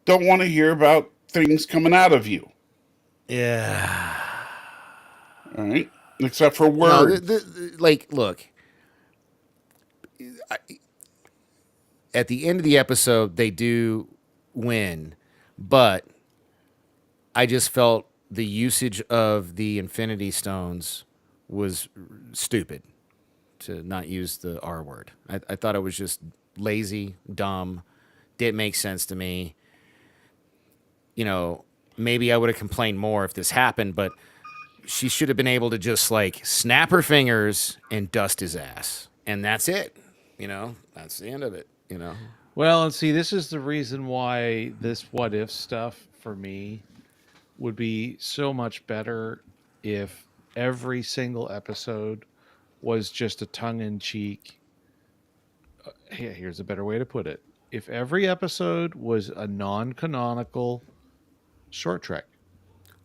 don't want to hear about things coming out of you. Yeah. All right, except for No, words. like, look. At the end of the episode, they do win, but I just felt the usage of the Infinity Stones was stupid, to not use the R word. I thought it was just lazy, dumb, didn't make sense to me. You know, maybe I would have complained more if this happened, but she should have been able to just like snap her fingers and dust his ass. And that's it. You know, that's the end of it, you know. Well, and see, this is the reason why this what if stuff for me would be so much better if every single episode was just a tongue-in-cheek. Here's a better way to put it. If every episode was a non-canonical short trek.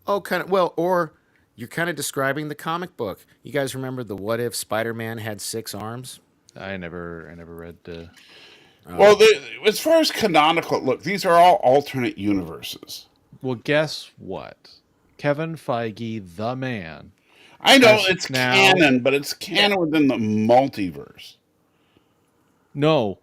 Oh, kind of. Well, or you're kind of describing the comic book. You guys remember the What If Spider-Man had 6 arms? I never read. Well, as far as canonical, look, these are all alternate universes. Well, guess what? Kevin Feige, the man. I know As it's now- canon, but it's canon within the multiverse. No,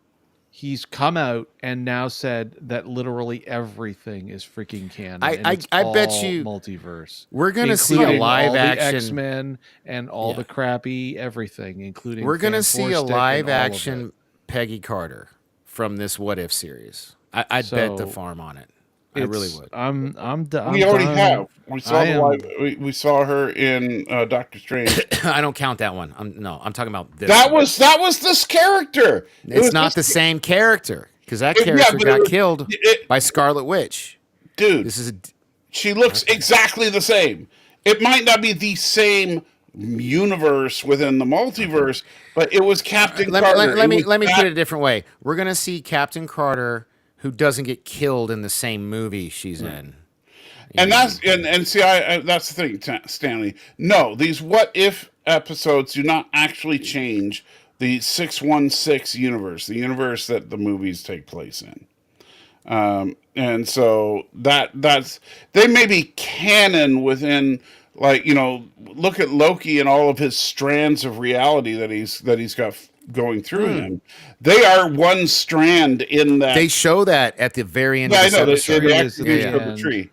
he's come out and now said that literally everything is freaking canon. and I it's bet all you multiverse. we're gonna see a Including live all the action. X-Men and all the crappy everything, including We're gonna Fan see Four a Stick and live all of action it. Peggy Carter from this What If series. I'd bet the So, farm on it. I really It's- would. I'm We already done. have. We saw I the am- live. We saw her in Doctor Strange. I don't count that one. I'm talking about this. that one. was this character. It It's was not this- the same character because that Yeah, character but it got was- killed by Scarlet Witch. dude. This is a She looks exactly the same. It might not be the same universe within the multiverse, but it was Captain let Carter. me It was put it a different way. We're gonna see Captain Carter who doesn't get killed in the same movie she's in. And that's and see, I that's the thing, Stanley. No, these what if episodes do not actually change the 616 universe, the universe that the movies take place in. And so that's they may be canon within, like, you know, look at Loki and all of his strands of reality that he's got going through him. They are one strand in that. They show that at the very end Yeah, I of know. this They episode. It actually is at use the the end. tree.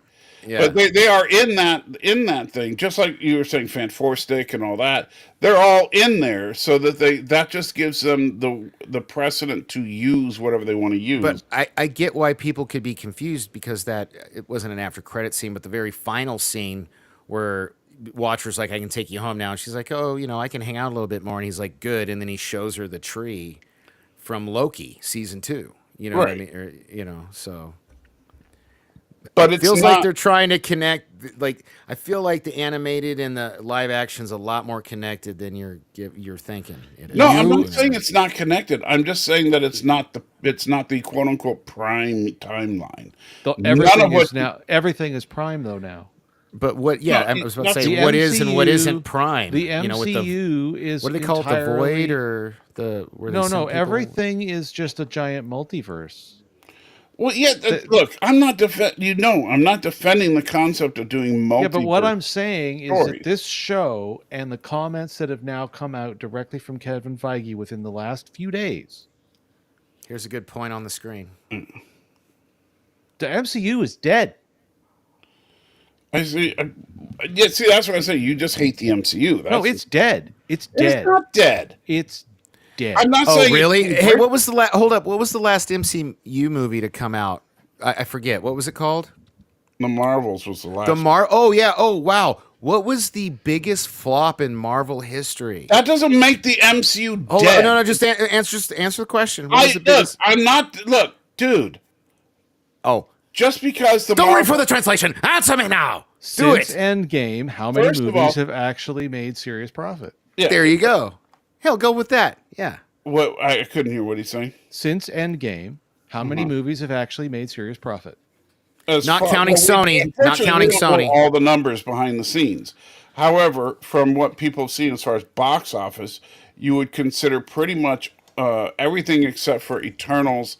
Yeah. But they are in that thing, just like you were saying, Fan Four Stick and all that. They're all in there, so that just gives them the precedent to use whatever they want to use. But I get why people could be confused because that it wasn't an after credit scene, but the very final scene where Watcher's like, I can take you home now. And she's like, oh, you know, I can hang out a little bit more. And he's like, good. And then he shows her the tree from Loki season 2. You know what I Right. mean? Or, you know, so but it it's feels not, like they're trying to connect. Like I feel like the animated and the live action's a lot more connected than you're thinking. It is. No, I'm You not know? saying it's not connected. I'm just saying that it's not the quote unquote prime timeline. Everything is prime though now. But what? Yeah, No, I was about to that's say the what is and what MCU isn't prime. The you know, with MCU is what do they call it? The entirely- void or the? Where they No, send no. people- Everything is just a giant multiverse. Well, yeah. Look, I'm not I'm not defending the concept of doing multiverse. Yeah, but what I'm saying is stories. that this show and the comments that have now come out directly from Kevin Feige within the last few days, Here's a good point on the screen. the MCU is dead. I see. Yeah, see, that's what I say. You just hate the MCU. No, it's dead. It's dead. It's not dead. It's dead. I'm not Oh, saying. really? it's Hey, what was the hold up? What was the last MCU movie to come out? I forget. What was it called? The Marvels was the last. Oh yeah. Oh wow. What was the biggest flop in Marvel history? That doesn't make the MCU Hold dead. on, no, just answer the question. What was the biggest? I'm not. Look, dude. Oh, Just because the don't Marvel, wait for the translation. Answer me now. Do Since it. Endgame, how many First of movies all- have actually made serious profit? Yeah. There you go. Hell, go with that. Yeah. What I couldn't hear what he's saying. Since Endgame, how many movies have actually made serious profit? Not counting Sony. Not unfortunately, counting we don't know Sony. all the numbers behind the scenes. However, from what people have seen as far as box office, you would consider pretty much everything except for Eternals,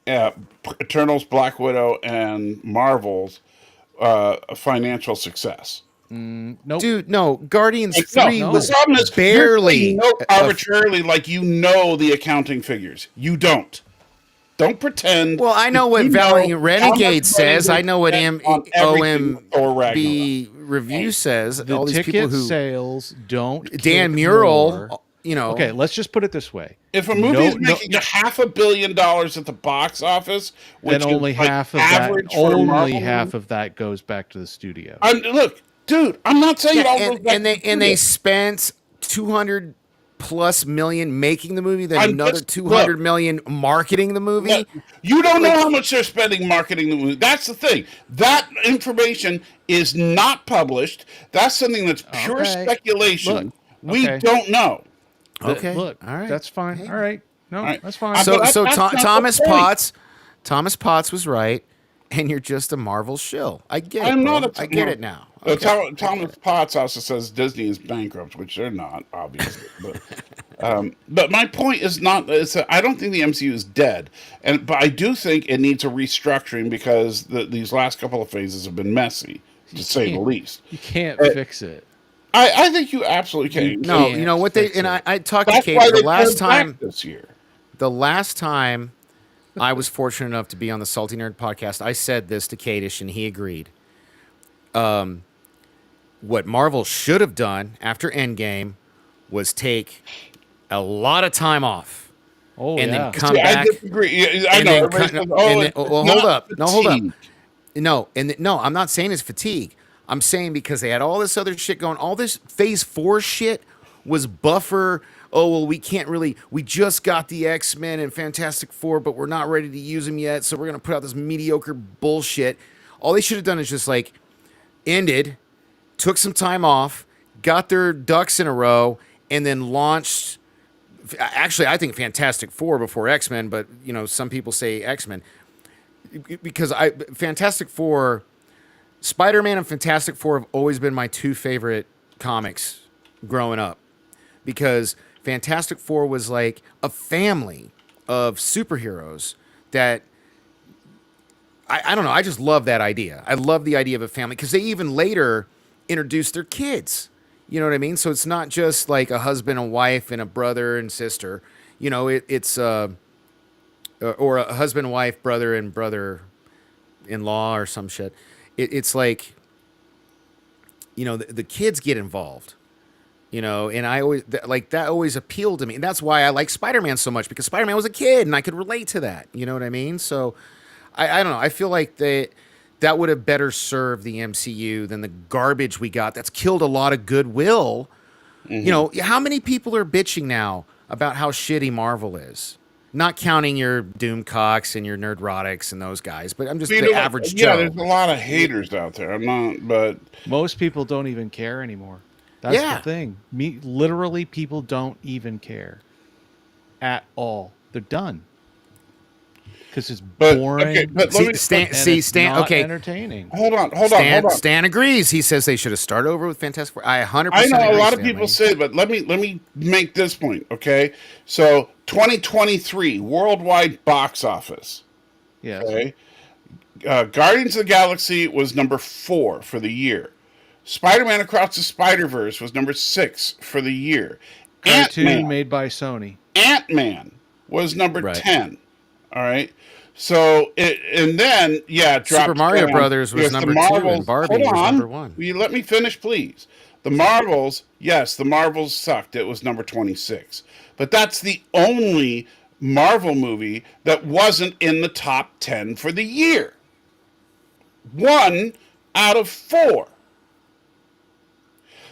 Black Widow, and Marvels a financial success. Nope. Dude, no. Guardians No, 3 no. was the problem is barely you're saying no arbitrarily, like you know the accounting figures. You don't. Don't pretend. Well, I know what You Valiant how much Renegade money says. they I know what spent on everything with Thor Ragnarok. OMB review says. The All these ticket people who sales don't. Dan kick Murrell, more. you know. Okay, let's just put it this way. If a movie is making $500 million at the box office, which Then only is like half of that. average for a Only Marvel half movie, of that goes back to the studio. look, dude, I'm not saying it all goes back and to they the and they studio. spent 200 plus million making the movie, then I'm another just- 200 look. million marketing the movie. Yeah, you don't know how much they're spending marketing the movie. That's the thing. That information is not published. That's something that's pure Okay. speculation. Look, We okay. don't know. Okay, Look, all right. that's fine. Hey. All right. No, right. that's fine. So- So that's not the Thomas point. Potts was right, and you're just a Marvel shill. I get it. I'm bro. not. I get it now. Thomas Potts also says Disney is bankrupt, which they're not, obviously. But my point is not. Is that I don't think the MCU is dead, but I do think it needs a restructuring because these last couple of phases have been messy, to say the can't- least. You can't fix it. I think you absolutely can. No, can't you know what they fix and it. I talked to That's Kate why the they last pulled back time. this year. The last time I was fortunate enough to be on the Salty Nerd podcast, I said this to Kadish, and he agreed. What Marvel should have done after Endgame was take a lot of time off Oh, and yeah. then come See, I back. disagree. I and know. then Everybody cut- says, "Oh, and then- it's well, not hold up. No, hold up. fatigue." No, I'm not saying it's fatigue. I'm saying because they had all this other shit going, all this Phase 4 shit was buffer. Oh, well, we can't really, we just got the X-Men and Fantastic Four, but we're not ready to use them yet, so we're going to put out this mediocre bullshit. All they should have done is just like ended, took some time off, got their ducks in a row, and then launched. Actually, I think Fantastic Four before X-Men, but you know, some people say X-Men because Fantastic Four, Spider-Man and Fantastic Four have always been my two favorite comics growing up because Fantastic Four was like a family of superheroes that I don't know. I just love that idea. I love the idea of a family because they even later introduced their kids. You know what I mean? So it's not just like a husband and wife and a brother and sister. You know, it's or a husband and wife, brother and brother-in-law or some shit. It's like, you know, the kids get involved. You know, and I always like that always appealed to me. And that's why I like Spider-Man so much because Spider-Man was a kid and I could relate to that. You know what I mean? So I don't know. I feel like that would have better served the MCU than the garbage we got that's killed a lot of goodwill. Mm-hmm. You know, how many people are bitching now about how shitty Marvel is? Not counting your Doomcocks and your Nerdrotics and those guys, but I'm just the average Joe. Yeah, there's a lot of haters out there. I'm not, but Most people don't even care anymore. That's Yeah. the thing. Literally, people don't even care at all. They're done because it's boring. Okay, but let me Stan. Okay. Entertaining. hold on. Stan agrees. He says they should have started over with Fantastic Four. I 100%. I know a agree, lot of Stanley. people say, but let me make this point, okay? So 2023 worldwide box office. Yes. Okay. Guardians of the Galaxy was number 4 for the year. Spider-Man Across the Spider-Verse was number 6 for the year. Cartoon made by Sony. Ant-Man was number Right. 10. All right. So and then it dropped Super Mario down Brothers was because number the 2 Marvels, and Barbie hold was on. number 1. Will you let me finish, please? The Marvels, yes, the Marvels sucked. It was number 26. But that's the only Marvel movie that wasn't in the top 10 for the year. 1 out of 4.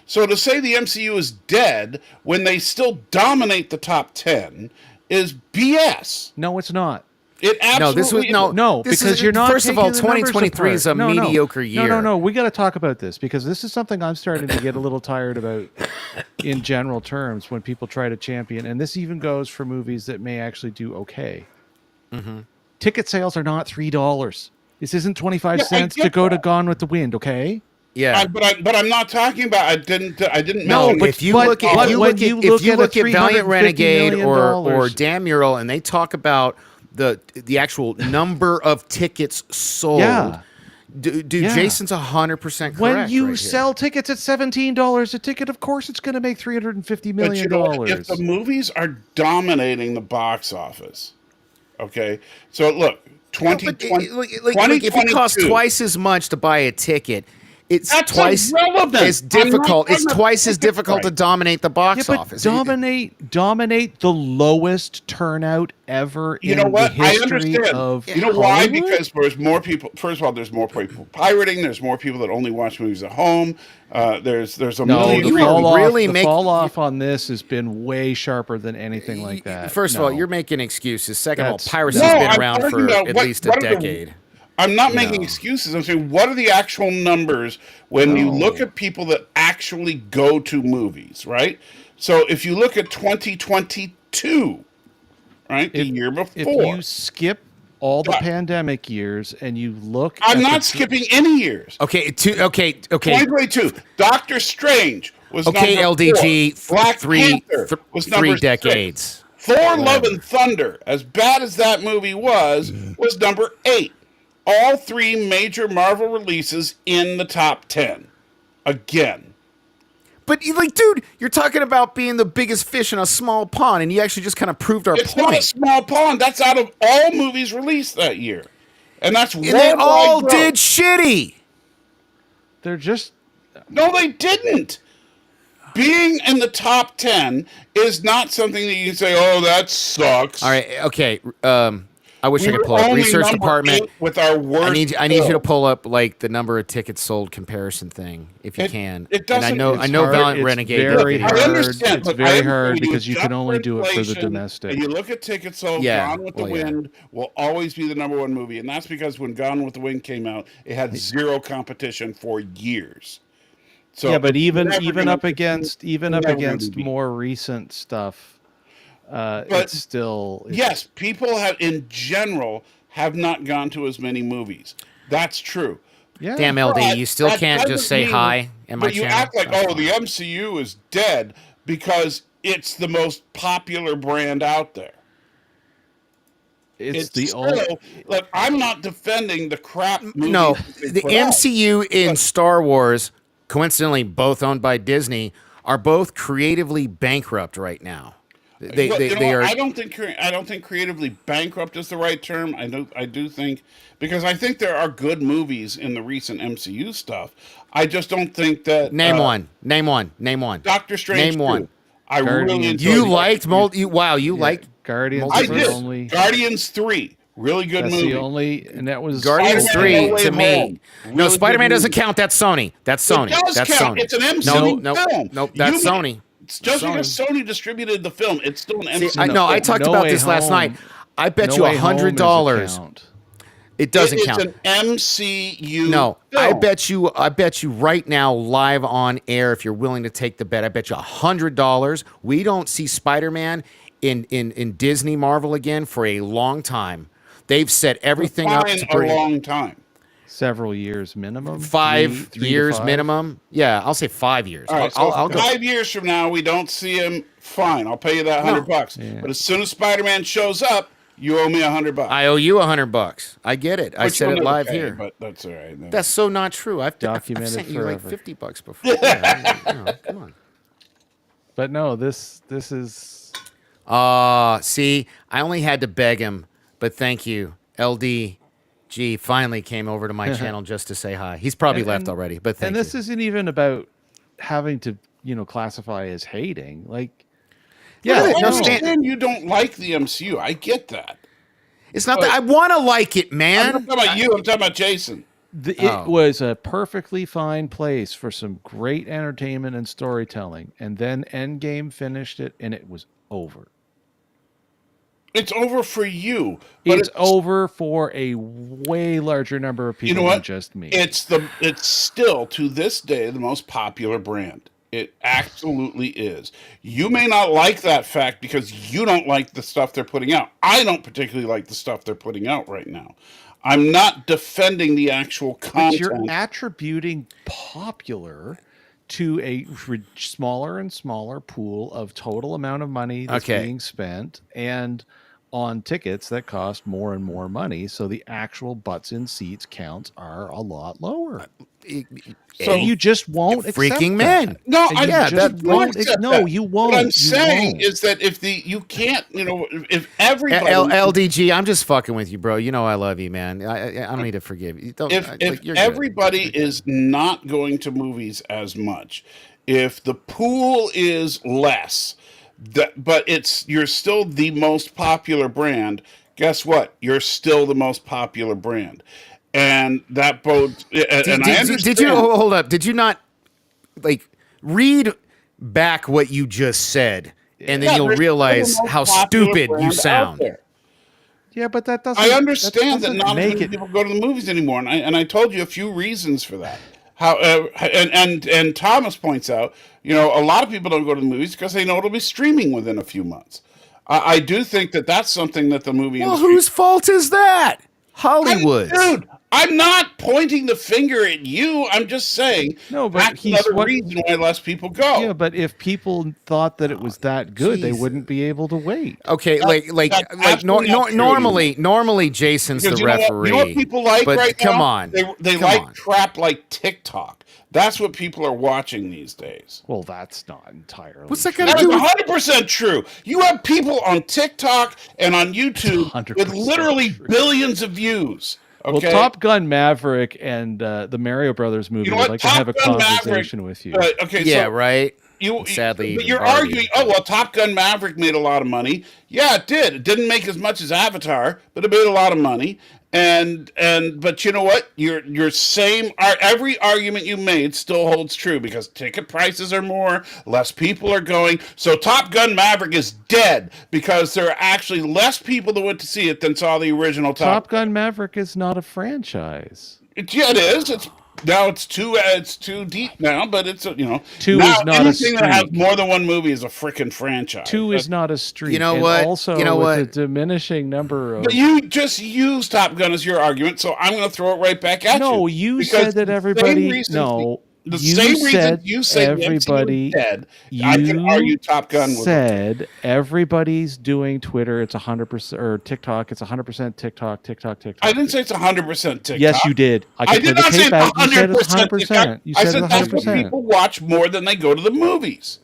So to say the MCU is dead when they still dominate the top 10 is BS. No, it's not. It No, this was absolutely No, This because is- you're not. first of all, taking the numbers 2023 is a apart. mediocre year. No. We got to talk about this because this is something I'm starting to get a little tired about in general terms when people try to champion, and this even goes for movies that may actually do okay. Mm-hmm. Ticket sales are not $3. This isn't 25 Yeah, I cents to get go to that. Gone with the Wind, okay? Yeah. But I'm not talking about. I didn't No, mention. but- If you but- look but at when you look at a Valiant $350 Renegade million or Damn Mural, and they talk about the actual number of tickets sold, Yeah. dude, Yeah. Jason's 100% correct. When you right here. sell tickets at $17 a ticket, of course it's going to make $350 But million. you know what? If the movies are dominating the box office, okay. So look, No, but 2020, like if it costs 2022. twice as much to buy a ticket, it's That's twice irrelevant. as I'm not difficult. It's talking about twice as ticket difficult to price. dominate the Yeah, box but office. dominate the lowest turnout ever You in know what? the I history understand. of You know why? Hollywood? Because there's more people. First of all, there's more people pirating. There's more people that only watch movies at home. There's a No, million. the You fall are off, really the fall off on this has been way sharper than anything like that. First of all, No. you're making excuses. Second of all, That's- piracy's No, been I'm around talking for about at what- least a what are the- decade. I'm not You making know. excuses. I'm saying, what are the actual numbers when you No. look at people that actually go to movies, right? So if you look at 2022, right, the year If before, you skip all the Yeah. pandemic years and you look I'm at not the, skipping any years. Okay, okay. 2022, Doctor Strange was Okay, number LDG, 4. Black three Panther was number three 6. decades. Thor: Love and Thunder, as bad as that movie was number 8. All 3 major Marvel releases in the top 10. Again. But like, dude, you're talking about being the biggest fish in a small pond, and you actually just kind of proved our It's not a point. small pond. That's out of all movies released that year. And that's And they worldwide all growth. did shitty. they're just No, they didn't. Being in the top 10 is not something that you can say, oh, that sucks. All right, okay. I wish We I could were pull up only research number department. 8 with our worst. I need you to film. pull up like the number of tickets sold comparison thing if you It- can. it And I doesn't- know it's I know hard- Valiant it's Renegade. did very videos. I hard. understand. It's Look, very I understand hard when because you adjust can only for do it for the inflation, domestic. And you look at tickets sold, Yeah, Gone with the well, yeah. Wind will always be the number 1 movie. And that's because when Gone with the Wind came out, it had zero competition for years. So yeah, but it's even never even gonna- up against never gonna be. more recent stuff, But- it's still Yes, people have, in general, have not gone to as many movies. That's true. yeah. Damn LD, But you still that can't just doesn't say mean- hi in my But you channel. act like, That's oh, fine. the MCU is dead because it's the most popular brand out there. It's It's the still, only. look, I'm not defending the crap movies No, that they the put out. MCU in Star Wars, coincidentally both owned by Disney, are both creatively bankrupt right now. They But, you know are. what? I don't think creatively bankrupt is the right term. I do think, because I think there are good movies in the recent MCU stuff. I just don't think that Name one. Name one. Name one. Doctor Strange. Name one. 2. I Guardians. really enjoyed You the liked Doctor multi. Wow, you liked Guardians. I is the did. only. Guardians 3. Really good That's movie. the only, and that was Guardians Spider-Man 3 No Way to me. Home. No, Really Spider-Man good doesn't movie. count. That's Sony. That's Sony. It does That's count. Sony. It's an MCU film. Nope. That's You- Sony. It's just because Sony distributed the film. It's still an See, MCU. I know. I film. talked No about Way this last Home. night. I bet No you Way Home is a $100. count. It doesn't It's count. an MCU. No, film. I bet you right now, live on air, if you're willing to take the bet, I bet you $100 we don't see Spider-Man in Disney Marvel again for a long time. They've set everything up Fine, to a bring long time. Several years minimum. 5 Three to years 5? minimum. Yeah, I'll say 5 years. All right, so I'll go. 5 years from now, we don't see him. Fine, I'll pay you that $100. Yeah. But as soon as Spider-Man shows up, you owe me $100. I owe you $100. I get it. I Which said you'll it never live pay, here. but that's all right. No. That's so not true. I've Documented sent you like forever. $50 before. Yeah, come on. But no, this is See, I only had to beg him, but thank you. LDG finally came over to my channel just to say hi. He's probably left already, but thank and you. this isn't even about having to classify as hating. Like, Yeah, I no, understand you don't like the MCU. I get that. It's not that I want to like it, I'm man. not talking about you. I'm talking about Jason. it was a perfectly fine place for some great entertainment and storytelling, and then Endgame finished it, and it was over. It's over for you. But It's over for a way larger number of people You know than what? just me. It's still to this day the most popular brand. It absolutely is. You may not like that fact because you don't like the stuff they're putting out. I don't particularly like the stuff they're putting out right now. I'm not defending the actual But you're content. attributing popular to a smaller and smaller pool of total amount of money that's Okay. being spent, and on tickets that cost more and more money. So the actual butts in seats counts are a lot lower. So And you just won't accept freaking that. man. No, And I you yeah, just that- won't. accept No, that. you won't. What I'm You saying won't. is that if you can't, if everybody, LDG, I'm just fucking with you, bro. You know I love you, man. I don't need to forgive you. Don't, if you're good. everybody is not going to movies as much, if the pool is less, but you're still the most popular brand. Guess what? You're still the most popular brand, and that bodes. And I understand. Did you hold up? Did you not like read back what you just said, and then Yeah, you'll they're still the realize most how popular stupid you brand out sound? there. Yeah, but that doesn't. I understand that doesn't not as make many it. people go to the movies anymore, and I told you a few reasons for that. How and Thomas points out, a lot of people don't go to the movies because they know it'll be streaming within a few months. I do think that that's something that the movie Well, industry. whose fault is that? Hollywood. Dude, I'm not pointing the finger at you. I'm just saying. No, but that's he's another reason why less people go. Yeah, but if people thought that it was that good, they Jesus. wouldn't be able to wait. Okay, that's absolutely not true normally Jason's Because the you know what, referee. you know what people like but right come now? on, They come like on. crap like TikTok. That's what people are watching these days. Well, that's not entirely. What's that true. got That to is do with? 100% true. You have people on TikTok and on YouTube with 100% literally true. billions of views. Well, Okay. Top Gun Maverick and the Mario Brothers movie You know would what? like to Top have a Gun Maverick- conversation with you. Okay. Yeah, so right. but Sadly, even you're Barbie. arguing. Oh well, Top Gun Maverick made a lot of money. Yeah, it did. It didn't make as much as Avatar, but it made a lot of money. But you know what? Your same every argument you made still holds true because ticket prices are more, less people are going. So Top Gun Maverick is dead because there are actually less people that went to see it than saw the original Top Gun Maverick is not a franchise. Yeah, it is. It's too deep now, but it's Two now is not a anything that has streak. more than one movie is a freaking franchise. Two is not a streak. You know and what? Also, You know with what? a diminishing number of. But you just used Top Gun as your argument, so I'm going to throw it right back at you. No, you Because said that the same everybody. reasons No, the you same reason said you say everybody. the MCU is dead. I can argue Top Gun was said everybody's doing Twitter. It's 100% or TikTok. It's 100% TikTok. I didn't say it's 100% TikTok. Yes, you did. I can did play not the say tape back. You said it's 100% 100%. TikTok. You I said said it's that's what 100%. people watch more than they go to the movies.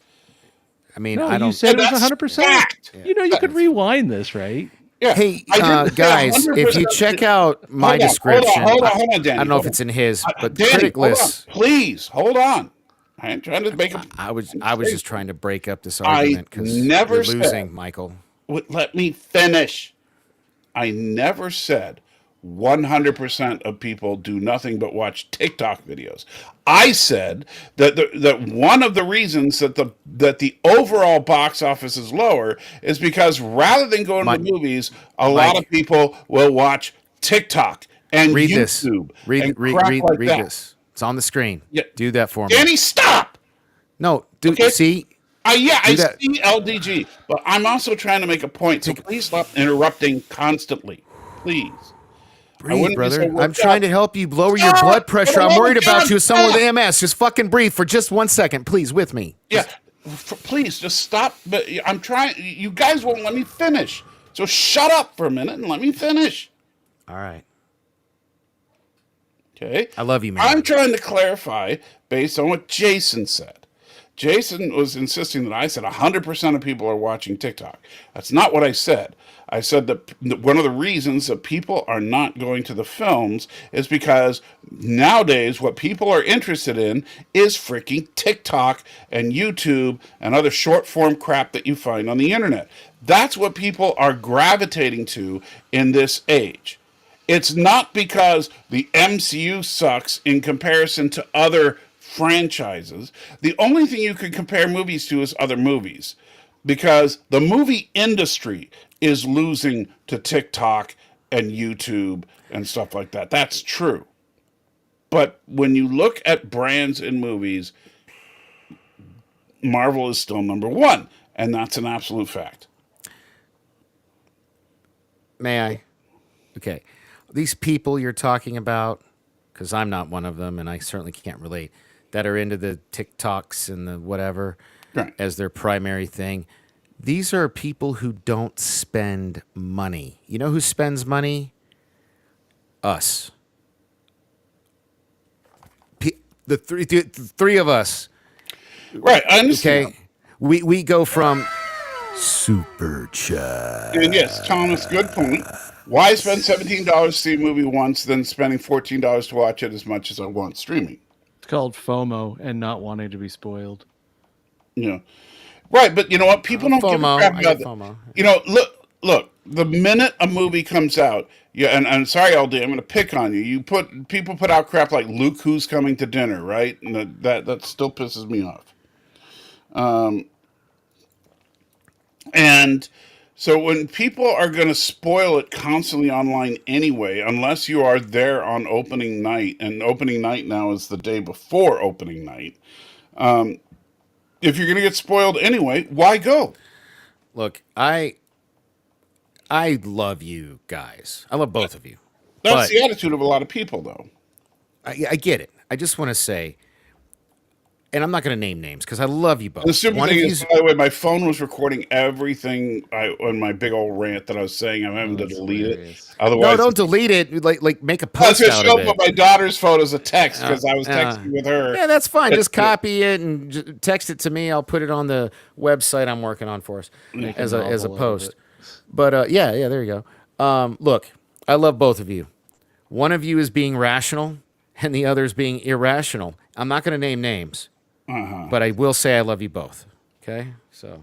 I mean, No, I don't. you said it was that's 100%. fact. You know, you could rewind this, right? Yeah. Hey, I didn't say guys, if you 100%. check out my Hold on, description, hold on, Danny. I don't know Hold if it's on. in his, but Danny, hold on. Criticless. Please hold on. I ain't trying to make a. I was just trying to break up this I argument because never you're said- losing, Michael. Let me finish. I never said 100% of people do nothing but watch TikTok videos. I said that that one of the reasons that the overall box office is lower is because rather than going to the movies, a lot of people will watch TikTok and Read this. YouTube. Read and crap like read that. this. It's on the screen. Yeah. Do that for me. Danny, stop. No, dude. Okay. See, I Do that. see LDG, but I'm also trying to make a point. So please stop interrupting constantly, please. breathe, wouldn't be so brother. worked I'm trying out. to help you lower your Stop! blood pressure. I'm worried about you as someone with Stop! MS. Just fucking breathe for just 1 second, please, with me. Yeah, please just stop. But I'm trying. You guys won't let me finish. So shut up for a minute and let me finish. All right. Okay. I love you, man. I'm trying to clarify based on what Jason said. Jason was insisting that I said 100% of people are watching TikTok. That's not what I said. I said that one of the reasons that people are not going to the films is because nowadays what people are interested in is freaking TikTok and YouTube and other short form crap that you find on the internet. That's what people are gravitating to in this age. It's not because the MCU sucks in comparison to other franchises. The only thing you could compare movies to is other movies, because the movie industry is losing to TikTok and YouTube and stuff like that. That's true. But when you look at brands in movies, Marvel is still number one, and that's an absolute fact. May I? Okay. these people you're talking about, because I'm not one of them, and I certainly can't relate, that are into the TikToks and the whatever Right. as their primary thing. These are people who don't spend money. You know who spends money? Us. The three of us. Right. I understand. Okay, we go from super chat. And yes, Thomas, good point. Why spend $17 to see a movie once, then spending $14 to watch it as much as I want streaming? It's called FOMO and not wanting to be spoiled. You know, right? But you know what? People don't give a FOMO. crap I about get that. FOMO. You know, look. The minute a movie comes out, yeah, and I'm sorry, LD, I'm going to pick on you. People put out crap like Luke, Who's Coming to Dinner, right? And that still pisses me off. And so when people are going to spoil it constantly online anyway, unless you are there on opening night, and opening night now is the day before opening night. If you're going to get spoiled anyway, why go? Look, I love you guys. I love both of you. That's But the attitude of a lot of people, though. I get it. I just want to say, and I'm not going to name names because I love you both. The stupid One of thing you, is, by the way, my phone was recording everything on my big old rant that I was saying. I'm having to that's delete hilarious. it. Otherwise, no, don't delete it. Like make a I was post going to out show of up it. my daughter's phone as a text because I was texting with her. Yeah, that's fine. But- Just copy it and text it to me. I'll put it on the website I'm working on for us as a novel out of post. it. But yeah, there you go. Look, I love both of you. One of you is being rational, and the other is being irrational. I'm not going to name names, but I will say I love you both. Okay, so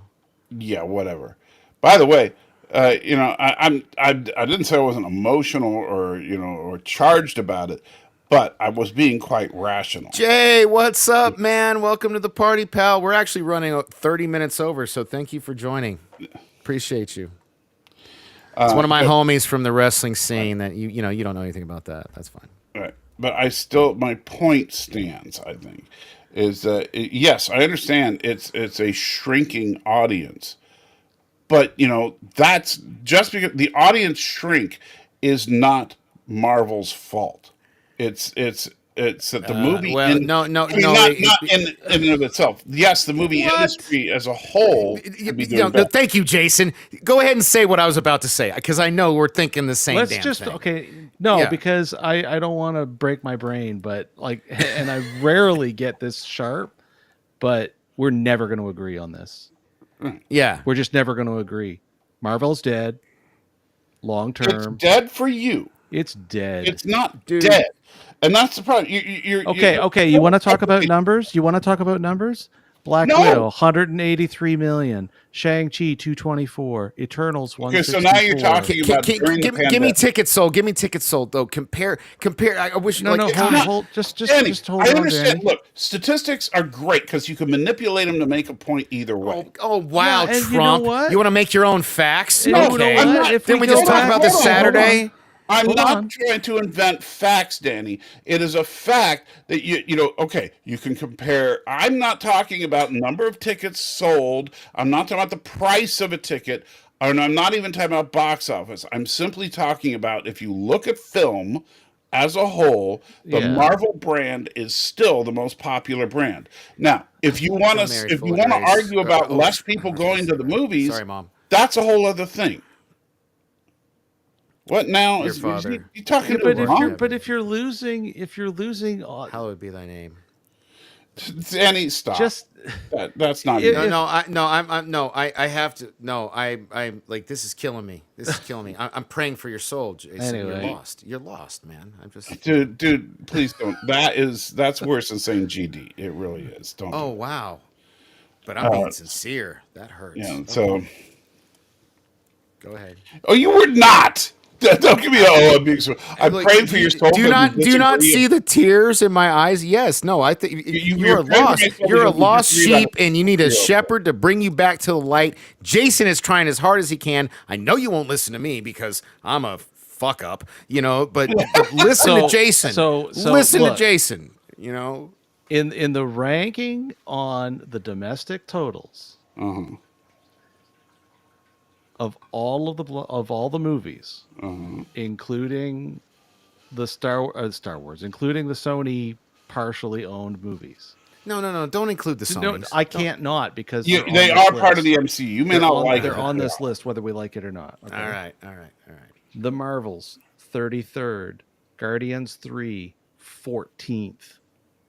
Yeah, whatever. By the way, you know, I didn't say I wasn't emotional or charged about it, but I was being quite rational. Jay, what's up, man? Welcome to the party, pal. We're actually running 30 minutes over, so thank you for joining. Appreciate you. It's one of my homies from the wrestling scene that you know you don't know anything about that. That's fine. Right. But my point stands, I think, is that yes, I understand it's a shrinking audience, but you know that's just because the audience shrink is not Marvel's fault. It's that the movie well, no, I mean, no, not it- in and of itself. Yes, the movie What? industry as a whole could be You doing know, better. thank you, Jason. Go ahead and say what I was about to say because I know we're thinking the same. Let's damn just thing. okay. No, Yeah. because I don't want to break my brain, but like, and I rarely get this sharp, but we're never going to agree on this. Yeah, We're just never going to agree. Marvel's dead. Long It's term, dead for you. it's dead. It's not Dude. dead, and that's the problem. You're Okay. You want to talk about numbers? You want to talk about numbers? Black No. Widow, 183 million. Shang-Chi, 224. Eternals, Okay, so 164. now you're talking about during the give me pandemic. tickets sold. Give me tickets sold though. Compare. I wish No, like no, it's hold, not- hold, just Danny, hold I on, understand. Danny. Look, statistics are great because you can manipulate them to make a point either way. Oh wow, Yeah, and you know Trump! what? You want to make your own facts? You know Okay. what? I'm not- If Then we go just talk back- about the hold on, hold Saturday. I'm Hold not on. trying to invent facts, Danny. It is a fact that you know. Okay, you can compare. I'm not talking about number of tickets sold. I'm not talking about the price of a ticket, and I'm not even talking about box office. I'm simply talking about if you look at film as a whole, the Yeah. Marvel brand is still the most popular brand. Now, if you want Hail to, Mary, if full you of want to grace. argue about Oh, less people going to the movies, Sorry, Mom. that's a whole other thing. What now? Your Is father. you talking Yeah, to but a if mom? you're if you're losing Hallowed be thy name. Danny, stop. just That's not. If- me. I have to. No, I'm like this is killing me. This is killing me. I'm praying for your soul, Jason. Anyway. You're lost. You're lost, man. I'm just. Dude, please don't. That's worse than saying GD. It really is. Don't. Oh wow. But I'm being sincere. That hurts. Yeah. So. Go ahead. Oh, you were not. Don't give me I'm being so. I'm Look, praying for your soul. Do because not we see the tears in my eyes? Yes. No. I think you're praying for lost. my soul You're a because we lost disagree about sheep, and you need a real. shepherd to bring you back to the light. Jason is trying as hard as he can. I know you won't listen to me because I'm a fuck up, you know. But listen to Jason. so listen look. to Jason. You know. in the ranking on the domestic totals of all the movies, including the Star Wars, including the Sony partially owned movies. No. Don't include the Sony. No, I can't not because They are part of the MCU. You may not like it. They're on this list, whether we like it or not. Okay? All right. The Marvels, 33rd. Guardians 3, 14th.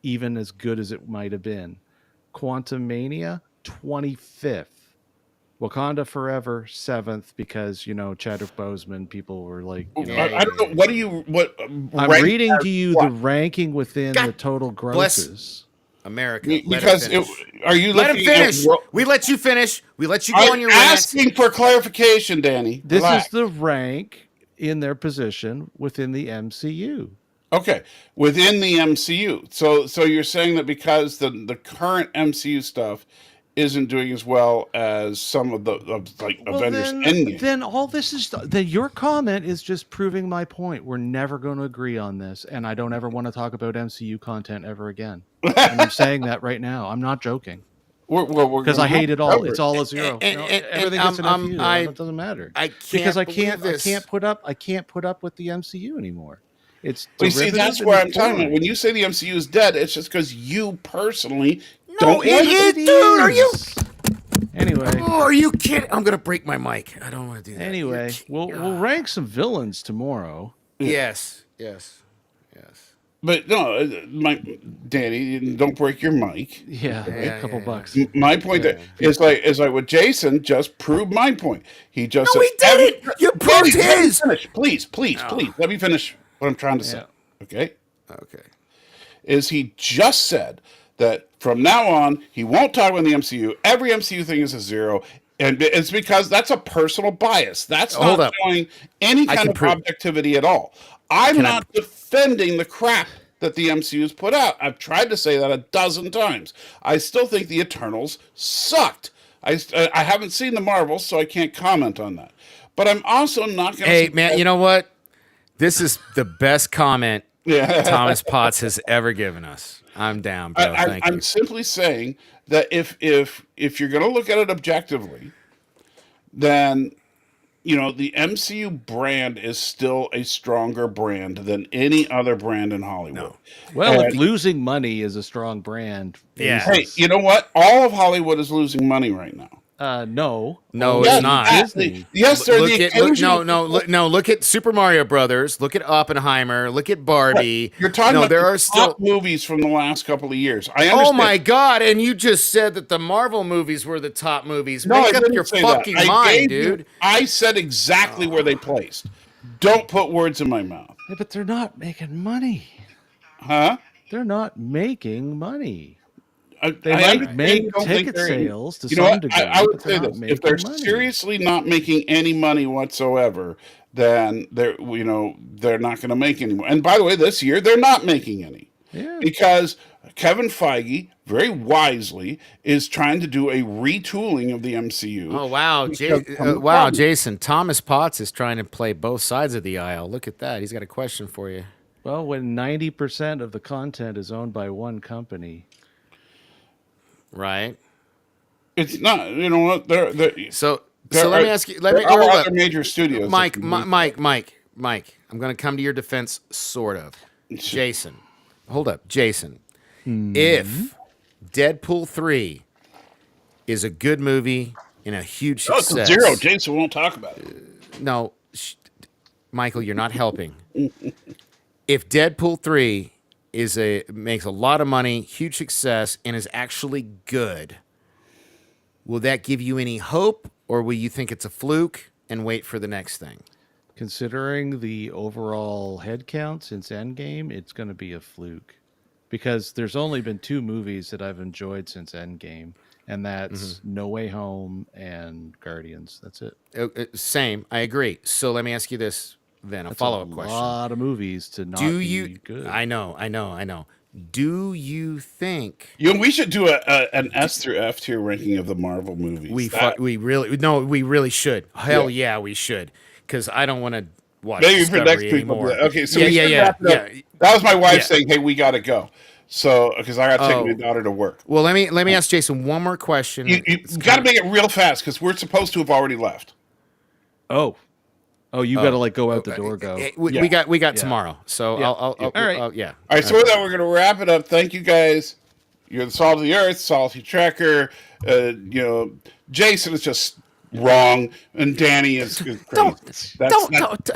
Even as good as it might have been. Quantum Mania, 25th. Wakanda Forever, 7th, because, Chadwick Boseman, people were like... I don't know. I'm reading to you the ranking within the total grosses. America. Because are you let him looking finish? at We let you finish. We let you go on your rant. asking for clarification, Danny. This Relax. is the rank in their position within the MCU. Okay, within the MCU. So you're saying that because the current MCU stuff isn't doing as well as some of the Avengers Endgame. Then all this is then your comment is just proving my point. We're never going to agree on this, and I don't ever want to talk about MCU content ever again. And I'm saying that right now. I'm not joking. Because I hate it all. It's all a zero. Everything gets an FU. It doesn't matter. I can't put up with the MCU anymore. It's see, that's where I'm talking about. When you say the MCU is dead, it's just because you personally don't it is, dude. Are you? Anyway. Oh, are you kidding? I'm gonna break my mic. I don't want to do that. Anyway, we'll rank some villains tomorrow. Yes. But no, Danny, don't break your mic. Yeah, a couple bucks. My point is like what Jason just proved my point. He just he didn't. You proved his. Please, let me finish what I'm trying to say. Okay. Is he just said that from now on he won't talk about the MCU. Every MCU thing is a zero. And it's because that's a personal bias. That's not showing any kind of objectivity at all. I'm not defending the crap that the MCU has put out. I've tried to say that a dozen times. I still think the Eternals sucked. I haven't seen the Marvels, so I can't comment on that. But I'm also not going to... Hey, man, you know what? This is the best comment Thomas Potts has ever given us. I'm down, bro. Thank you. I'm simply saying that if you're going to look at it objectively, then the MCU brand is still a stronger brand than any other brand in Hollywood. No. Well, if losing money is a strong brand, hey, you know what? All of Hollywood is losing money right now. No, it's not. Disney. Yes, Look at Super Mario Brothers. Look at Oppenheimer. Look at Barbie. You're talking about there are still movies from the last couple of years. I understand. Oh my God! And you just said that the Marvel movies were the top movies. No, Make up your fucking mind, dude. I said exactly where they placed. Don't put words in my mouth. Yeah, but they're not making money. Huh? They're not making money. They I might make ticket sales to some degree. I would say this: if they're seriously not making any money whatsoever, then they're not going to make any more. And by the way, this year they're not making any because Kevin Feige very wisely is trying to do a retooling of the MCU. Oh wow, Jason, Thomas Potts is trying to play both sides of the aisle. Look at that. He's got a question for you. Well, when 90% of the content is owned by one company. Right. It's not. You know what? So let me ask you. Let me. There are other major studios. Mike. I'm going to come to your defense, sort of. Jason, hold up, Jason. If Deadpool 3 is a good movie and a huge success, it's a zero. Jason won't talk about it. No, Michael, you're not helping. If Deadpool 3 makes a lot of money, huge success, and is actually good, will that give you any hope, or will you think it's a fluke and wait for the next thing? Considering the overall head count since Endgame, it's going to be a fluke. Because there's only been 2 movies that I've enjoyed since Endgame, and that's No Way Home and Guardians. That's it. Same. I agree. So let me ask you this. Then a follow-up question. A lot of movies to not be good. I know. Do you think we should do an S through F tier ranking of the Marvel movies? We really should. Hell yeah, we should. Because I don't want to watch maybe for next week anymore. Okay, so yeah. That was my wife saying, "Hey, we got to go." So because I got to take my daughter to work. Well, let me ask Jason one more question. You got to make it real fast because we're supposed to have already left. Oh. Oh, you got to like go out the door. Go. We got Yeah. tomorrow. So Yeah. I'll Yeah. all right. yeah. All right, so with that, we're going to wrap it up. Thank you, guys. You're the salt of the earth, salty trekker. Jason is just wrong, and Danny is crazy. Don't